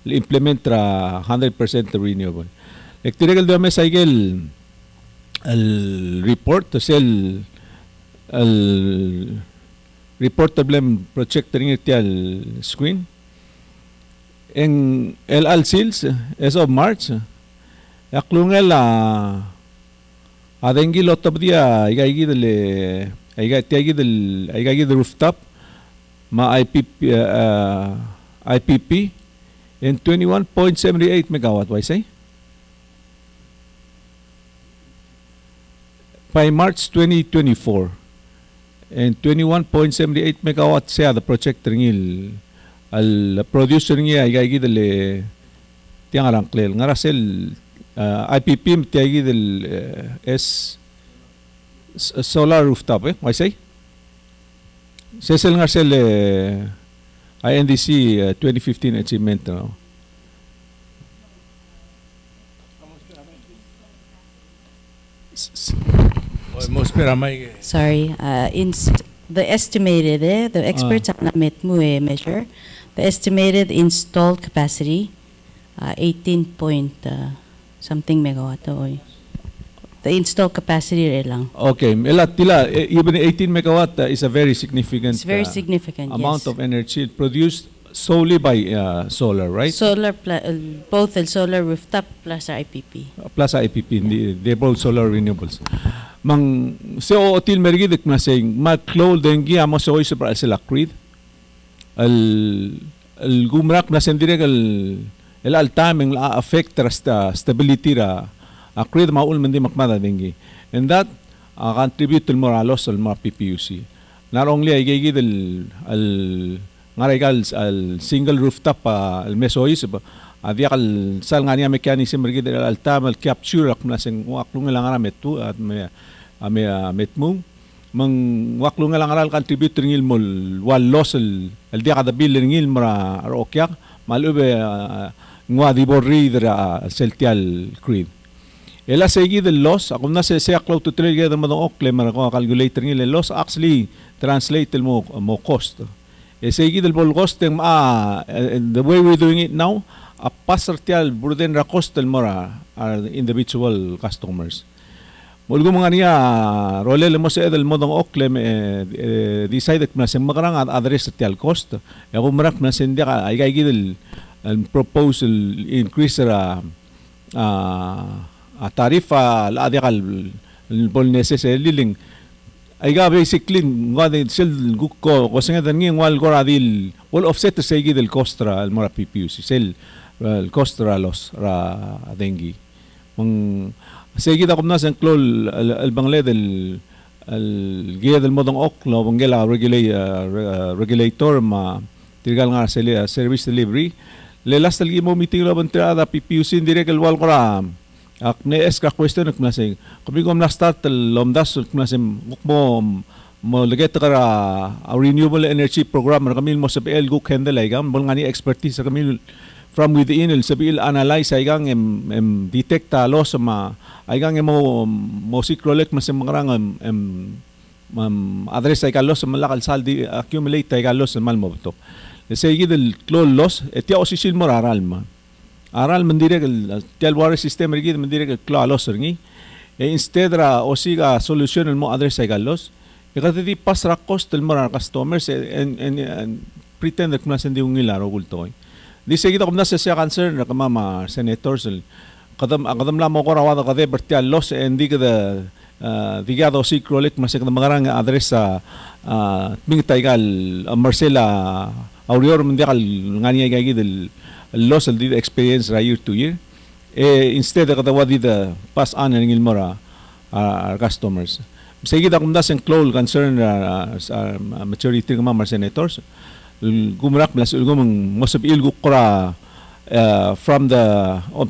implement ra 100% renewable electrical do me cycle el report to sell el report problem project ring al screen en el al sales as of March aklungel adengi lot of dia igay le tiagi del rooftop ma IPP in 21.78 megawatt why say by March 2024 and 21.78 megawatt siya the project ringil al producer niya igay del tiang arangklel ngarasel IPP tiagi del solar rooftop why say sesel ngarasel INDC 2015 achievement no? Sorry, the estimated, the experts have not met measure. The estimated installed capacity, 18 point something megawatt. The installed capacity lang. Okay, even 18 megawatt is a very significant. It's very significant. Amount yes. of energy produced solely by solar, right? Solar, both the solar rooftop plus IPP. Plus IPP, they both solar renewables. Mang seo otil mergidik na saying maklo dengi amo sa oisa para sila creed. Al gumrak na sendirek el altameng la affect rasta stability ra creed maul mendi makmada dengi. And that contribute to moralos al mga PPUC. Not only ay gigid al ngaregal al single rooftop al mesois adia kal sal nga niya mechanism rigid al altam al capture ak na sing waklong lang ara metu at metmung mang waklong lang ara contribute ngil mol wal loss al dia kada bill ngil mara okyak malube ngwa di borri dra seltial creed ela seguid el loss akum na se aklo to trade gada madong okle mara ko calculator ngil el loss actually translate el mo cost seguid el bol cost the way we're doing it now a pasartial burden ra cost el mora are individual customers mulgo mga niya role le mo se del modong okle decided na se magrang address tial cost e kumrak na sen dia ay gidel proposal increase ra tarifa la dia kal bol necessary ling ay ga basically ngwa sel gukko ko senga dan ngin wal goradil wal offset sa gidel cost ra al mora PPUC sel cost ra loss ra dengi mang seguida como nas enclol al bangle del guía del modong oklo bangela regulator ma tirgal nga service delivery lelas talgi mo meeting lo bantra da PPUC direct el wal kram akne eska question nak nasing kami gom na start lomdas nasim mo leget kara renewable energy program kami mo sa PL guk handle ay gam bol ngani expertise kami from within el sabil analyze ay gang em detect loss ma ay gang mo sikrolek mas mangrang address ay kalos malakal saldi accumulate ay kalos mal mo to lesay gid el loss etya osisil mo aral ma aral mandirek el tel water system gid mandirek el loss ngi instead ra osiga solution mo address ay kalos ikati pasra cost el mo customers and pretend que nasen di ungilaro gultoy dice gid kumna sa concern na mama senators kadam la mo ko rawada kade bertial loss and di kada digado si krolik masik na magarang address sa ming taigal Marcela Aurior mundial ngani gagi del loss del experience ra year to year instead kada wadi the pass on ng ilmora our customers sige da kumda sen close concern maturity ng mga senators gumrak blas gumang mosab ilgu qura from the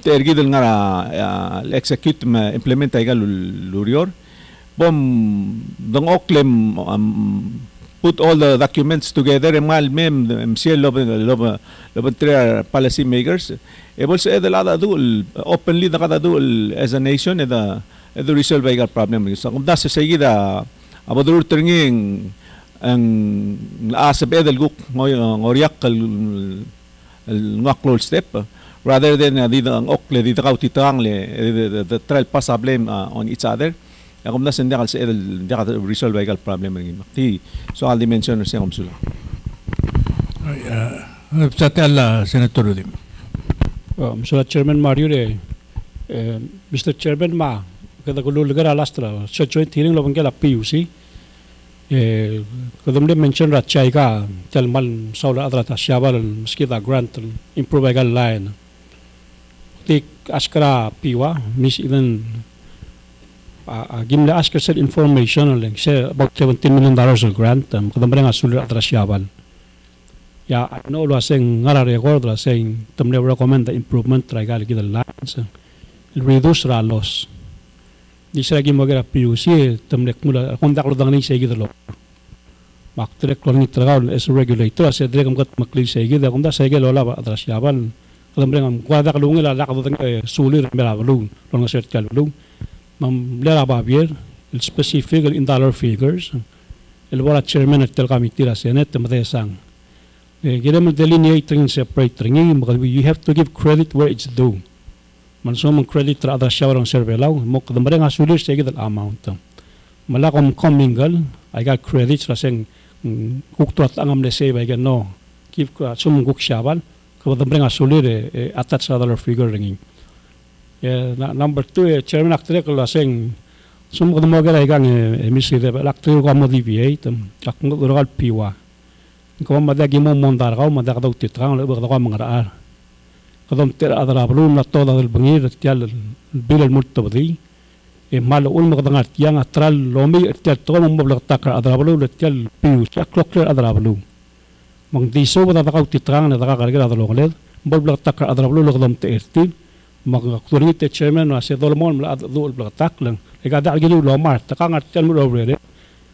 ergidel nga execute implement ay lurior bom dong oklem put all the documents together mal mem MCL lob policy makers also edalada do openly da kada do as a nation the resolve ay problem so kung das sa gida abadur tringing ang asab edal guk ngoriak close step rather than dito ang okle dito ka utitang the trial passable on each other kung nasa hindi ka resolve ay problem ng ti so I'll dimension siya kumsula sa tala Senator Udim Mr. Chairman Mario Mr. Chairman kada kululugar alastra sa joint hearing lo bangkela PUC kadam mention ra chaiga telmal saula adrata syabal meskita grant improve gal line tik askara PEWA mis even gimla askar set information like say about $17 million of grant kadam renga sulir atra syabal ya no lo aseng ngara record la saying tamne recommend the improvement try gal gidal lines reduce ra loss di lagi magara PUC tamnek mula kondak lo dang ni say gidalo mak trek lo ni tragal as regulator as drek mat makli say gida kunda say gelo la atra syabal kadam renga kwada kalung la lakado dang sulir mera balung lo nga set kalung mam lera babier el specific in dollar figures el wala chairman at tel committee la senate tamde sang gidam delineating separating you have to give credit where it's due mansum credit ra ada syawang survey law mo kadam renga sulir say gidal amount malakom commingle I got credits ra seng kuktuat angam le say by no give sum guk syabal kadam renga sulir attach dollar figure ringing number 2 chairman actre ko laseng sum ko mo gara igang emisi de actre ko mo deviate ak mo gal PEWA ko mo dagi mo mondar ko mo daga titrang le ba ko mangar kadam ter adra blum na toda del bangir tial bil al multabdi mal ul mo kadang yang atral lomi tial to mo blak takar adra blum tial PEWA clocker adra blum mang diso ba daga titrang na daga garga adra loled mo blak takar adra blum kadam tertil magakturite chairman na se dolmon la dul blatak lang igada gilu lo mar takangat tel mo over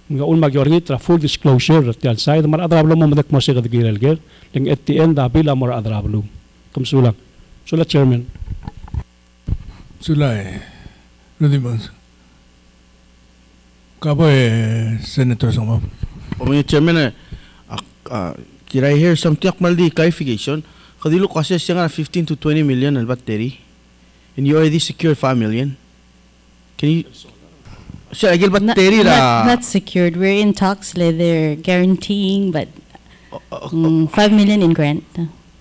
nga un magyorgit ra full disclosure tel side mar adrablo mo madak mo se gadgirel gel ling at the end bila mo adrablo kumsula sula chairman sula Rudimans kabo senator sama Mr. Chairman did I hear something maldi clarification kadilo kasi siya nga 15 to 20 million al battery and you already secured 5 million. Can you? Sir, agil battery not secured. We're in talks. They're guaranteeing, but 5 million in grant.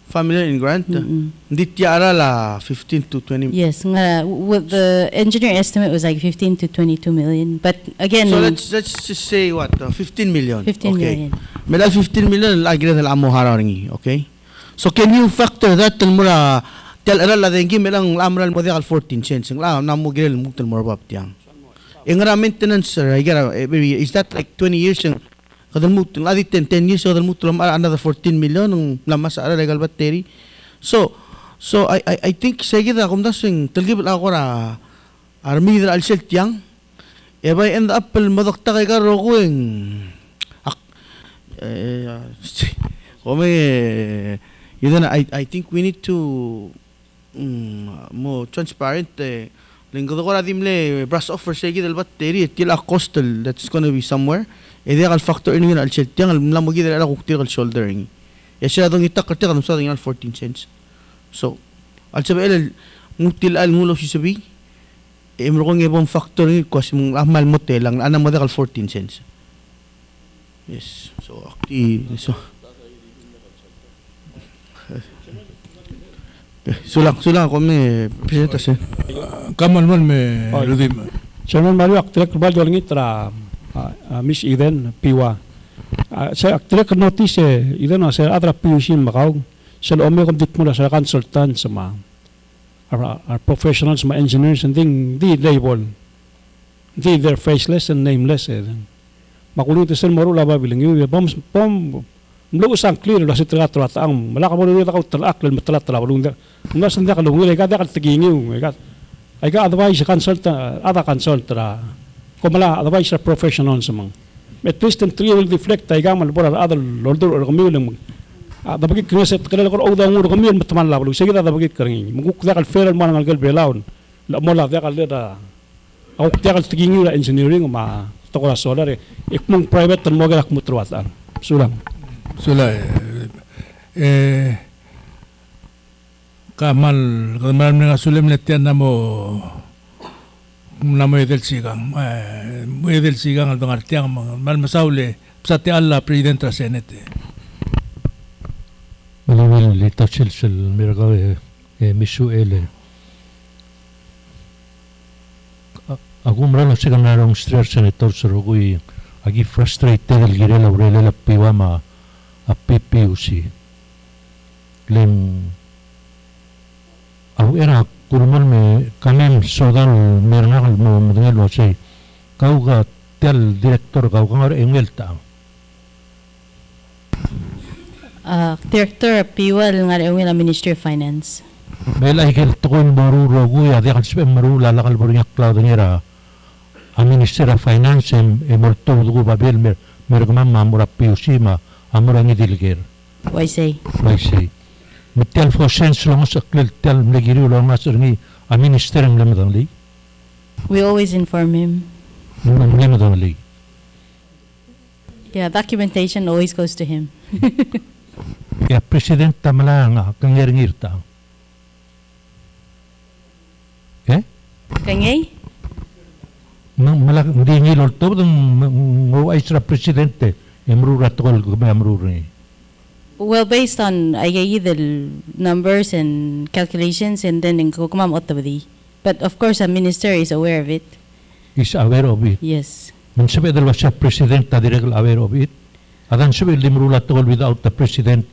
5 million in grant? Hindi tiara la 15 to 20 million. Yes, with the engineer estimate was like 15 to 22 million. But again, so let's just say what 15 million. 15 okay. million. Medal 15 million agil na amo hararingi. Okay. So can you factor that mura tel era la dengi melang amral mo al 14 cents la na mo gel mutel mo bab tiang ingra maintenance is that like 20 years kadal mutel adi 10 years kadal mutel another 14 million ng lamas ara legal battery So I think sige da kumda sing talgib la ko ra army da al shel tiang e bay end up el madokta kay karo ko kome yun I think we need to more transparent linggo ko ra dimle brush off for sige del batteri til a coastal that's going to be somewhere e dia al factor in al shel tiang al lamo gidel ala kuktir al shouldering ya siya dong itak karti kadum sa ding al 14 cents. So, al sabi ngutil al ngulo si sabi, emro kong ibang factor ni kasi mong ahmal mo lang anang madakal 14 cents. Yes. So, sulang ako may presentasyon. Kamal man may Rudim. Chairman Mario, aktilak ba doon ngitra Miss Eden, PEWA. Sa aktilak notice Eden sa adra PUC Macau. So, ome kong dit mula sa consultants, our professionals, mga engineers, and di label. They're faceless and nameless. Makulong ito sa marula ba bilang yun. Mlo sang clear la sitra trata ang malaka mo rin ako talak lan matala balung da. Mas nda ka lungi ka da ka tiging yung I got advice consultant other consultant ko mala advice professionals mang. At least and three will deflect ay gamal bora other lorder or kami da bagit kneset kala ko oda nguro ko miyan matman la balung sige da bagit karing muguk da kal feral man ngal belawn la mo la da kal da au da kal tiging yung engineering ma to ko solar ikmong private tan mo galak mutruatan sulang kamal mga sulim netian namo edel sigang al dongar tiang mal masaule psati alla presidenta senete Manuel litachil sel miragawe misuele agumrano sigang narong street senator sarugui agi frustrated el girela urele la piwama a PPUC len au era kurman me kanem sodal mernal mo modelo sei kauga tel director kauga ngar engelta Director PEWA nga rin ang Ministry of Finance. Mela ikel tukun baru roguya di kan sepe maru lala kal baru yakla dengera a Ministry of Finance molto dugu babel mergama mamura PUC ma amura ngi dilger. Why say? Metel for sense long saklil tel mlegiri long aserngi a minister ng lemadangli. We always inform him. Lemadangli. Yeah, documentation always goes to him. Ya president tamala nga kangirngirta. Kangay? Malak hindi ngilol to ng isra presidente emrura tol gumamruri. Well, based on the numbers and calculations, and then in kukumam otabadi. But of course, a minister is aware of it. Is aware of it. Yes. Man sabi dalawa siya presidente directly aware of it. Adan sabi limrula tol without the president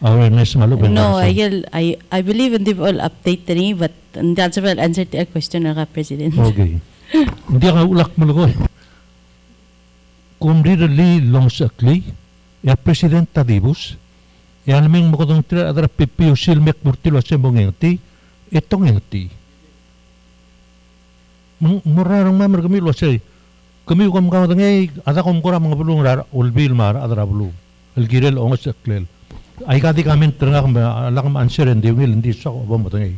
awareness maluben. No, I believe in the all update ni, but that's well answer to a question ng president. Okay. Hindi ka ulak mo lugo. Kung really long sakli, ya president tadibus. Yan naming makotong tira adara PPUC mek murtilo sa mongengti, itong ngengti. Murarang mamar kami lo say. Kami kam kam tangay ada kom kora mga bulong rar ulbil mar adara bulu. Algirel ongos saklel. Ay kadi kami tira kam alakam answer and they will hindi sa ko mo tangay.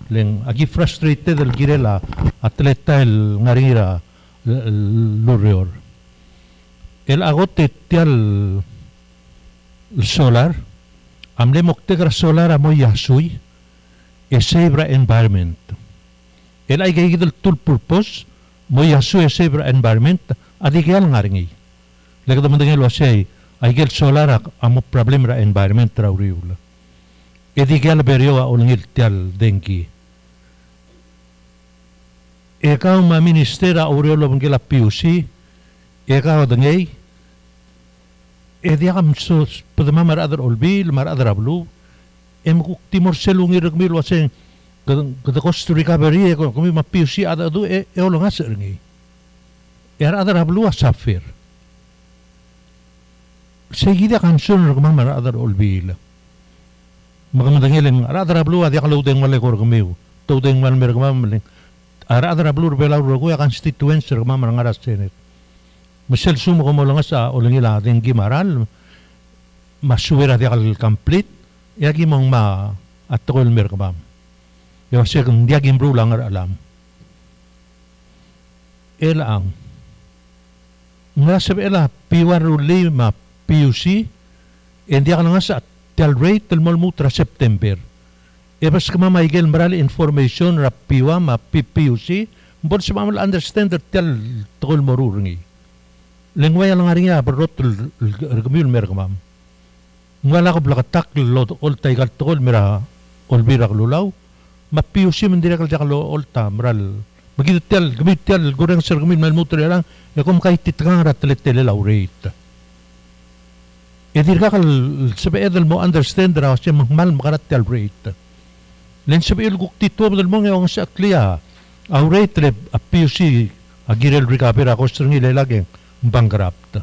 Leng agi frustrated algirela atleta el ngarira lorior. El agote tial solar amle moktegra solar amoy yasui e sebra environment el ay gigidel tul purpose moy yasui e sebra environment adigal ngaringi lagda mandangel wasay ay gel solar amo problem ra environment ra uriula edigal berio a ulngil tial dengi ekaw ma ministera uriolo bangela PUC ekaw dangay dia kam so padama mar adar olbil mar adar ablu kuk timor selungi regmil waseng kada cost recovery ko kumi ma PUC ada du olonga serngi adar ablu asafir seguida kan son regma mar adar olbil Magamdangilin, aradra blue, adi kalau deng malay kor kamiu. Tau deng mal mer kamamalin. Aradra blue bela rogo ya constituency kamamal ngaras senate. Michelle sumo ko mo lang sa ulangila deng gimaral. Masuwera di kal complete. Yagi mong ma atol mer kamam. Yo siya kung diagim bro lang alam. Elaang. Nga sabi ela PEWA ruli ma PUC. Hindi ka nga sa tel rate tel malmutra September. Ebas ka mamaigil marali information ra PEWA ma PUC. Mbon sa mamal understand that tel tukul morurngi. Lengway lang nga rin nga barot gamil mer kamam. Ngala ko blakatak lo ol taygal tukul mira olbira lulaw. Ma PUC man direk al jakalo olta maral. Magitel gamitel goreng sir gamil malmutra lang. Yakum kay titkang ratletele law rate. Edir ka sabi edel mo understand raw siya mahmal makaratel rate. Len sabi il guktito mo mo ngayong sa akliya. Ang rate le a PUC agirel recover ako stringi lelageng bankrupt.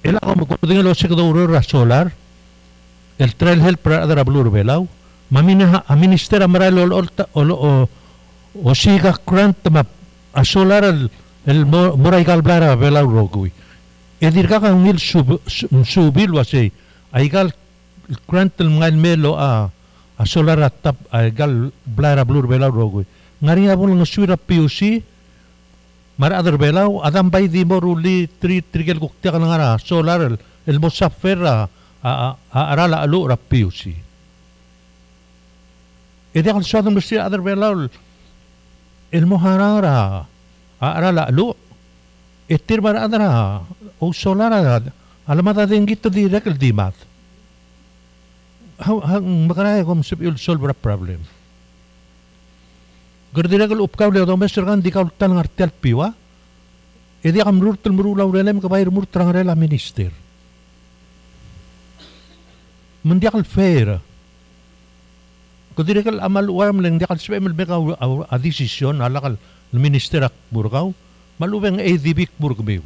Ela ko magkudingan lo sa kadurura solar. El trail help para adara blur belaw. Mamina a minister amaral o siga grant ma a solar el moray kalblara belaw rogui. Edir ka kang ngil subil wasi ay gal grant el ngal melo a solar atap ay gal blara blur belaw rogui. Ngari nga lang suira PUC mara adar belaw adam bay di mo ruli trigel kuktia ka nga solar el mosafer a arala alu ra PUC. Edi kal suadam lusi adar belaw el moharara arala alu etir mara adara o solar alamata din gito di rekal di mat. Hang makaraya kom sabi solve a problem. Gardirekal upkaw leo daw mesir kan di ka utal ng artel PEWA. Edi akam rurtal murulaw relem kabayar murtrang rela minister. Mandi akal fair. Gardirekal amal uwam lang di akal sabi malbeka a desisyon alakal minister ak burkaw. Malubeng ADB burkaw.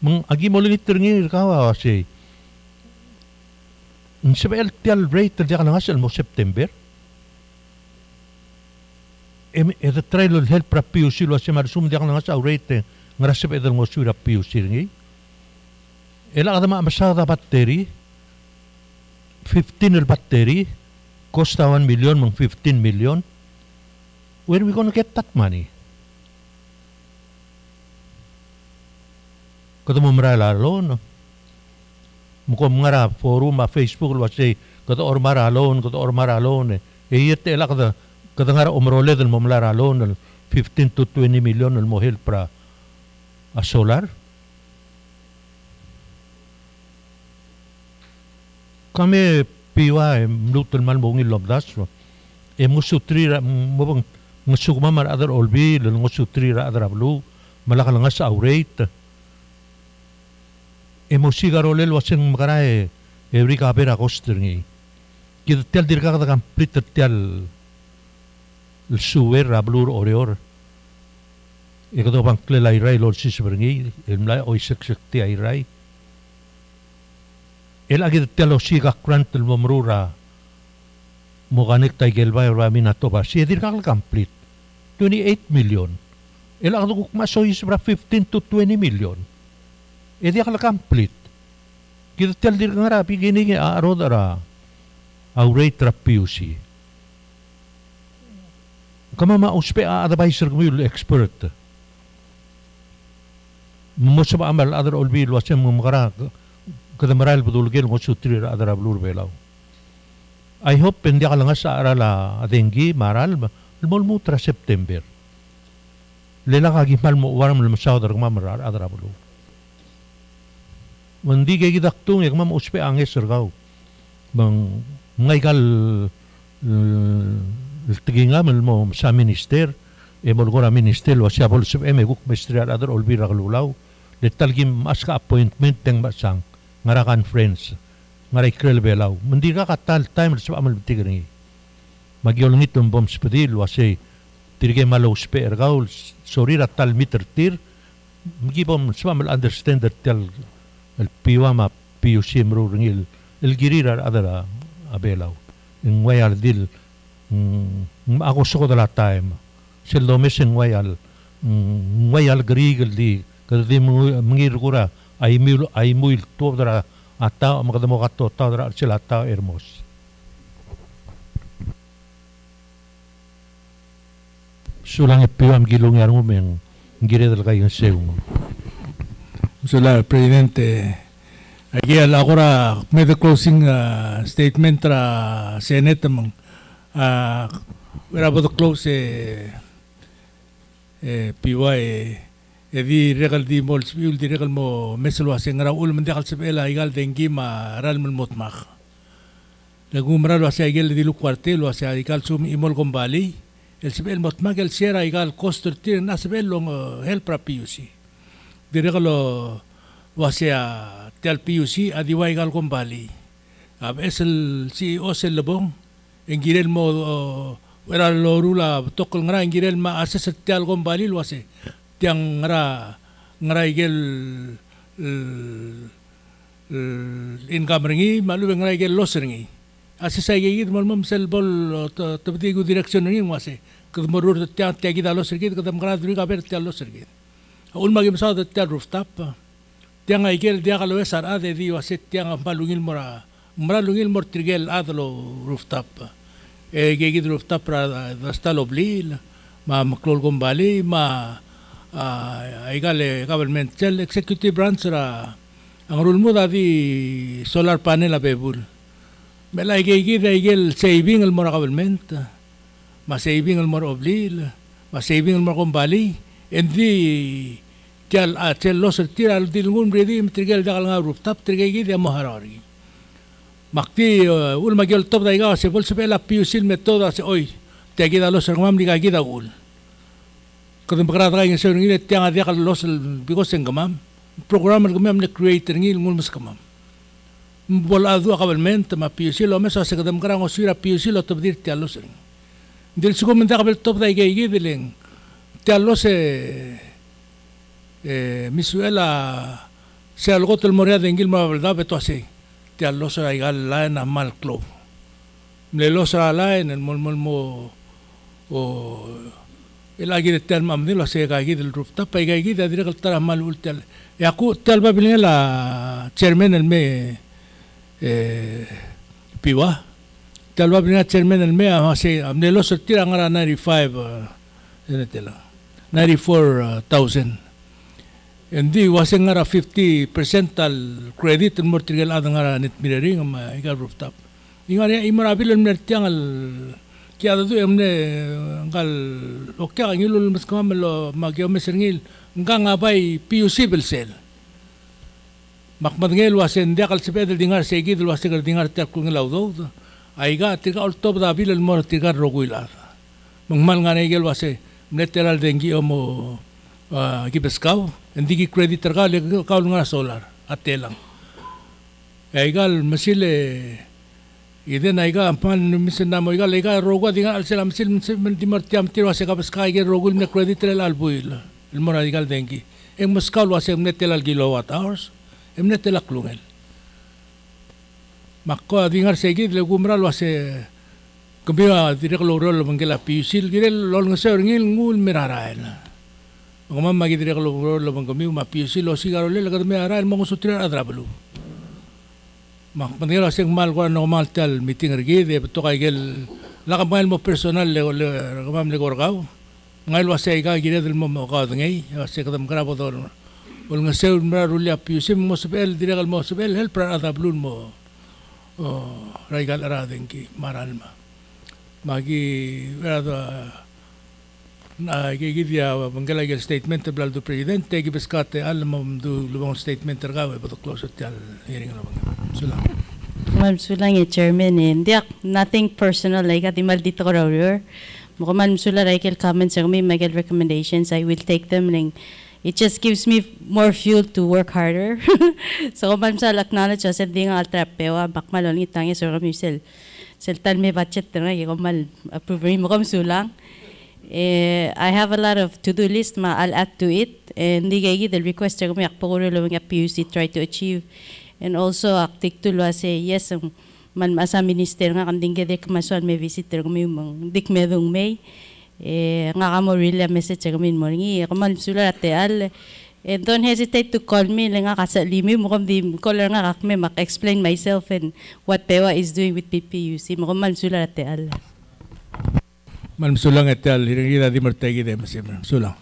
Mang agi mo lang itirngir kawa kasi sabi LTL rate di ka na nga mo September eda trail help pra PUC lo si marsum di ka na nga sa rate nga rasip edal mo sura PUC ngi ela kada masada battery 15 el battery costa 1 million mang 15 million where we gonna get that money? Kada mo maralalo, no? Muko mga forum, Facebook, wasi, kada or maralon, yete ela kada nga umrole del mo maralon, 15 to 20 million el mo help pra a solar. Kami PEWA, mlutul man mo ngil lobdas, musutrira, mo bang musugmamar adar olbi, musutrira adar ablu, malakal nga sa aurate, musigarolel waseng makarae every kapera koster ngi kita tel dirka kada complete tel suwer ablur oreor ikato bang klelai rai lord sisber ngi elmlai oi seksekti ai rai el agi tel osiga krantel momrura moganek tay gelbay ramina toba si dirka complete 28 million el agi kukmaso isbra 15 to 20 million edi akala complete. Kita tel dir nga rapi gini arod ara rate ra PUC. Kama mauspe advisor kami expert. Mo sa amal adar olbil wasem mukara kada maral budulgel mo sutri ra adar blur belaw. I hope hindi ka lang sa arala adengi maral mulmutra September. Lela kagimal mo waram masaw dar mamar adar blur. Mandi kay gidaktung ek mam uspe anges sergaw bang ngay kal tiginga mo sa minister mol gora minister wasya bol sub guk mestrar adar olbira kalulaw letal gim aska appointment teng basang ngarakan friends ngaray krel belaw mandi ka katal time sub amal tigri magyol ngitum bom spedil wasay tirge malo uspe ergaw sorry ratal meter tir mgibom sub amal understand that tel el PEWA ma PUC mro ringil el girir adara abelaw in wayal dil ako soko dala time sel domes in wayal grigel di kasi mengir kura ay mul to dara ata makadamo kato ta dara sila ta hermos sulang EPUT gilong yarong meng gire dal kay seung Sula presidente aquí ahora me de closing statement tra senate mang era bodo close PEWA di regal di mol spiul di regal mo meselo asengra ul mendakal sebela igal dengi ma ral mel motmak lagumra lo asa igel di lu cuartel lo asa igal sum imol gombali el sebel motmak el sera igal coster tir na sebel long help ra PUC di regalo lo asa tel PUC adiwa igal gombali ab esel CEO sel lebong engirel mo era lo rula tokol ngara engirel ma asa tel gombali lo asa tiang ngara igel income ringi malu ngara igel loss ringi asa sa igel malmam sel bol tabdi gu direction ringi wase kadmorur tiang tiagi da loss ringi kadam ngara duri kaber tiang loss ringi ul magi masa da tiang rooftop tiang igel dia kalau esar ade di wase tiang malungil mora lungil mor trigel adlo rooftop gigi rooftop ra stalo blil ma maklol gombali ma igale government cell executive branch ra ang rule mo dati solar panel abebul mela igel saving el mora government ma saving el mora oblil ma saving el mora gombali endi tel los tira al dilgun bredi mitrigel dagal nga rooftop trigegi de moharari makti ul magel top da iga se bol se bela PUC metoda se hoy te agida los hermam diga agida ul kadang berada dengan seorang ini tiang dia kalau los bigos engamam programmer gamam ne creator ngil ngul mas kamam bola adu akabalmente ma PUC lo mesa se kadang berada ngosira PUC lo tabdir tiang los ring dil suko menda kabel top da igi dileng tiang los misuela se algo tel moria de ngil ma verdad beto así tiang los ay gal la na mal club le los la en el mo o el agi de tel mam dilo se agi del rooftop pa agi de dire kaltara mal ultel ya ku tel ba bilin la chairman el me PEWA tel ba bilin chairman el me se amne lo tira ngara 95 enetela 94,000 endi wase ngara 50% al credit el mortigel ad ngara net mirering ma igal rooftop ingara imara bilin mertiang al kaya tu emne ngal okya ngilul mas kamelo magyo mesengil ngang abay PUC belsel makmat ngel wasen dia kal sepedel dingar segid wasen dingar tak kung laudo aiga tiga top da bil el mor tiga roguila mangmal ngane gel wase neteral dengi omo gibeskaw endigi credit tergal kaul ngara solar atelang aigal masile Iden aiga ampan misen namo iga lega rogo dinga al selam sil dimar tiam tiro ase kabas kai ge rogul ne credit rel albuil el mora igal dengi em muskal wase netel al kilowatt hours em netel aklungel makko dingar segi le gumral wase kambia direk lo rol mangela pisil girel lol ngase ngil ngul merarael ngomam magi direk lo rol mangami ma pisil lo sigaro le lagar merarael mo sutra adrablu mak manila sing mal ko normal tal meeting ergi de to kay gel lakam mo personal le kamam le gorgaw ngail wase ga gire del mo ka ngay wase kadam grabo dor wal nga seul mra rulia PUC mo sebel diregal mo sebel help ra adablun mo raigal araden ki maralma magi verada na gigia bangala gel statement blal do presidente gi beskate al mom do lubong statement tergawe but close at hearing lo bang sulang Ma'am sulang chairman ndiak nothing personal like ati maldito ko raw mo man sula raikel comments ang may magel recommendations I will take them ning it just gives me more fuel to work harder so man sa acknowledge sa ding altra PEWA bakmalon itang so kami sel tal me budget na ko mal approve mo kam sulang I have a lot of to-do list I'll add to it and the request ko may akpaguro lo nga PUC try to achieve And also aktik tulwa say yes man masa minister nga kanding gedek masuan may visitor kami mang dik medong may nga kamo really message kami mo ngi kamal sula teal. And don't hesitate to call me nga kasalimi mo kam di caller nga kami mak-explain myself and what PEWA is doing with PPUC mo kamal sula teal. Man sulang etal hirang ida di mertegi de masim sulang.